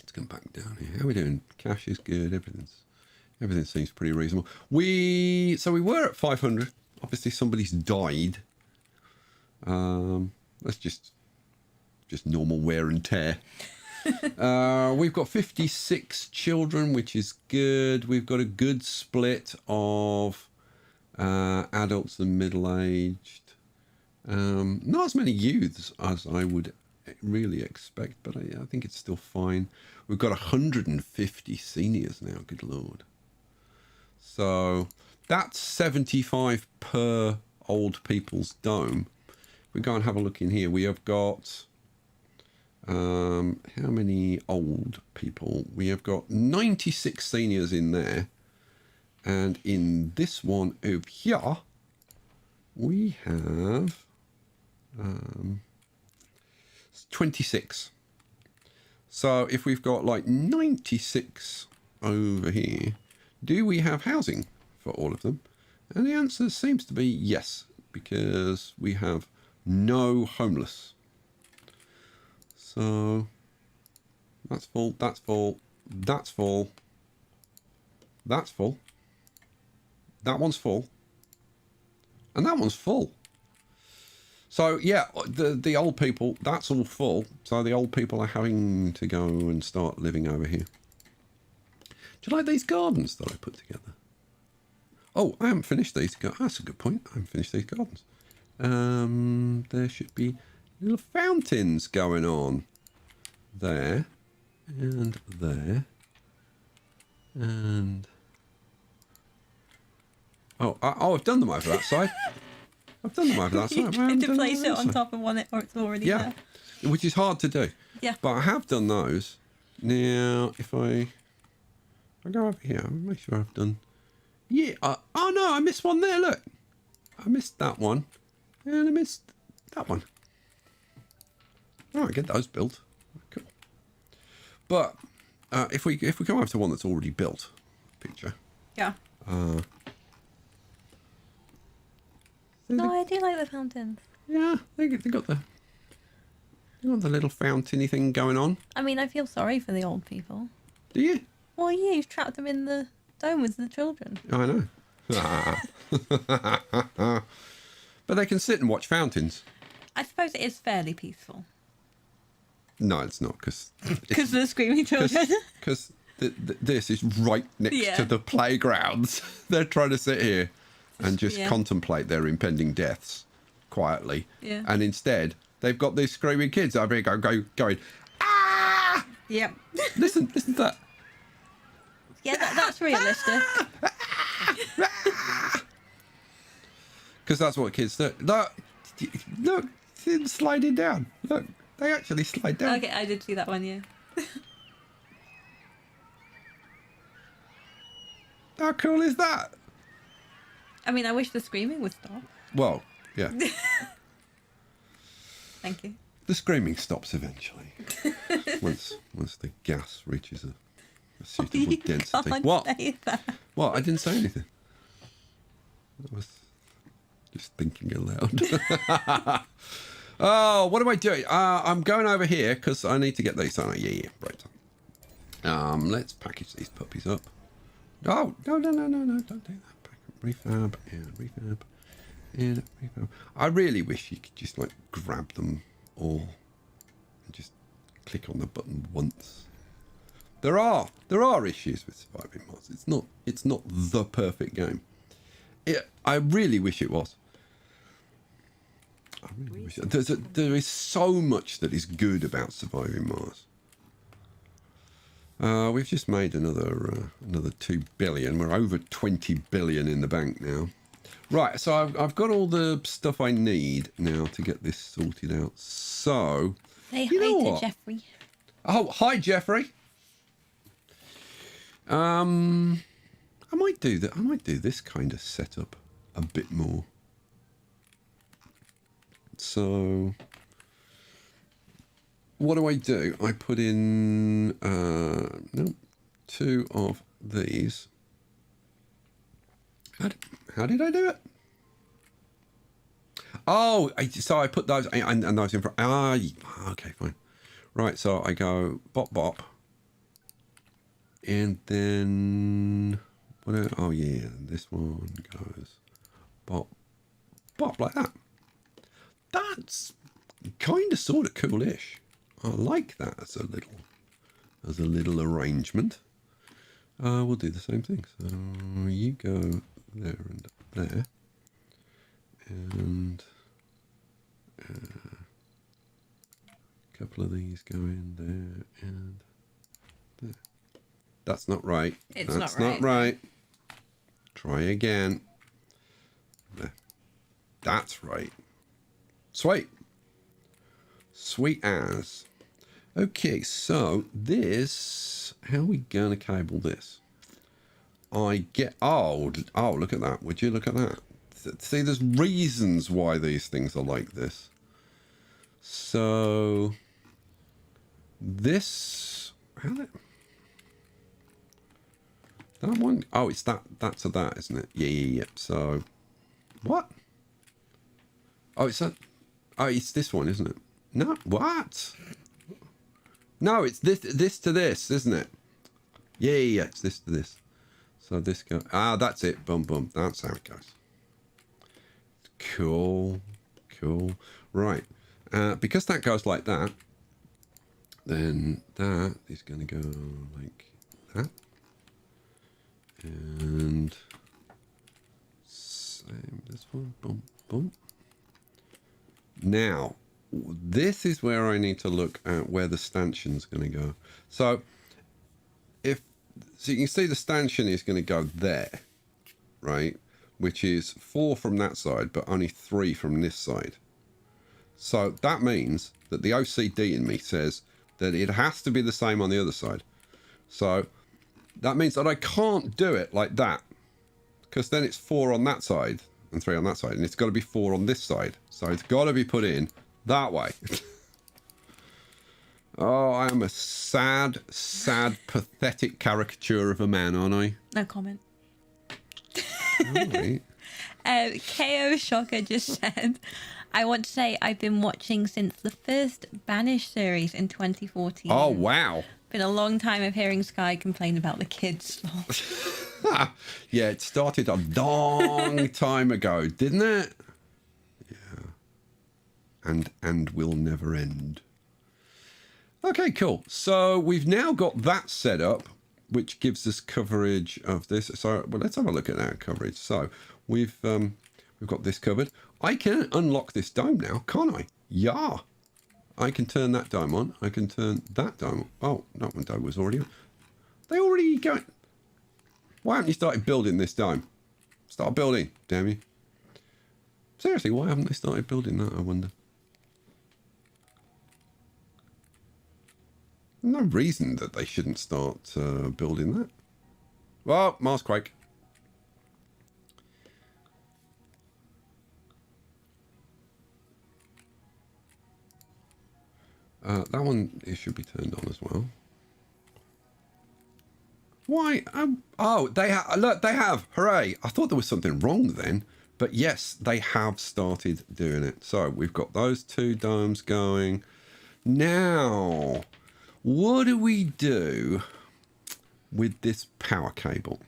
Speaker 1: Let's come back down here. How are we doing? Cash is good. Everything seems pretty reasonable. We were at 500. Obviously, somebody's died. That's just normal wear and tear. We've got 56 children, which is good. We've got a good split of adults and middle-aged. Not as many youths as I would really expect, but I think it's still fine. We've got 150 seniors now, good lord. So that's 75 per old people's dome. We go and have a look in here. We have got how many old people? We have got 96 seniors in there, and in this one over here we have 26. So if we've got like 96 over here, do we have housing for all of them? And the answer seems to be yes, because we have no homeless. So that's full, that's full, that's full, that's full, that one's full, and that one's full. So yeah, the old people, that's all full. So the old people are having to go and start living over here. Do you like these gardens that I put together? Oh, I haven't finished these. That's a good point. I haven't finished these gardens. There should be little fountains going on there and there and I've done them over that side. I've done them over that side.
Speaker 2: You tried to place it on top of one, or it's already there.
Speaker 1: Which is hard to do.
Speaker 2: Yeah.
Speaker 1: But I have done those. Now, if I go over here, I'll make sure I've done. Yeah. Oh no, I missed one there. Look, I missed that one, and I missed that one. Oh, I get those built. Cool. But if we come over to one that's already built, picture.
Speaker 2: Yeah. No, I do like the fountains.
Speaker 1: Yeah, they got the little fountainy thing going on.
Speaker 2: I mean, I feel sorry for the old people.
Speaker 1: Do you?
Speaker 2: Well, yeah, you've trapped them in the dome with the children.
Speaker 1: I know. But they can sit and watch fountains.
Speaker 2: I suppose it is fairly peaceful.
Speaker 1: No, it's not, because
Speaker 2: Because of the screaming children.
Speaker 1: Because this is right next to the playgrounds. They're trying to sit here and just contemplate their impending deaths quietly.
Speaker 2: Yeah.
Speaker 1: And instead, they've got these screaming kids over here going, ah!
Speaker 2: Yep.
Speaker 1: Listen to that.
Speaker 2: Yeah, that's realistic.
Speaker 1: Because that's what kids do. Look, it's sliding down. Look, they actually slide down.
Speaker 2: Okay, I did see that one, yeah.
Speaker 1: How cool is that?
Speaker 2: I mean, I wish the screaming would stop.
Speaker 1: Well, yeah.
Speaker 2: Thank you.
Speaker 1: The screaming stops eventually. once the gas reaches a suitable density.
Speaker 2: Can't
Speaker 1: What?
Speaker 2: say that.
Speaker 1: What? I didn't say anything. I was just thinking aloud. Oh, what am I doing? I'm going over here because I need to get these. Oh, yeah, right. Let's package these puppies up. Oh, no, don't do that. Refab and refab and refab. I really wish you could just like grab them all and just click on the button once. There are issues with Surviving Mars. It's not the perfect game. I really wish it was. I really wish there is so much that is good about Surviving Mars. We've just made another 2 billion. We're over 20 billion in the bank now. Right, so I've got all the stuff I need now to get this sorted out. So,
Speaker 2: Say
Speaker 1: you know
Speaker 2: hi to
Speaker 1: what?
Speaker 2: Jeffrey.
Speaker 1: Oh, hi, Jeffrey. I might do that. I might do this kind of setup a bit more. So what do? I put in no, 2 of these. How did I do it? Oh, so I put those and those in front. Okay, fine. Right, so I go bop, and then oh yeah, this one goes bop like that. That's kind of sort of coolish. I like that as a little arrangement. We'll do the same thing. So you go there and there, and a couple of these go in there and there. That's not right. That's not right. Try again. There. That's right. Sweet as. Okay, so this, how are we gonna cable this? I get, oh, look at that. Would you look at that? See, there's reasons why these things are like this. So this, that one, oh, it's that's a that, isn't it? Yeah. So what? Oh, it's that. Oh, it's this one, isn't it? No, what? No, it's this to this, isn't it? Yeah, it's this to this. So this go. That's it. Boom. That's how it goes. Cool. Right. Because that goes like that, then that is going to go like that. And same this one. Boom. Now, this is where I need to look at where the stanchion's going to go. So you can see the stanchion is going to go there, right? Which is 4 from that side, but only 3 from this side. So that means that the OCD in me says that it has to be the same on the other side. So that means that I can't do it like that, because then it's 4 on that side and 3 on that side, and it's got to be 4 on this side. So it's got to be put in that way. Oh, I am a sad, pathetic caricature of a man, aren't I?
Speaker 2: No comment.
Speaker 1: Right.
Speaker 2: KO Shocker just said, I want to say I've been watching since the first Banished series in 2014.
Speaker 1: Oh, wow.
Speaker 2: Been a long time of hearing Sky complain about the kids.
Speaker 1: Yeah, it started a long time ago, didn't it? Yeah. And will never end. Okay, cool. So we've now got that set up, which gives us coverage of this. So well, let's have a look at our coverage. So we've got this covered. I can unlock this dome now, can't I? Yeah. I can turn that dome on. I can turn that dome on. Oh, that one dome was already on. They already going. Why haven't you started building this dome? Start building, damn you. Seriously, why haven't they started building that, I wonder? No reason that they shouldn't start building that. Well, Mars Quake. That one, it should be turned on as well. Why? Oh, they have. Look, they have. Hooray! I thought there was something wrong then, but yes, they have started doing it. So we've got those 2 domes going. Now, what do we do with this power cable?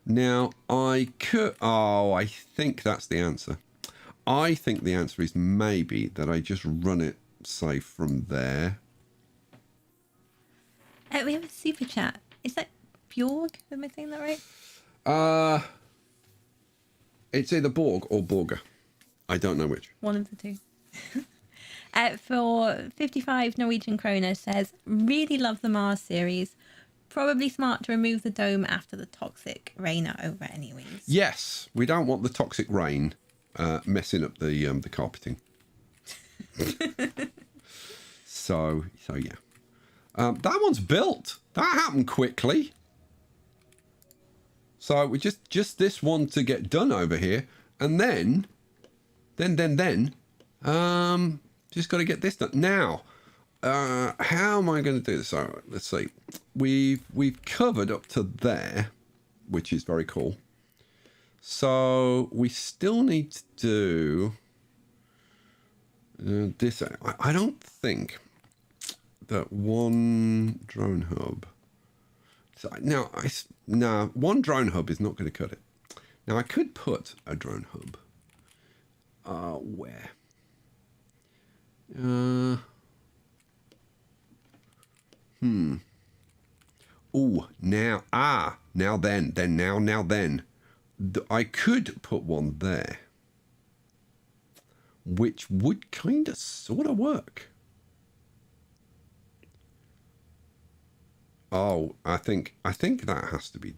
Speaker 1: Now, I could... Oh, I think that's the answer. I think the answer is maybe that I just run it, say, from there.
Speaker 2: We have a super chat. Is that Bjorg? Am I saying that right?
Speaker 1: It's either Borg or Borger. I don't know which.
Speaker 2: One of the two. For 55 Norwegian kroner says, really love the Mars series. Probably smart to remove the dome after the toxic rain are over anyways. Yes,
Speaker 1: we don't want the toxic rain messing up the carpeting. So yeah. That one's built. That happened quickly. So we just this one to get done over here, and then, just got to get this done. Now, how am I going to do this? So let's see. We've covered up to there, which is very cool. So we still need to do this. I don't think that one drone hub. So now, one drone hub is not going to cut it. Now I could put a drone hub. Where? Oh, now then. I could put one there, which would kind of sort of work. Oh, I think that has to be.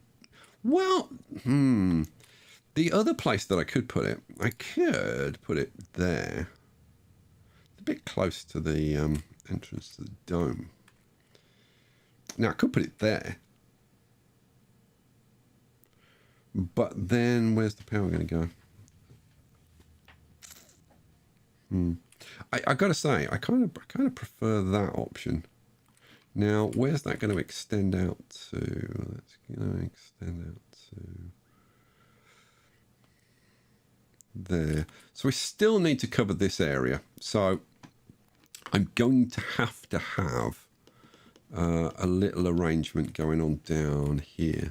Speaker 1: Well, the other place that I could put it there. It's a bit close to the entrance to the dome. Now I could put it there. But then, where's the power going to go? I got to say, I kind of prefer that option. Now, where's that going to extend out to? That's going to extend out to there. So we still need to cover this area. So I'm going to have a little arrangement going on down here.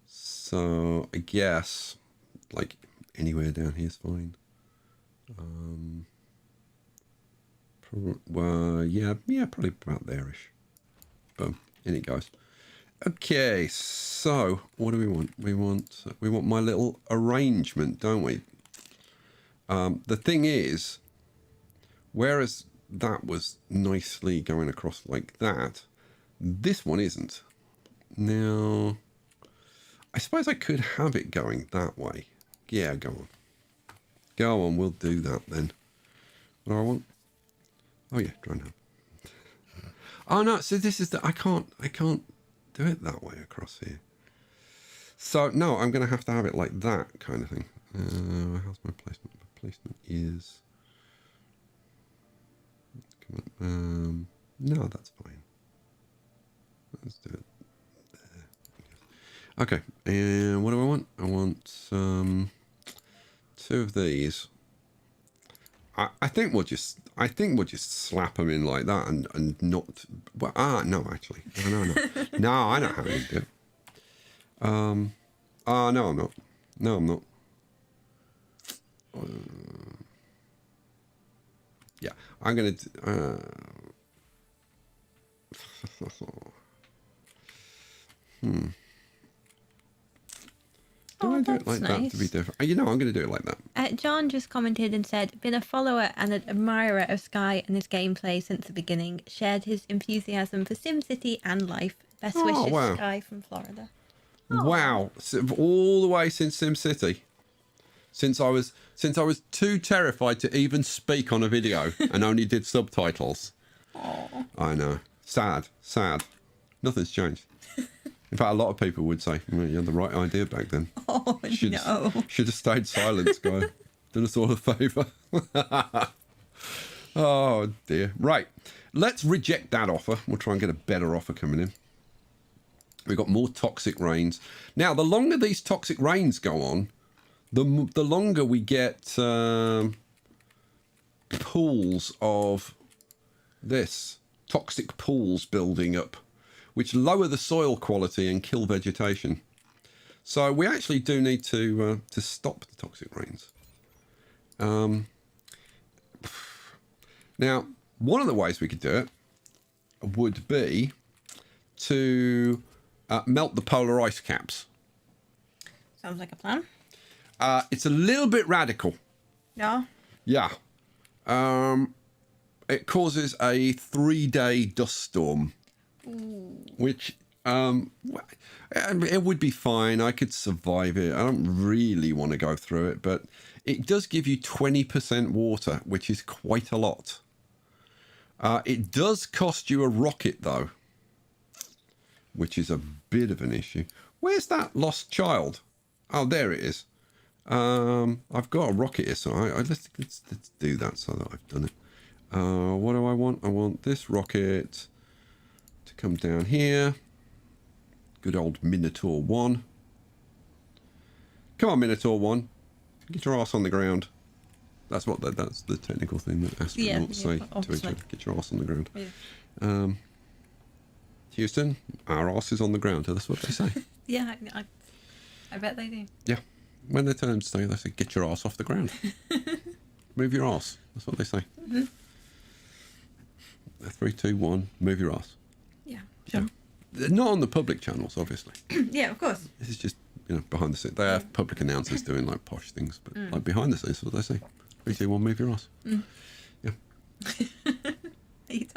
Speaker 1: So I guess like anywhere down here is fine. Probably about there-ish. Boom, in it goes. Okay, so what do we want? We want my little arrangement, don't we? The thing is, whereas that was nicely going across like that, this one isn't. Now, I suppose I could have it going that way. Yeah, go on. Go on, we'll do that then. What do I want? Oh yeah, drone hub. Oh no, so this is I can't do it that way across here. So no, I'm gonna have to have it like that kind of thing. How's my placement? My placement is no, that's fine. Let's do it. Okay, and what do I want? I want two of these. I think we'll just slap them in like that and not. Well, no, actually, no. No, I know how to do it. No, I'm not. No, I'm not. Yeah, I'm gonna. Do I do it like that to be different? You know, I'm going to do it like that.
Speaker 2: John just commented and said, been a follower and an admirer of Sky and his gameplay since the beginning. Shared his enthusiasm for SimCity and life. Best wishes,
Speaker 1: wow.
Speaker 2: Sky from Florida.
Speaker 1: Wow, all the way since SimCity. Since I was too terrified to even speak on a video and only did subtitles.
Speaker 2: Aww.
Speaker 1: I know. Sad. Nothing's changed. In fact, a lot of people would say, well, you had the right idea back then.
Speaker 2: Oh, no.
Speaker 1: Should have stayed silent, Sky. Did us all a favour. Oh, dear. Right. Let's reject that offer. We'll try and get a better offer coming in. We've got more toxic rains. Now, the longer these toxic rains go on, the longer we get pools of this. Toxic pools building up, which lower the soil quality and kill vegetation. So we actually do need to stop the toxic rains. Now, one of the ways we could do it would be to melt the polar ice caps.
Speaker 2: Sounds like a plan.
Speaker 1: It's a little bit radical.
Speaker 2: Yeah.
Speaker 1: Yeah. It causes a 3-day dust storm. Ooh. Which it would be fine. I could survive it. I don't really want to go through it, but it does give you 20% water, which is quite a lot. It does cost you a rocket, though, which is a bit of an issue. Where's that lost child? Oh, there it is. I've got a rocket here, so let's do that so that I've done it. What do I want? I want this rocket to come down here. Good old Minotaur 1. Come on, Minotaur 1. Get your ass on the ground. That's the technical thing that astronauts say to each other. Get your ass on the ground. Yeah. Houston, our ass is on the ground. That's what they say.
Speaker 2: Yeah, I bet they do.
Speaker 1: Yeah. When they turn to they say, get your ass off the ground. Move your ass. That's what they say. Mm-hmm. 3, 2, 1, move your ass.
Speaker 2: Yeah, sure.
Speaker 1: Yeah. Not on the public channels, obviously.
Speaker 2: Yeah, of course.
Speaker 1: This is just, behind the scenes. They have public announcers doing like posh things, but like behind the scenes, that's what they say. 3, 2, 1, move your ass. Yeah.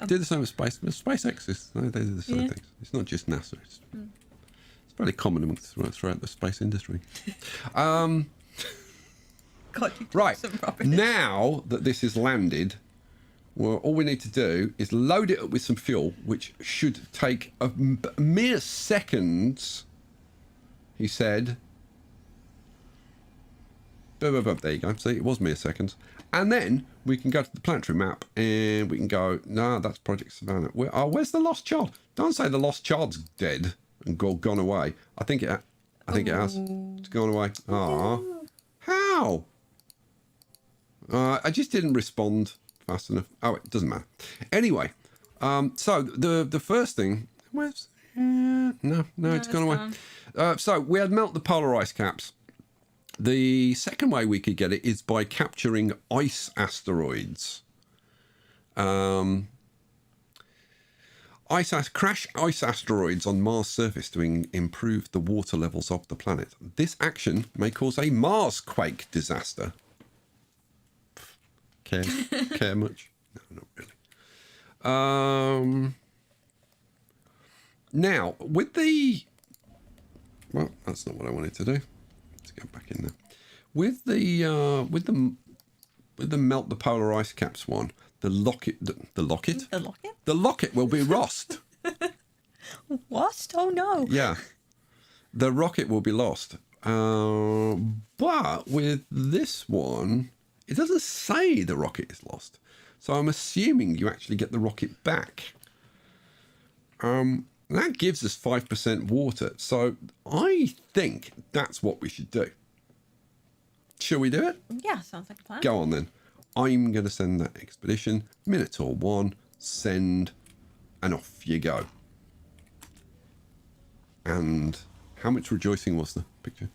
Speaker 1: Do the same with SpaceX. They do the same things. It's not just NASA. It's fairly common throughout the space industry.
Speaker 2: God,
Speaker 1: right. Now that this is landed, well, all we need to do is load it up with some fuel, which should take a mere seconds, he said. There you go. See, it was mere seconds. And then we can go to the planetary map and we can go, no, that's Project Savannah. Where's the lost child? Don't say the lost child's dead and gone away. I think it has. It's gone away. Ah, how? I just didn't respond fast enough. Oh, it doesn't matter. Anyway, so the first thing, where's... no, it's gone away. So we had melt the polar ice caps. The second way we could get it is by capturing ice asteroids. Crash ice asteroids on Mars' surface to improve the water levels of the planet. This action may cause a Mars-quake disaster. Care much? No, not really. Now, with the... Well, that's not what I wanted to do. Let's go back in there. With the melt the polar ice caps one, the locket will be lost.
Speaker 2: Lost? Oh no.
Speaker 1: Yeah. The rocket will be lost. But with this one, it doesn't say the rocket is lost. So I'm assuming you actually get the rocket back. That gives us 5% water. So I think that's what we should do. Shall we do it?
Speaker 2: Yeah, sounds like a plan.
Speaker 1: Go on then. I'm going to send that expedition. Minotaur 1, send, and off you go. And how much rejoicing was the picture?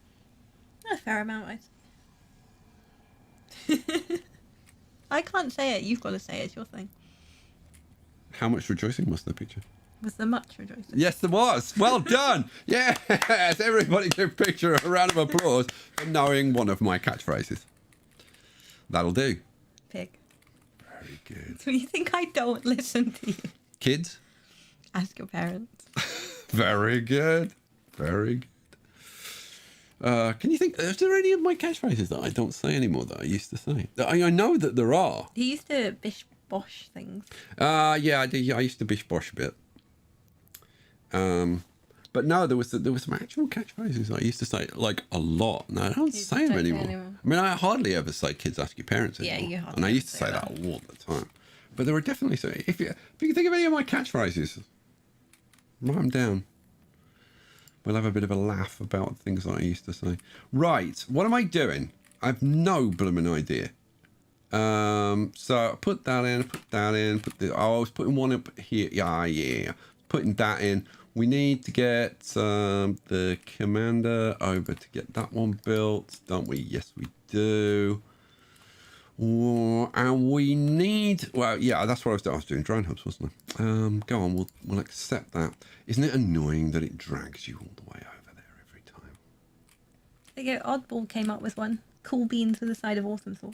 Speaker 2: A fair amount, I think. I can't say it. You've got to say it. It's your thing.
Speaker 1: How much rejoicing was the picture?
Speaker 2: Was there much rejoicing?
Speaker 1: Yes, there was. Well done. Yes, everybody give Picture a round of applause for knowing one of my catchphrases. That'll do.
Speaker 2: Pig.
Speaker 1: Very good.
Speaker 2: So you think I don't listen to you?
Speaker 1: Kids?
Speaker 2: Ask your parents.
Speaker 1: Very good. Very good. Can you think, is there any of my catchphrases that I don't say anymore that I used to say? I know that there are.
Speaker 2: He used to bish bosh things.
Speaker 1: Yeah, I did. I used to bish bosh a bit. But no, there was some actual catchphrases I used to say like a lot. No, I don't say them anymore. I mean, I hardly ever say "kids ask your parents" anymore. Yeah, you hardly. And I used to say that all the time. But there were definitely so. If you can think of any of my catchphrases, write them down. We'll have a bit of a laugh about things that I used to say. Right, what am I doing? I've no blooming idea. So I put that in. I was putting one up here. Yeah. Putting that in. We need to get the commander over to get that one built, don't we? Yes, we do. And we need... Well, yeah, that's what I was doing. Drone hubs, wasn't I? Go on, we'll accept that. Isn't it annoying that it drags you all the way over there every time?
Speaker 2: There you go. Oddball came up with one. Cool beans with a side of awesome sauce.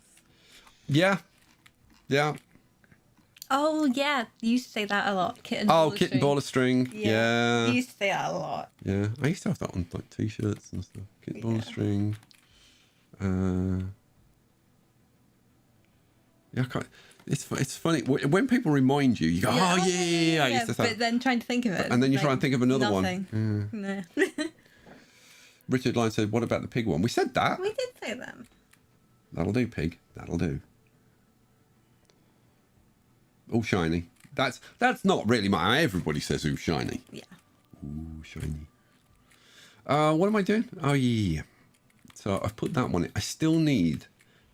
Speaker 1: Yeah.
Speaker 2: Oh, yeah. You used to say that a lot. Kit and ball of
Speaker 1: string. Yeah.
Speaker 2: You used to say that a lot.
Speaker 1: Yeah. I used to have that on like t-shirts and stuff. Kit and ball of string. Yeah, it's funny. When people remind you, you go, I used to say
Speaker 2: but then trying to think of it.
Speaker 1: And then you try and think of another one.
Speaker 2: No.
Speaker 1: Richard Line said, what about the pig one? We said that.
Speaker 2: We did say that.
Speaker 1: That'll do, pig. That'll do. All shiny. That's not really my... Everybody says ooh, shiny.
Speaker 2: Yeah.
Speaker 1: Ooh, shiny. What am I doing? Oh, yeah. So I've put that one in. I still need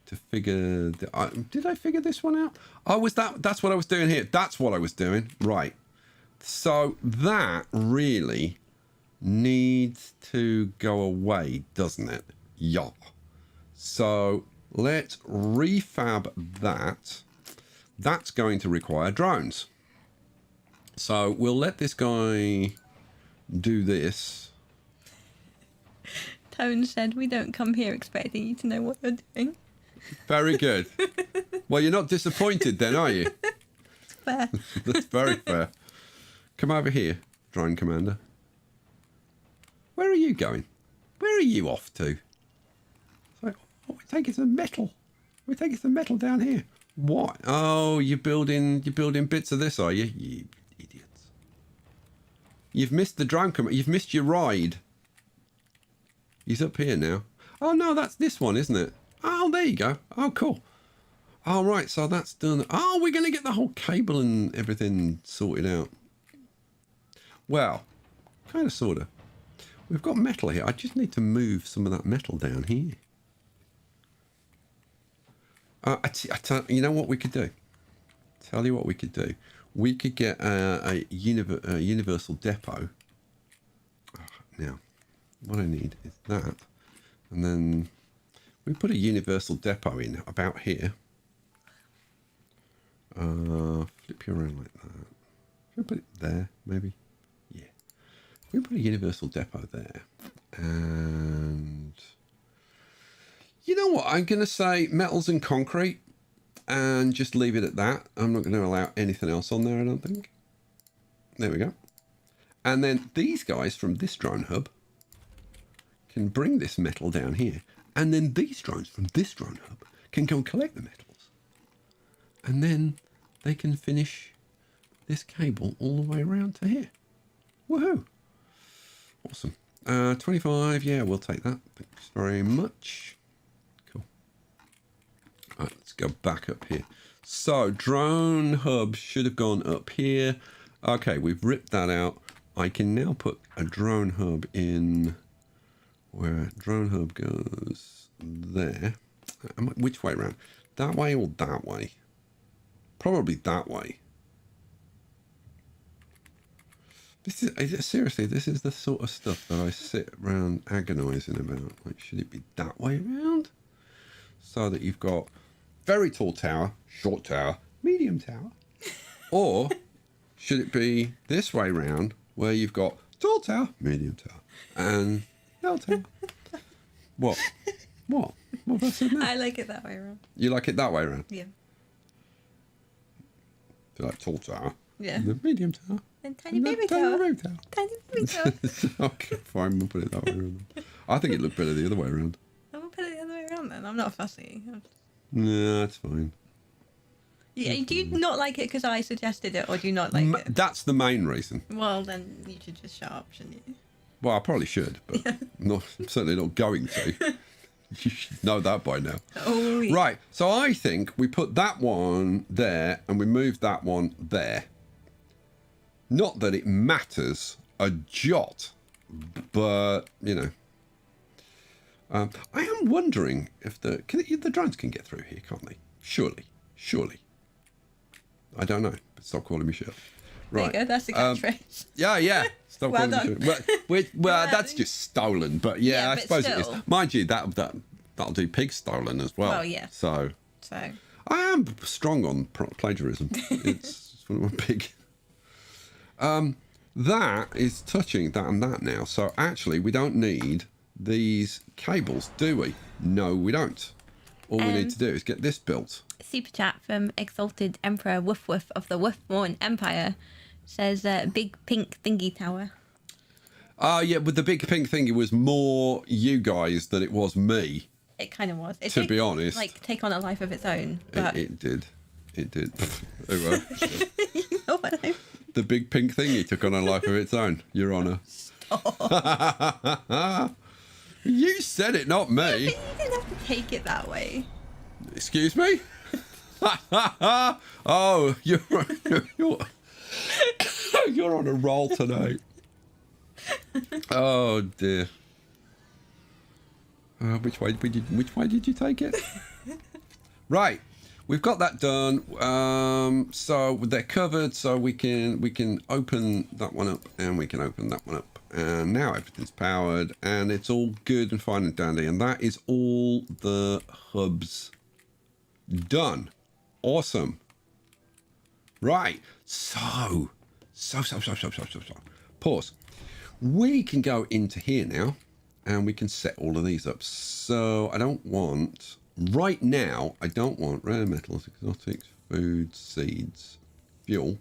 Speaker 1: to figure... did I figure this one out? Oh, was that... That's what I was doing here. That's what I was doing. Right. So that really needs to go away, doesn't it? Yeah. So let's refab that. That's going to require drones. So we'll let this guy do this.
Speaker 2: Tone said, we don't come here expecting you to know what you're doing.
Speaker 1: Very good. Well, you're not disappointed then, are you?
Speaker 2: It's fair.
Speaker 1: That's very fair. Come over here, drone commander. Where are you going? Where are you off to? It's like, oh, we're taking some metal. We're taking some metal down here. What? Oh, you're building bits of this, are you? You idiots. You've missed the drone commander. You've missed your ride. He's up here now. Oh, no, that's this one, isn't it? Oh, there you go. Oh, cool. All right, so that's done. Oh, we're going to get the whole cable and everything sorted out. Well, kind of, sort of. We've got metal here. I just need to move some of that metal down here. You know what we could do? Tell you what we could do. We could get a universal depot. Now, what I need is that. And then we put a universal depot in about here. Flip you around like that. Should we put it there, maybe? Yeah. We put a universal depot there. And you know what? I'm going to say metals and concrete and just leave it at that. I'm not going to allow anything else on there, I don't think. There we go. And then these guys from this drone hub can bring this metal down here. And then these drones from this drone hub can go and collect the metals. And then they can finish this cable all the way around to here. Woohoo! Awesome. 25, yeah, we'll take that. Thanks very much. Cool. All right, let's go back up here. So, drone hub should have gone up here. Okay, we've ripped that out. I can now put a drone hub in where drone hub goes there. Which way around? That way or that way? Probably that way. Seriously, this is the sort of stuff that I sit around agonising about. Like, should it be that way around? So that you've got very tall tower, short tower, medium tower. Or should it be this way round, where you've got tall tower, medium tower, and little tower? What? What have I said now?
Speaker 2: I like it that way around.
Speaker 1: You like it that way around?
Speaker 2: Yeah.
Speaker 1: You like tall tower?
Speaker 2: Yeah.
Speaker 1: The medium tower?
Speaker 2: And tiny baby tower.
Speaker 1: Baby tower.
Speaker 2: Tiny baby tower.
Speaker 1: Okay, fine, we'll put it that way around. I think it looked better the other way around.
Speaker 2: I'm going to put it the other way around then. I'm not fussy.
Speaker 1: No, it's fine.
Speaker 2: Yeah, do you not like it because I suggested it, or do you not like it?
Speaker 1: That's the main reason.
Speaker 2: Well, then you should just shut up, shouldn't you?
Speaker 1: Well, I probably should, but I'm certainly not going to. You should know that by now.
Speaker 2: Oh, yeah.
Speaker 1: Right, so I think we put that one there and we move that one there. Not that it matters a jot, but, you know. I am wondering if the drones can get through here, can't they? Surely. I don't know, but stop calling me shit. Right.
Speaker 2: There you go, that's the catchphrase.
Speaker 1: Yeah. Stop
Speaker 2: Well
Speaker 1: calling me shit. Well, that's just stolen, but yeah, I
Speaker 2: but
Speaker 1: suppose
Speaker 2: still.
Speaker 1: it is. Mind you, that'll do pig stolen as well.
Speaker 2: Well, yeah.
Speaker 1: So I am strong on plagiarism. It's one of my big... that is touching that and that now. So actually, we don't need these cables, do we? No, we don't. All we need to do is get this built.
Speaker 2: Super chat from Exalted Emperor Woof Woof of the Wolfmorn Empire says big pink thingy tower.
Speaker 1: Yeah, but the big pink thing, it was more you guys than it was me.
Speaker 2: It kind of was. It
Speaker 1: To
Speaker 2: did,
Speaker 1: be honest.
Speaker 2: like, take on a life of its own. But
Speaker 1: It did. Oh, well.
Speaker 2: you know what I mean?
Speaker 1: The big pink thingy took on a life of its own, Your Honour. You said it, not me.
Speaker 2: But you didn't have to take it that way.
Speaker 1: Excuse me? Oh, you're you're on a roll tonight. Oh dear. Which way did you take it? Right, we've got that done. So they're covered, so we can open that one up and we can open that one up. And now everything's powered and it's all good and fine and dandy. And that is all the hubs done. Awesome. Right. So. Pause. We can go into here now and we can set all of these up. So I don't want, right now, I don't want rare metals, exotics, food, seeds, fuel.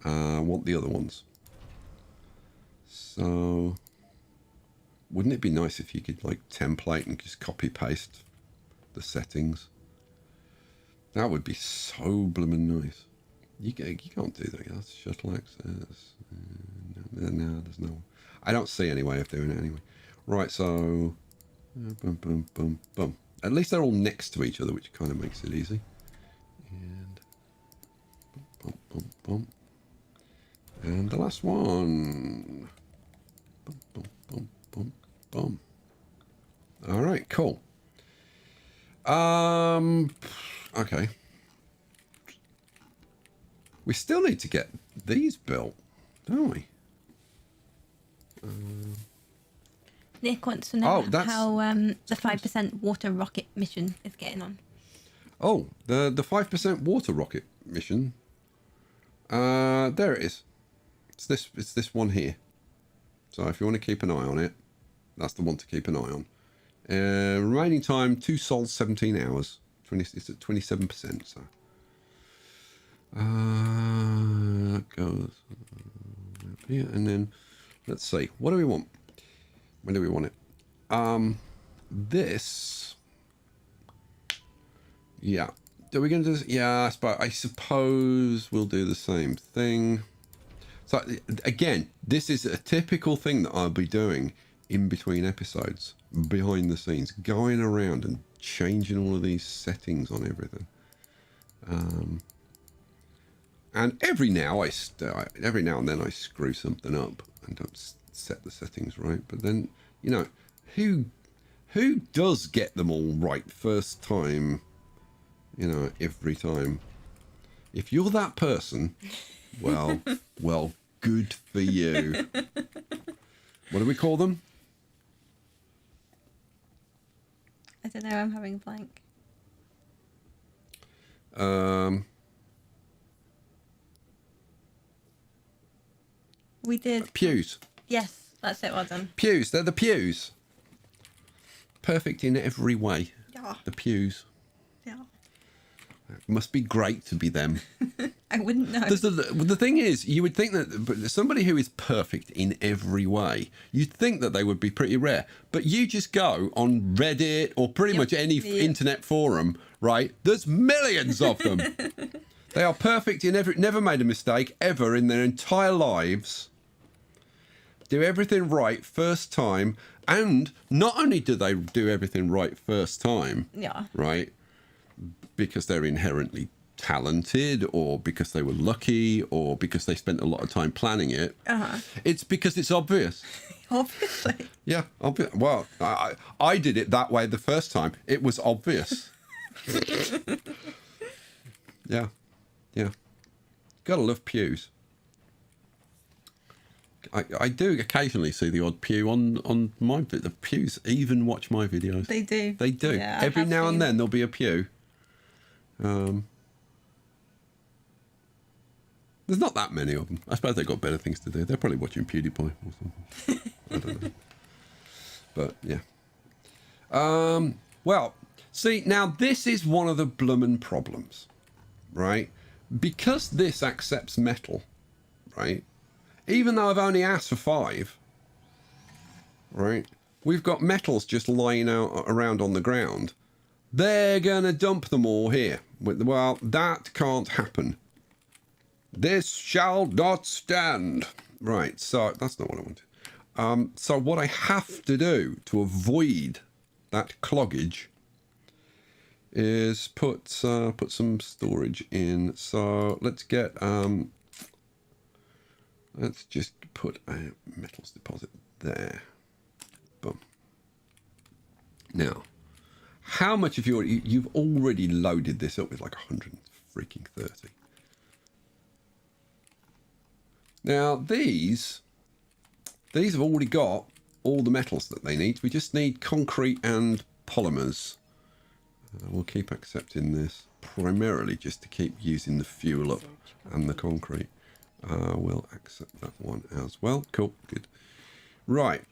Speaker 1: I want the other ones. So wouldn't it be nice if you could like template and just copy paste the settings? That would be so blooming nice. You can't do that. That's shuttle access. No, there's no. I don't see any way of doing it anyway. Right, so boom, boom, boom, boom. At least they're all next to each other, which kind of makes it easy. And boom, boom, boom, boom. And the last one. Boom, boom, boom, boom, boom. All right, cool. Okay. We still need to get these built, don't we?
Speaker 2: Nick wants to know
Speaker 1: that's
Speaker 2: how the 5% water rocket mission is getting on.
Speaker 1: Oh, the 5% water rocket mission. There it is. It's this one here. So if you want to keep an eye on it, that's the one to keep an eye on. Remaining time 2 sols, 17 hours. It's at 27%. So that goes here, and then let's see. What do we want? When do we want it? This. Yeah. Are we going to do this? Yeah, I suppose we'll do the same thing. So again, this is a typical thing that I'll be doing in between episodes, behind the scenes, going around and changing all of these settings on everything. And every now and then I screw something up and don't set the settings right. But then, you know, who does get them all right first time? You know, every time. If you're that person, well, good for you. What do we call them?
Speaker 2: I don't know, I'm having a blank. We did.
Speaker 1: Pews.
Speaker 2: Yes, that's it, well done.
Speaker 1: Pews, they're the pews. Perfect in every way.
Speaker 2: Yeah.
Speaker 1: The pews.
Speaker 2: Yeah.
Speaker 1: It must be great to be them.
Speaker 2: I wouldn't know.
Speaker 1: The thing is, you would think that somebody who is perfect in every way, you'd think that they would be pretty rare. But you just go on Reddit or pretty much any internet forum, right? There's millions of them. They are perfect in never made a mistake ever in their entire lives. Do everything right first time. And not only do they do everything right first time,
Speaker 2: yeah,
Speaker 1: right, because they're inherently talented or because they were lucky or because they spent a lot of time planning it. It's because it's obvious.
Speaker 2: Obviously.
Speaker 1: Yeah, obvious. Well, I did it that way the first time. It was obvious. Yeah. Gotta love pews. I do occasionally see the odd pew on my the pews even watch my videos.
Speaker 2: They do.
Speaker 1: They do.
Speaker 2: Yeah,
Speaker 1: Every now and then there'll be a pew. There's not that many of them. I suppose they've got better things to do. They're probably watching PewDiePie or something. I don't know. But yeah. Well, see, now this is one of the bloomin' problems, right? Because this accepts metal, right? Even though I've only asked for 5, right? We've got metals just lying out around on the ground. They're going to dump them all here. Well, that can't happen. This shall not stand. Right, so that's not what I wanted. So what I have to do to avoid that cloggage is put some storage in. So let's get let's just put a metals deposit there. Boom. Now, how much of you've already loaded this up with like 130. Now these have already got all the metals that they need. We just need concrete and polymers. We'll keep accepting this primarily just to keep using the fuel up and the concrete. We'll accept that one as well. Cool, good. Right.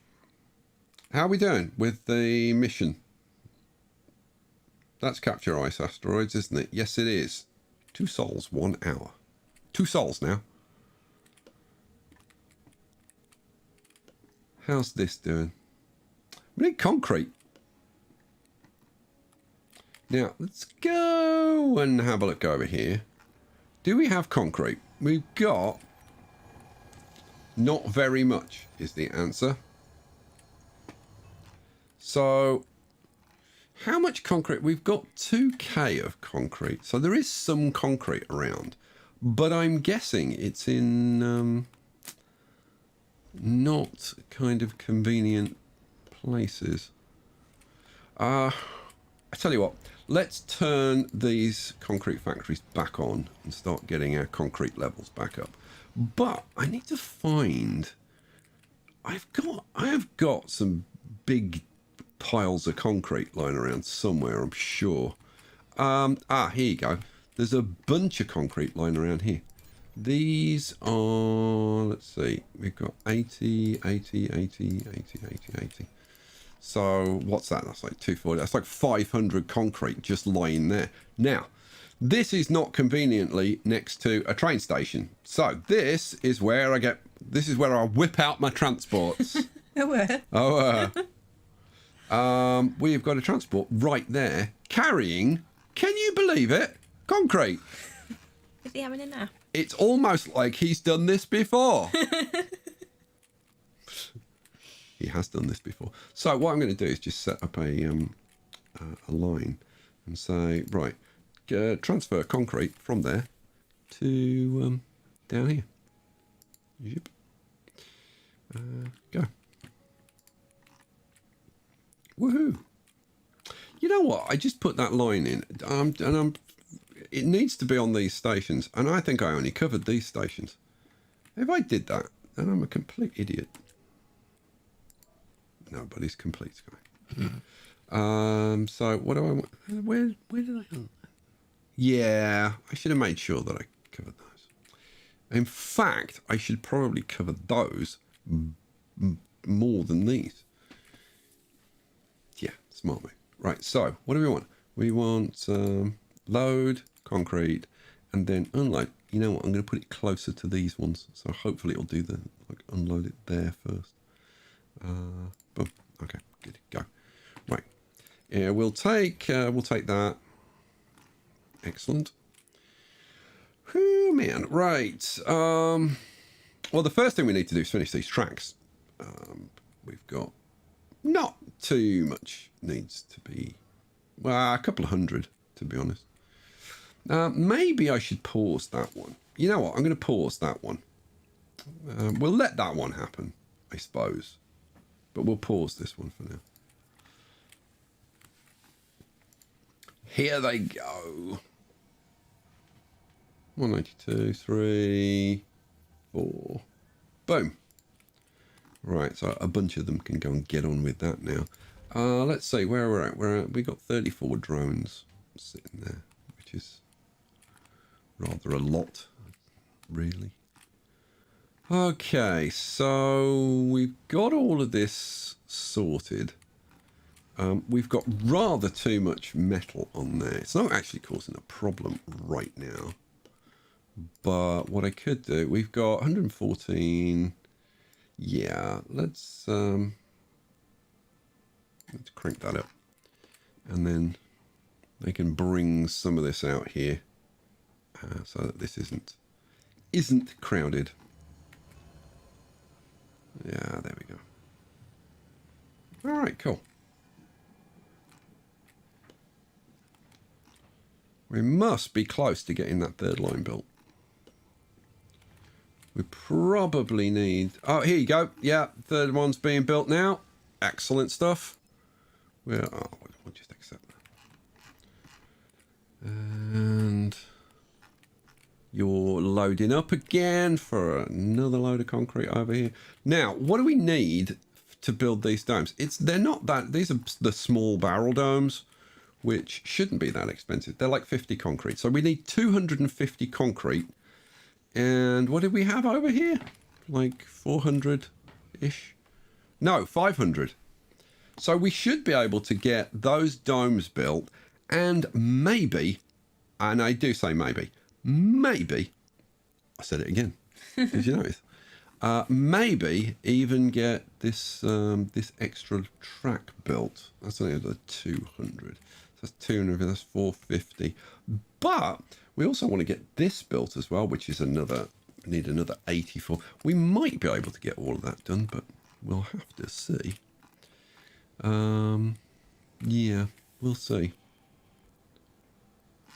Speaker 1: How are we doing with the mission? That's capture ice asteroids, isn't it? Yes, it is. 2 sols, 1 hour. 2 sols now. How's this doing? We need concrete. Now, let's go and have a look over here. Do we have concrete? We've got not very much is the answer. So, how much concrete? We've got 2k of concrete. So there is some concrete around. But I'm guessing it's in not kind of convenient places. I tell you what, let's turn these concrete factories back on and start getting our concrete levels back up. But I need to find, I have got some big piles of concrete lying around somewhere, I'm sure. Here you go. There's a bunch of concrete lying around here. These are, let's see, we've got 80. So what's that? That's like 240. That's like 500 concrete just lying there. Now, this is not conveniently next to a train station. So this is where I whip out my transports. We've got a transport right there carrying, can you believe it? Concrete.
Speaker 2: Is he having a nap?
Speaker 1: It's almost like he's done this before. He has done this before. So what I'm going to do is just set up a line and say, right, transfer concrete from there to down here. Yep. Go. Woohoo. You know what? I just put that line in, it needs to be on these stations, and I think I only covered these stations. If I did that, then I'm a complete idiot. Nobody's complete, Sky. So what do I want? Where did I? Yeah, I should have made sure that I covered those. In fact, I should probably cover those more than these. Yeah, smart move. Right, so what do we want? We want load, concrete, and then unload. You know what? I'm going to put it closer to these ones, so hopefully it'll do the unload it there first. Boom. Okay, good. Go. Right. Yeah, we'll take that. Excellent. Whew, man. Right. Well, the first thing we need to do is finish these tracks. We've got not too much needs to be. Well, a couple of hundred, to be honest. Maybe I should pause that one. You know what? I'm going to pause that one. We'll let that one happen, I suppose. But we'll pause this one for now. Here they go. 192, 3, 4. Boom. Right, so a bunch of them can go and get on with that now. Let's see where we're at. We got 34 drones sitting there, which is rather a lot, really. Okay, so we've got all of this sorted. We've got rather too much metal on there. It's not actually causing a problem right now. But what I could do, we've got 114. Yeah, let's crank that up. And then they can bring some of this out here so that this isn't crowded. Yeah, there we go. All right, cool. We must be close to getting that third line built. We probably need... Oh, here you go. Yeah, third one's being built now. Excellent stuff. We'll just accept that. And you're loading up again for another load of concrete over here. Now, what do we need to build these domes? They're not that... These are the small barrel domes, which shouldn't be that expensive. They're like 50 concrete. So we need 250 concrete. And what did we have over here? Like 400-ish? No, 500. So we should be able to get those domes built and maybe, and I do say maybe, I said it again. Did you notice? Maybe even get this this extra track built. That's only the 200. That's 200, that's 450. But we also want to get this built as well, which is another, we need another 84. We might be able to get all of that done, but we'll have to see. Yeah, we'll see.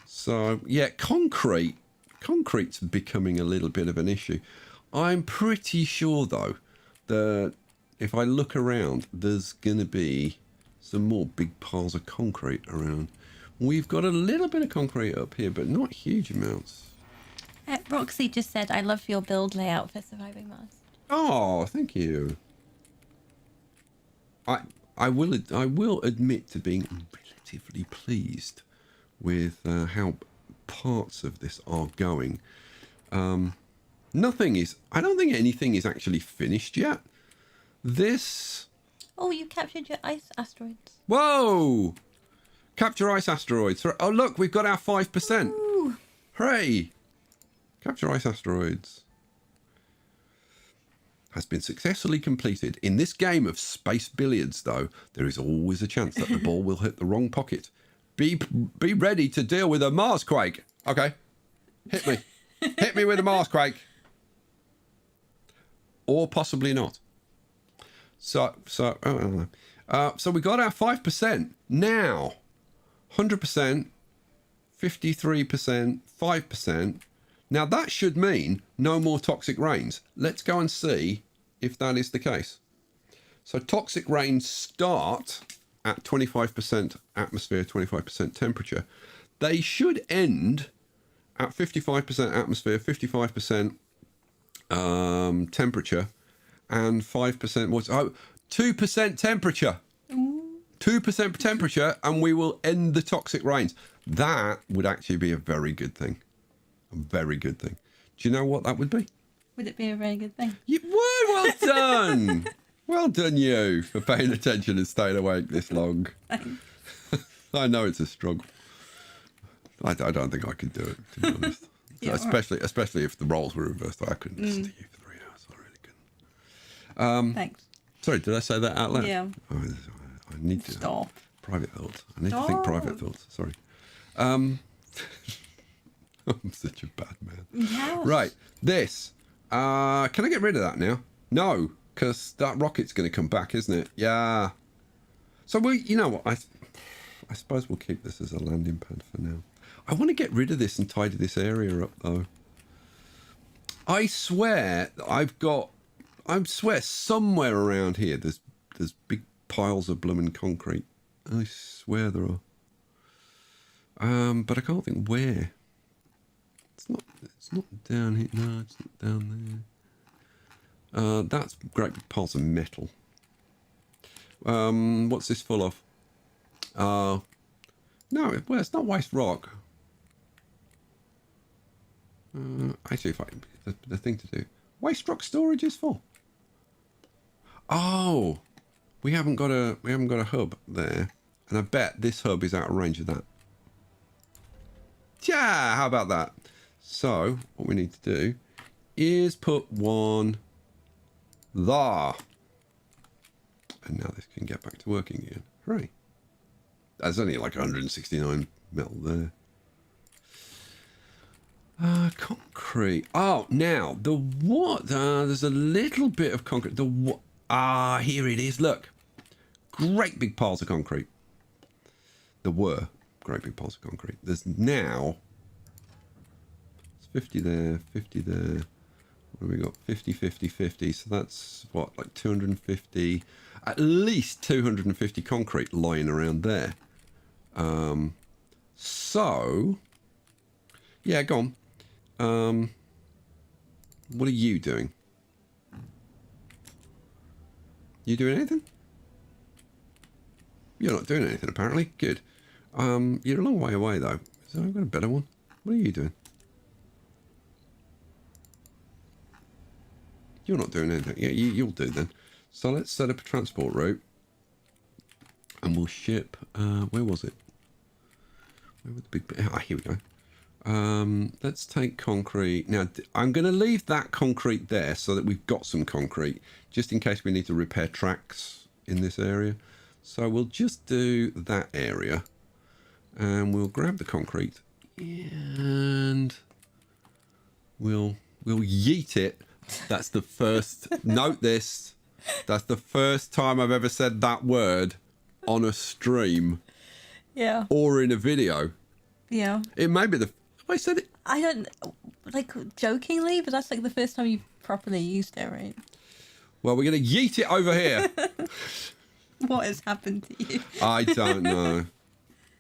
Speaker 1: So, yeah, concrete's becoming a little bit of an issue. I'm pretty sure, though, that if I look around, there's going to be some more big piles of concrete around. We've got a little bit of concrete up here, but not huge amounts.
Speaker 2: Roxy just said, I love your build layout for Surviving Mars.
Speaker 1: Oh, thank you. I will admit to being relatively pleased with how parts of this are going. Nothing is... I don't think anything is actually finished yet. This...
Speaker 2: Oh, you captured your ice asteroids.
Speaker 1: Whoa! Capture ice asteroids. Oh, look, we've got our 5%.
Speaker 2: Ooh.
Speaker 1: Hooray! Capture ice asteroids. Has been successfully completed. In this game of space billiards, though, there is always a chance that the ball will hit the wrong pocket. Be ready to deal with a Marsquake. Okay. Hit me. Hit me with a Marsquake. Or possibly not. So we got our 5%. Now, 100%, 53%, 5%. Now that should mean no more toxic rains. Let's go and see if that is the case. So toxic rains start at 25% atmosphere, 25% temperature. They should end at 55% atmosphere, 55% temperature, and 5% what's 2% temperature. 2% temperature, and we will end the toxic rains. That would actually be a very good thing. A very good thing. Do you know what that would be?
Speaker 2: Would it be a very good thing?
Speaker 1: You would. Well done. Well done, you, for paying attention and staying awake this long. I know it's a struggle. I don't think I could do it, to be honest.
Speaker 2: Yeah,
Speaker 1: especially if the roles were reversed. I couldn't listen to you for 3 hours. I really couldn't.
Speaker 2: Thanks.
Speaker 1: Sorry, did I say that out loud?
Speaker 2: Yeah.
Speaker 1: Oh, I need to.
Speaker 2: Stop.
Speaker 1: Private thoughts. I need to think private thoughts. Sorry. I'm such a bad man.
Speaker 2: Yes.
Speaker 1: Right. This. Can I get rid of that now? No, because that rocket's going to come back, isn't it? Yeah. So you know what? I suppose we'll keep this as a landing pad for now. I want to get rid of this and tidy this area up, though. I swear somewhere around here there's big piles of blooming concrete. I swear there are. But I can't think where. It's not down here. No, it's not down there. That's great big piles of metal. What's this full of? No, well, it's not waste rock. Actually, the thing to do. Waste rock storage is full. Oh, we haven't got a hub there, and I bet this hub is out of range of that. Yeah, how about that? So what we need to do is put one there, and now this can get back to working again. Hooray! There's only like 169 metal there. Concrete. Oh, now the what? There's a little bit of concrete. Here it is. Look, great big piles of concrete. There were great big piles of concrete. There's now 50 there, 50 there. What have we got? 50, 50, 50. So that's what, like 250, at least 250 concrete lying around there. So, yeah, go on. What are you doing? You doing anything? You're not doing anything, apparently. Good. You're a long way away, though. So I've got a better one. What are you doing? You're not doing anything. Yeah, you'll do then. So let's set up a transport route. And we'll ship... where was it? Where was the big... Ah, here we go. Let's take concrete. Now, I'm going to leave that concrete there so that we've got some concrete, just in case we need to repair tracks in this area. So we'll just do that area. And we'll grab the concrete. And we'll yeet it. That's the first... Note this. That's the first time I've ever said that word on a stream.
Speaker 2: Yeah.
Speaker 1: Or in a video.
Speaker 2: Yeah.
Speaker 1: It may be the... I said it.
Speaker 2: I don't... Like, jokingly, but that's like the first time you properly used it, right?
Speaker 1: Well, we're going to yeet it over here.
Speaker 2: What has happened to you?
Speaker 1: I don't know.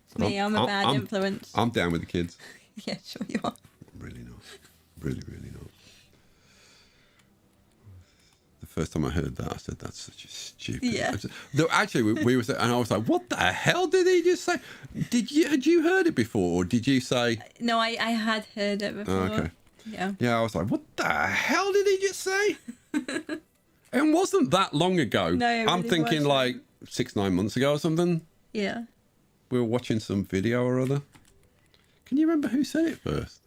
Speaker 2: It's me, I'm a bad influence.
Speaker 1: I'm down with the kids.
Speaker 2: Yeah, sure you are.
Speaker 1: Really not. Really, really not. The first time I heard that, I said, that's such a stupid...
Speaker 2: Yeah.
Speaker 1: Though actually, we were saying, and I was like, what the hell did he just say? Had you heard it before, or did you say...
Speaker 2: No, I had heard it before.
Speaker 1: Oh, okay.
Speaker 2: Yeah.
Speaker 1: Yeah, I was like, what the hell did he just say? It wasn't that long ago.
Speaker 2: No, it
Speaker 1: I'm
Speaker 2: really
Speaker 1: thinking
Speaker 2: wasn't.
Speaker 1: like 6-9 months ago or something.
Speaker 2: Yeah.
Speaker 1: We were watching some video or other. Can you remember who said it first?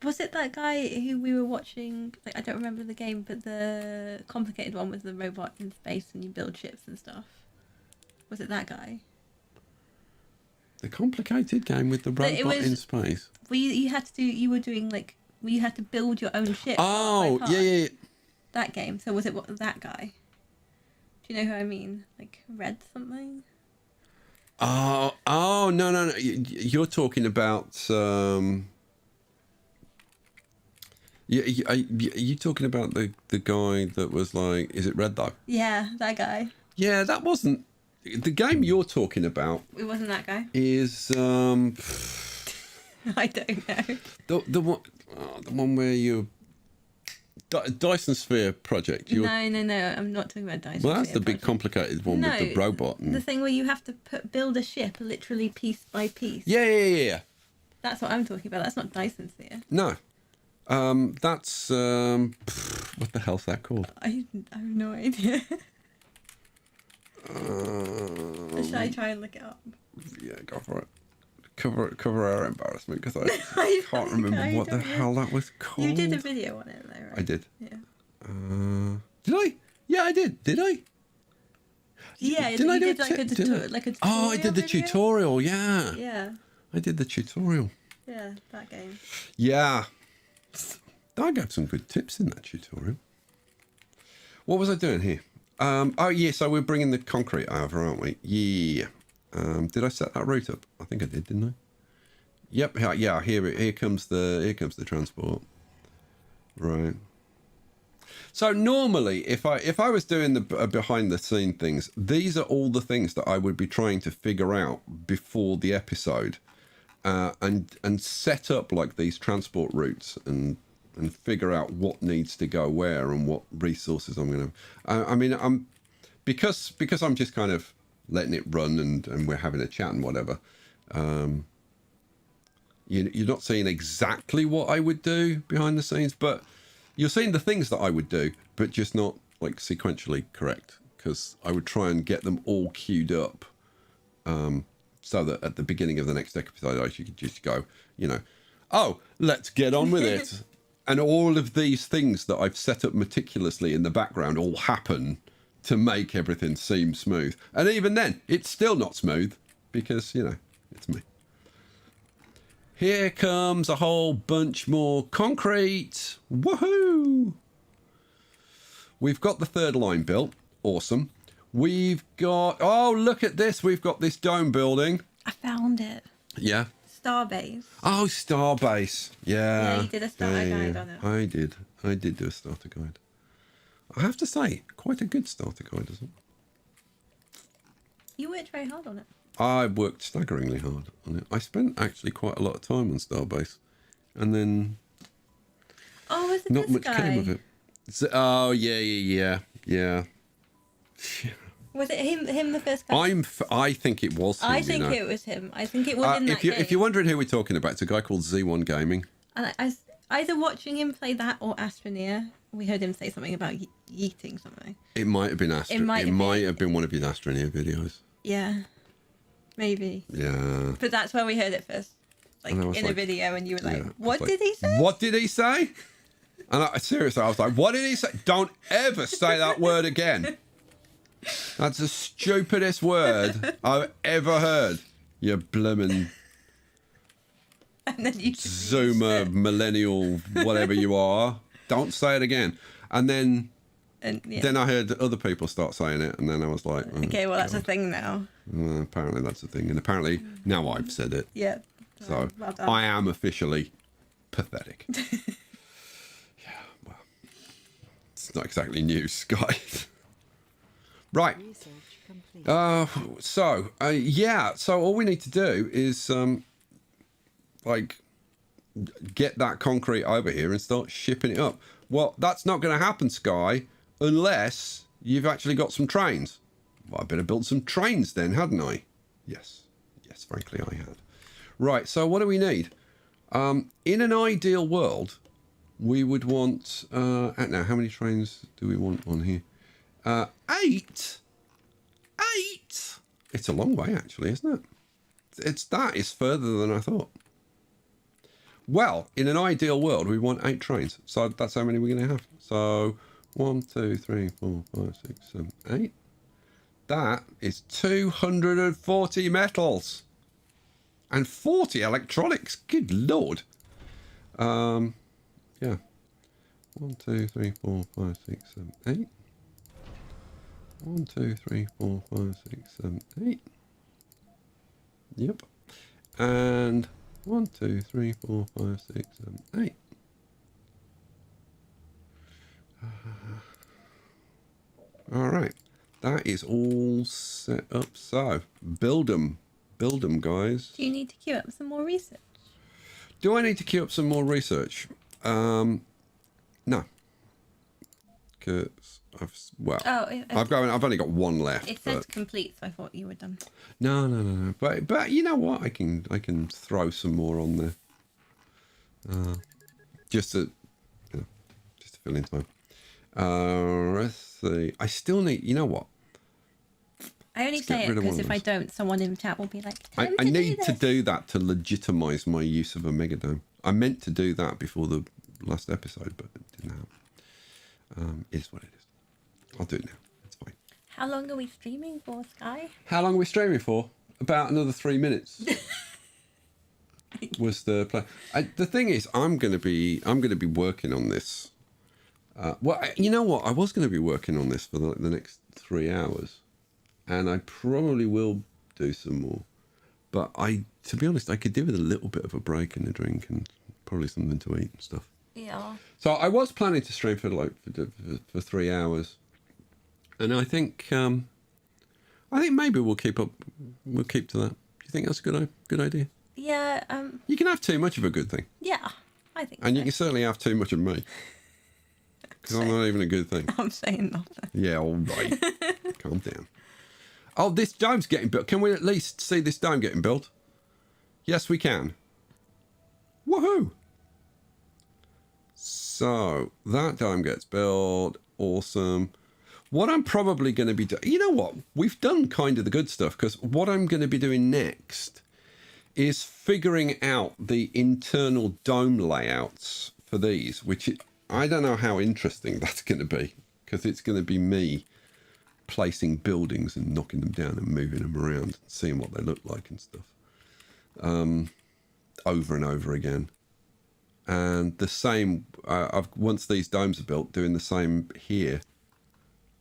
Speaker 2: Was it that guy who we were watching? Like, I don't remember the game, but the complicated one with the robot in space and you build ships and stuff. Was it that guy?
Speaker 1: The complicated game with the robot in space.
Speaker 2: Well, you had to do. You were doing like. Well, you had to build your own ship.
Speaker 1: Oh, yeah.
Speaker 2: That game. So was it that guy? Do you know who I mean? Like Red something.
Speaker 1: Oh, no. You're talking about. Are you talking about the guy that was like? Is it Red though?
Speaker 2: Yeah, that guy.
Speaker 1: Yeah, that wasn't the game you're talking about.
Speaker 2: It wasn't that guy.
Speaker 1: Is
Speaker 2: I don't know.
Speaker 1: the one where you Dyson Sphere project.
Speaker 2: No. I'm not talking about Dyson.
Speaker 1: Well, that's
Speaker 2: Sphere
Speaker 1: the big
Speaker 2: project.
Speaker 1: complicated one with the robot. And...
Speaker 2: The thing where you have to build a ship literally piece by piece.
Speaker 1: Yeah.
Speaker 2: That's what I'm talking about. That's not Dyson Sphere.
Speaker 1: No. That's what the hell's that called?
Speaker 2: I have no idea. Should I try and look it up?
Speaker 1: Yeah, go for it. Cover our embarrassment, because I can't remember what the hell that was called.
Speaker 2: You did a video on it, though, right?
Speaker 1: I did.
Speaker 2: Yeah.
Speaker 1: Did I? Yeah, I did. Did I?
Speaker 2: Yeah,
Speaker 1: did I do
Speaker 2: did like a tutorial.
Speaker 1: Oh, I did the
Speaker 2: video?
Speaker 1: tutorial. Yeah.
Speaker 2: Yeah.
Speaker 1: I did the tutorial.
Speaker 2: Yeah, that game.
Speaker 1: Yeah. I got some good tips in that tutorial. What was I doing here? Oh, yeah, so we're bringing the concrete over, aren't we? Yeah. Did I set that route up? I think I did, didn't I? Yep. Yeah. Here comes the transport. Right. So normally, if I was doing the behind the scene things, these are all the things that I would be trying to figure out before the episode, and set up like these transport routes and figure out what needs to go where and what resources I'm going to. I'm because I'm just kind of letting it run and we're having a chat and whatever. You're not seeing exactly what I would do behind the scenes, but you're seeing the things that I would do, but just not like sequentially correct, because I would try and get them all queued up, so that at the beginning of the next episode I could just go, oh, let's get on with it. And all of these things that I've set up meticulously in the background all happen to make everything seem smooth. And even then, it's still not smooth because, it's me. Here comes a whole bunch more concrete. Woohoo! We've got the third line built. Awesome. We've got... Oh, look at this. We've got this dome building.
Speaker 2: I found it.
Speaker 1: Yeah.
Speaker 2: Starbase.
Speaker 1: Oh, Starbase. Yeah.
Speaker 2: Yeah, you did a starter guide on it.
Speaker 1: I did. I did do a starter guide. I have to say, quite a good starter guide, isn't it?
Speaker 2: You worked very hard on it.
Speaker 1: I worked staggeringly hard on it. I spent actually quite a lot of time on Starbase. And then
Speaker 2: Oh, was it
Speaker 1: not
Speaker 2: this
Speaker 1: much
Speaker 2: guy?
Speaker 1: came of it. Oh, yeah.
Speaker 2: Was it him the first guy?
Speaker 1: I think it was him,
Speaker 2: I think
Speaker 1: you know.
Speaker 2: it was him. I think it was in that game.
Speaker 1: If you're wondering who we're talking about, it's a guy called Z1 Gaming.
Speaker 2: And I was either watching him play that or Astroneer. We heard him say something about yeeting something.
Speaker 1: It might have been It might have been one of his Astroneer videos.
Speaker 2: Yeah, maybe.
Speaker 1: Yeah.
Speaker 2: But that's where we heard it first, like
Speaker 1: And I
Speaker 2: in
Speaker 1: was
Speaker 2: a
Speaker 1: like-
Speaker 2: video, and you were like,
Speaker 1: Yeah,
Speaker 2: "What
Speaker 1: it's
Speaker 2: did he say?"
Speaker 1: What did he say? And seriously, I was like, what did he say? Don't ever say that word again. That's the stupidest word I've ever heard. You blimmin'
Speaker 2: And then you
Speaker 1: Zoomer, millennial, whatever you are. Don't say it again. And then I heard other people start saying it, and then I was like, oh,
Speaker 2: Okay, well, that's a
Speaker 1: God.
Speaker 2: thing now.
Speaker 1: Apparently that's a thing. And apparently now I've said it.
Speaker 2: Yeah.
Speaker 1: So
Speaker 2: Well done.
Speaker 1: I am officially pathetic. It's not exactly news, guys. Right.
Speaker 3: Research complete.
Speaker 1: So all we need to do is get that concrete over here and start shipping it up. Well, that's not going to happen, Sky, unless you've actually got some trains. Well, I better build some trains then, hadn't I? Yes, frankly, I had. Right, so what do we need? In an ideal world, we would want... now, how many trains do we want on here? 8? 8? It's a long way, actually, isn't it? That is further than I thought. Well, in an ideal world, we want 8 trains. So that's how many we're going to have. So 1, 2, 3, 4, 5, 6, 7, 8. That is 240 metals. And 40 electronics. Good Lord. Yeah. 1, 2, 3, 4, 5, 6, 7, 8. 1, 2, 3, 4, 5, 6, 7, 8. Yep. And 1, 2, 3, 4, 5, 6, 7, 8. All right. That is all set up. So, build them. Build them, guys.
Speaker 2: Do you need to queue up some more research?
Speaker 1: Do I need to queue up some more research? No. Because I've only got one left.
Speaker 2: It says complete, so I thought you were done.
Speaker 1: No. But you know what? I can throw some more on there. Just to fill in time. Let's see. I still need. You know what?
Speaker 2: I only say it because if I don't, someone in chat will be like,
Speaker 1: I need to do that to legitimize my use of a megadome. I meant to do that before the last episode, but it didn't happen. It is what it is. I'll do it now. It's fine.
Speaker 2: How long are we streaming for, Sky?
Speaker 1: How long are we streaming for? About another 3 minutes. Was the plan. The thing is, I'm going to be working on this. You know what? I was going to be working on this for the next 3 hours. And I probably will do some more. But to be honest, I could do with a little bit of a break and a drink and probably something to eat and stuff.
Speaker 2: Yeah.
Speaker 1: So I was planning to stream for 3 hours. And I think maybe we'll keep to that. Do you think that's a good idea?
Speaker 2: Yeah.
Speaker 1: You can have too much of a good thing.
Speaker 2: Yeah, I think.
Speaker 1: And
Speaker 2: so.
Speaker 1: you can certainly have too much of me. Because I'm not even a good thing.
Speaker 2: I'm saying nothing.
Speaker 1: Yeah, all right. Calm down. Oh, this dome's getting built. Can we at least see this dome getting built? Yes, we can. Woohoo! So, that dome gets built. Awesome. What I'm probably going to be doing... You know what? We've done kind of the good stuff, because what I'm going to be doing next is figuring out the internal dome layouts for these, which I don't know how interesting that's going to be, because it's going to be me placing buildings and knocking them down and moving them around and seeing what they look like and stuff over and over again. And the same once these domes are built, doing the same here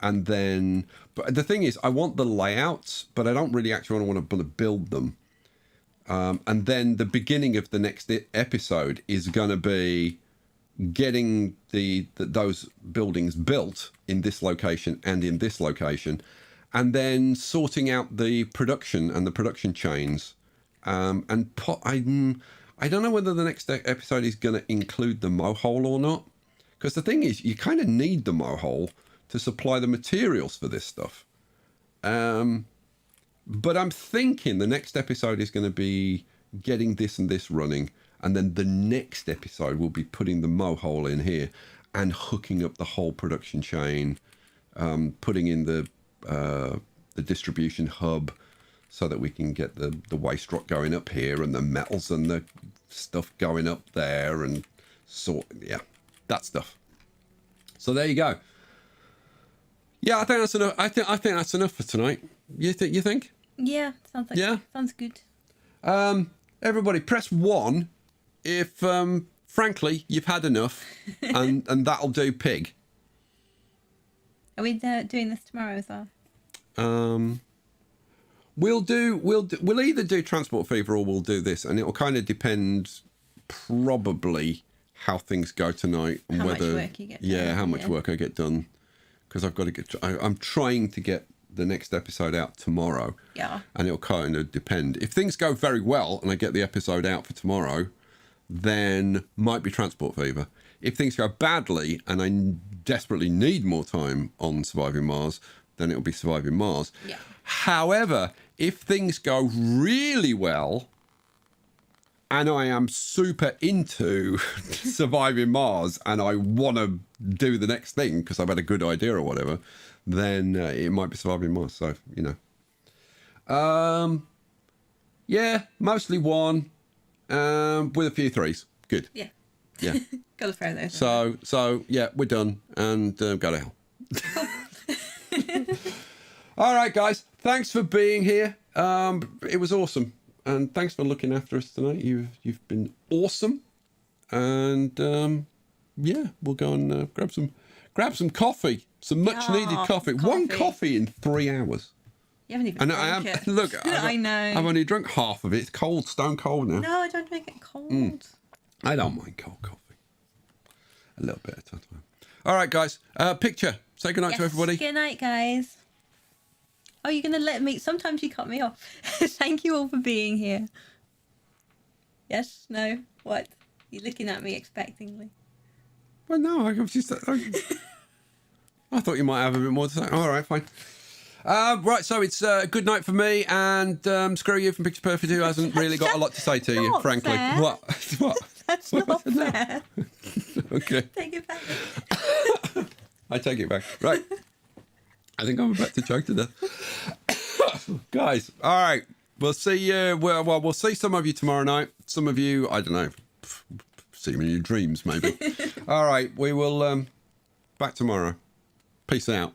Speaker 1: and then, but the thing is, I want the layouts, but I don't really actually want to build them. And then the beginning of the next episode is going to be getting those buildings built in this location and in this location, and then sorting out the production and the production chains. I don't know whether the next episode is going to include the mohole or not, because the thing is, you kind of need the mohole to supply the materials for this stuff. But I'm thinking the next episode is going to be getting this and this running, and then the next episode will be putting the mohole in here and hooking up the whole production chain, putting in the distribution hub so that we can get the waste rock going up here and the metals and the stuff going up there and that stuff. So there you go. Yeah, I think that's enough. I think that's enough for tonight. You think?
Speaker 2: Yeah, sounds like sounds good.
Speaker 1: Everybody, press 1 if, frankly, you've had enough, and that'll do. Pig.
Speaker 2: Are we doing this tomorrow as well?
Speaker 1: We'll either do Transport Fever or we'll do this, and it'll kind of depend, probably, how things go tonight and
Speaker 2: how much work you get done.
Speaker 1: How much work I get done, because I've got to get. I'm trying to get the next episode out tomorrow.
Speaker 2: Yeah. And
Speaker 1: it'll kind of depend. If things go very well and I get the episode out for tomorrow, then might be Transport Fever. If things go badly and I desperately need more time on Surviving Mars, then it'll be Surviving Mars.
Speaker 2: Yeah.
Speaker 1: However, if things go really well and I am super into Surviving Mars and I want to do the next thing because I've had a good idea or whatever, then it might be Surviving Mars. So, mostly 1 with a few 3s. Good.
Speaker 2: Yeah.
Speaker 1: Yeah.
Speaker 2: Gotta throw those.
Speaker 1: So yeah, we're done, and go to hell. All right, guys. Thanks for being here. It was awesome, and thanks for looking after us tonight. You've been awesome, and we'll go and grab some coffee, some much needed coffee. 1 coffee in 3 hours.
Speaker 2: You haven't even drunk it.
Speaker 1: Look,
Speaker 2: I know.
Speaker 1: I've only drunk half of it. It's cold, stone cold now.
Speaker 2: No, I don't drink it cold.
Speaker 1: I don't mind cold coffee. A little bit at a time. All right, guys. Picture. Say goodnight to everybody.
Speaker 2: Good night, guys. Oh, you're going to let me... Sometimes you cut me off. Thank you all for being here. Yes? No? What? You're looking at me expectingly.
Speaker 1: Well, no. I thought you might have a bit more to say. All right, fine. Right, so it's good night for me, and screw you from Picture Perfect, who hasn't really got a lot to say to you, frankly.
Speaker 2: Fair.
Speaker 1: What?
Speaker 2: That's not fair.
Speaker 1: Okay.
Speaker 2: Take it back.
Speaker 1: I take it back. Right. I think I'm about to choke to death. Guys, all right. We'll see you. Well, we'll see some of you tomorrow night. Some of you, I don't know, see me in your dreams, maybe. All right. We will back tomorrow. Peace out.